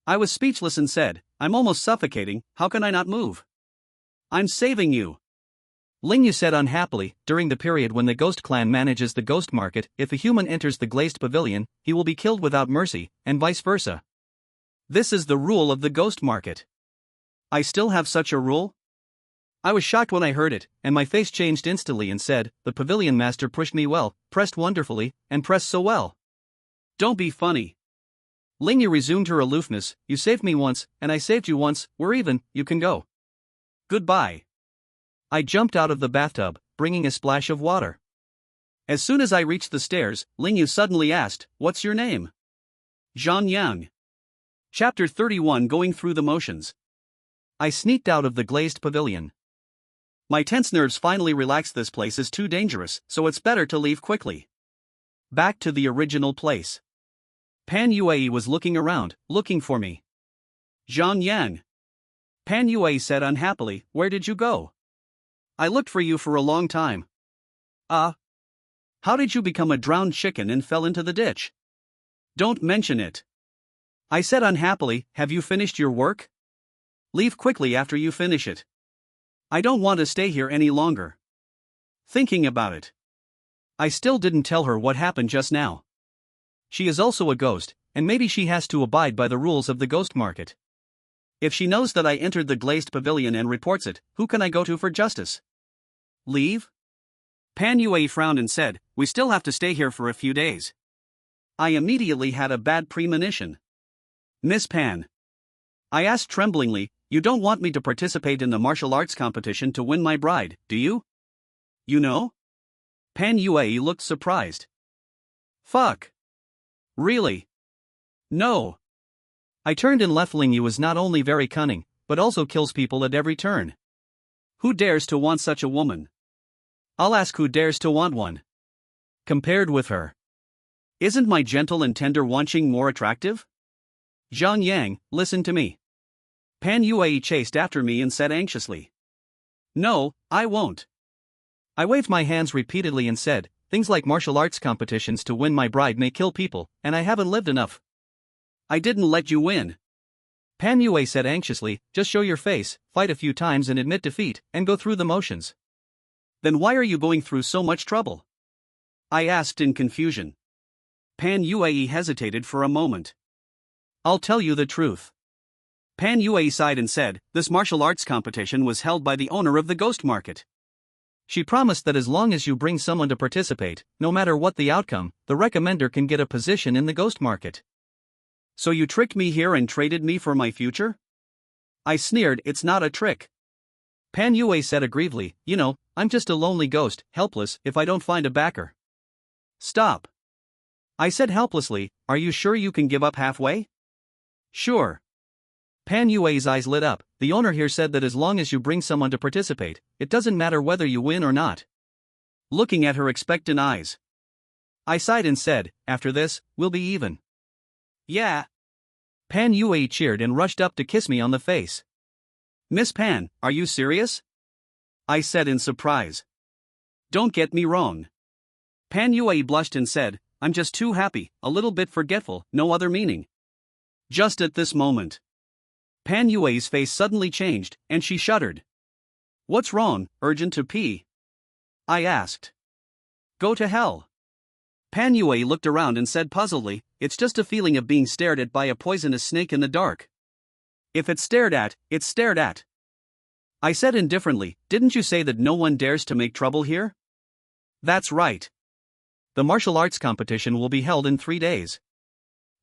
I was speechless and said, I'm almost suffocating, how can I not move? I'm saving you. Lingyu said unhappily, during the period when the ghost clan manages the ghost market, if a human enters the glazed pavilion, he will be killed without mercy, and vice versa. This is the rule of the ghost market. I still have such a rule? I was shocked when I heard it, and my face changed instantly and said, the pavilion master pushed me well, pressed wonderfully, and pressed so well. Don't be funny. Lingyu resumed her aloofness, you saved me once, and I saved you once, we're even, you can go. Goodbye. I jumped out of the bathtub, bringing a splash of water. As soon as I reached the stairs, Lingyu suddenly asked, what's your name? Zhang Yang. Chapter 31 Going Through the Motions. I sneaked out of the glazed pavilion. My tense nerves finally relaxed. This place is too dangerous, so it's better to leave quickly. Back to the original place. Pan Yue was looking around, looking for me. Zhang Yang. Pan Yue said unhappily, where did you go? I looked for you for a long time. How did you become a drowned chicken and fell into the ditch? Don't mention it. I said unhappily, have you finished your work? Leave quickly after you finish it. I don't want to stay here any longer. Thinking about it. I still didn't tell her what happened just now. She is also a ghost, and maybe she has to abide by the rules of the ghost market. If she knows that I entered the glazed pavilion and reports it, who can I go to for justice? Leave? Pan Yue frowned and said, we still have to stay here for a few days. I immediately had a bad premonition. Miss Pan. I asked tremblingly, you don't want me to participate in the martial arts competition to win my bride, do you? You know? Pan Yue looked surprised. Fuck. Really? No. I turned and left. Lingyu was not only very cunning, but also kills people at every turn. Who dares to want such a woman? I'll ask who dares to want one. Compared with her. Isn't my gentle and tender Wanqing more attractive? Zhang Yang, listen to me. Pan Yue chased after me and said anxiously. No, I won't. I waved my hands repeatedly and said, things like martial arts competitions to win my bride may kill people, and I haven't lived enough. I didn't let you win. Pan Yue said anxiously, just show your face, fight a few times and admit defeat, and go through the motions. Then why are you going through so much trouble? I asked in confusion. Pan Yue hesitated for a moment. I'll tell you the truth. Pan Yue sighed and said, this martial arts competition was held by the owner of the ghost market. She promised that as long as you bring someone to participate, no matter what the outcome, the recommender can get a position in the ghost market. So you tricked me here and traded me for my future? I sneered, it's not a trick. Pan Yue said aggrievedly, you know, I'm just a lonely ghost, helpless if I don't find a backer. Stop. I said helplessly, are you sure you can give up halfway? Sure. Pan Yue's eyes lit up, the owner here said that as long as you bring someone to participate, it doesn't matter whether you win or not. Looking at her expectant eyes. I sighed and said, after this, we'll be even. Yeah. Pan Yue cheered and rushed up to kiss me on the face. Miss Pan, are you serious? I said in surprise. Don't get me wrong. Pan Yue blushed and said, I'm just too happy, a little bit forgetful, no other meaning. Just at this moment, Pan Yue's face suddenly changed, and she shuddered. What's wrong, urgent to pee? I asked. Go to hell. Pan Yue looked around and said puzzledly, it's just a feeling of being stared at by a poisonous snake in the dark. If it's stared at, it's stared at. I said indifferently, didn't you say that no one dares to make trouble here? That's right. The martial arts competition will be held in 3 days.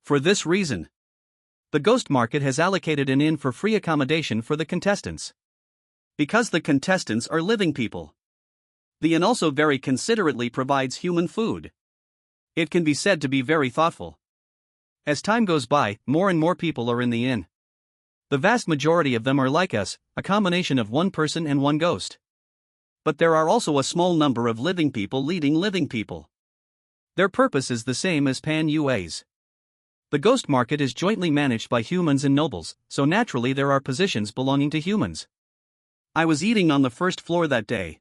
For this reason, the Ghost Market has allocated an inn for free accommodation for the contestants. Because the contestants are living people. The inn also very considerately provides human food. It can be said to be very thoughtful. As time goes by, more and more people are in the inn. The vast majority of them are like us, a combination of one person and one ghost. But there are also a small number of living people leading living people. Their purpose is the same as Pan Yue's. The Ghost Market is jointly managed by humans and nobles, so naturally there are positions belonging to humans. I was eating on the first floor that day.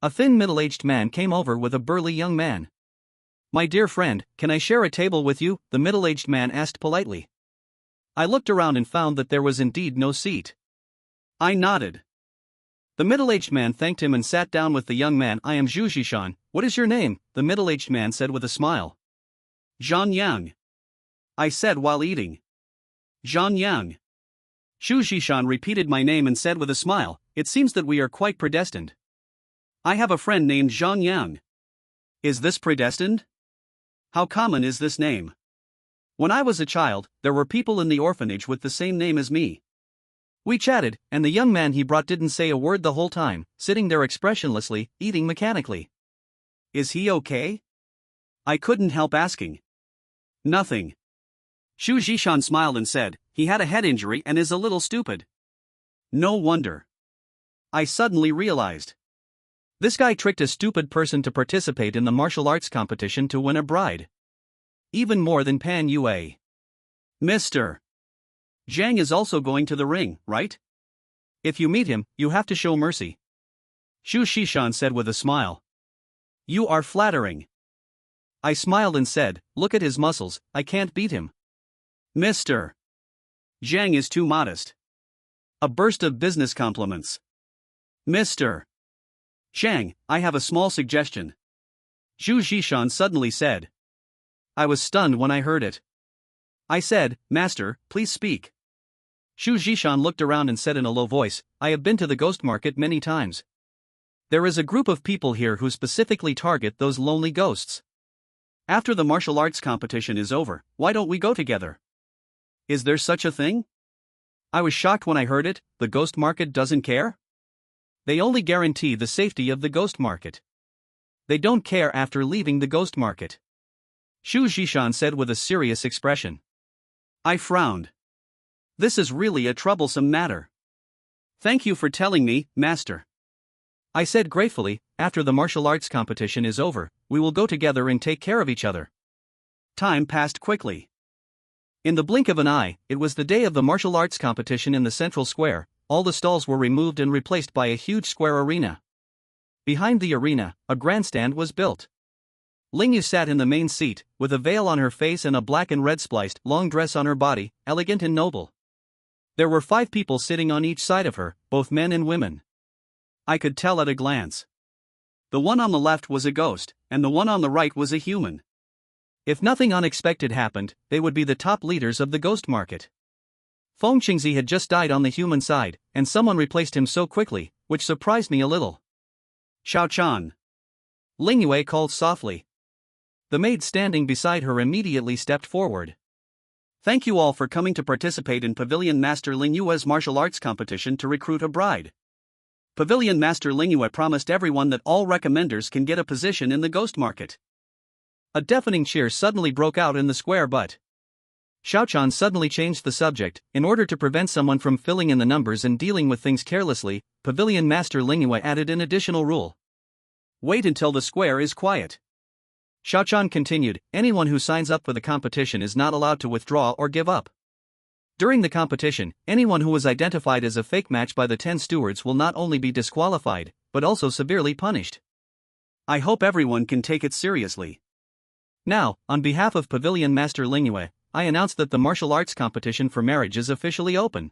A thin middle-aged man came over with a burly young man. My dear friend, can I share a table with you? The middle-aged man asked politely. I looked around and found that there was indeed no seat. I nodded. The middle-aged man thanked him and sat down with the young man. I am Zhu Zhishan. What is your name? The middle-aged man said with a smile. Zhang Yang. I said while eating. Zhang Yang. Zhu Zhishan repeated my name and said with a smile, it seems that we are quite predestined. I have a friend named Zhang Yang. Is this predestined? How common is this name? When I was a child, there were people in the orphanage with the same name as me. We chatted, and the young man he brought didn't say a word the whole time, sitting there expressionlessly, eating mechanically. Is he okay? I couldn't help asking. Nothing. Zhu Zhishan smiled and said, he had a head injury and is a little stupid. No wonder. I suddenly realized. This guy tricked a stupid person to participate in the martial arts competition to win a bride. Even more than Pan Yue. Mr. Zhang is also going to the ring, right? If you meet him, you have to show mercy. Zhu Zhishan said with a smile. You are flattering. I smiled and said, look at his muscles, I can't beat him. Mr. Zhang is too modest. A burst of business compliments. Mr. Zhang, I have a small suggestion. Zhu Zhishan suddenly said. I was stunned when I heard it. I said, Master, please speak. Zhu Zhishan looked around and said in a low voice, I have been to the Ghost Market many times. There is a group of people here who specifically target those lonely ghosts. After the martial arts competition is over, why don't we go together? Is there such a thing? I was shocked when I heard it. The Ghost Market doesn't care? They only guarantee the safety of the Ghost Market. They don't care after leaving the Ghost Market. Zhu Zhishan said with a serious expression. I frowned. This is really a troublesome matter. Thank you for telling me, Master. I said gratefully, after the martial arts competition is over, we will go together and take care of each other. Time passed quickly. In the blink of an eye, it was the day of the martial arts competition in the central square. All the stalls were removed and replaced by a huge square arena. Behind the arena, a grandstand was built. Lingyu sat in the main seat, with a veil on her face and a black and red spliced long dress on her body, elegant and noble. There were 5 people sitting on each side of her, both men and women. I could tell at a glance. The one on the left was a ghost, and the one on the right was a human. If nothing unexpected happened, they would be the top leaders of the Ghost Market. Feng Qingzi had just died on the human side, and someone replaced him so quickly, which surprised me a little. Xiao Chan. Lingyue called softly. The maid standing beside her immediately stepped forward. Thank you all for coming to participate in Pavilion Master Lingyue's martial arts competition to recruit a bride. Pavilion Master Lingyue promised everyone that all recommenders can get a position in the Ghost Market. A deafening cheer suddenly broke out in the square, but Xiaochan suddenly changed the subject. In order to prevent someone from filling in the numbers and dealing with things carelessly, Pavilion Master Lingyue added an additional rule. Wait until the square is quiet. Xiaochan continued, anyone who signs up for the competition is not allowed to withdraw or give up. During the competition, anyone who was identified as a fake match by the 10 stewards will not only be disqualified, but also severely punished. I hope everyone can take it seriously. Now, on behalf of Pavilion Master Lingyue, I announce that the martial arts competition for marriage is officially open.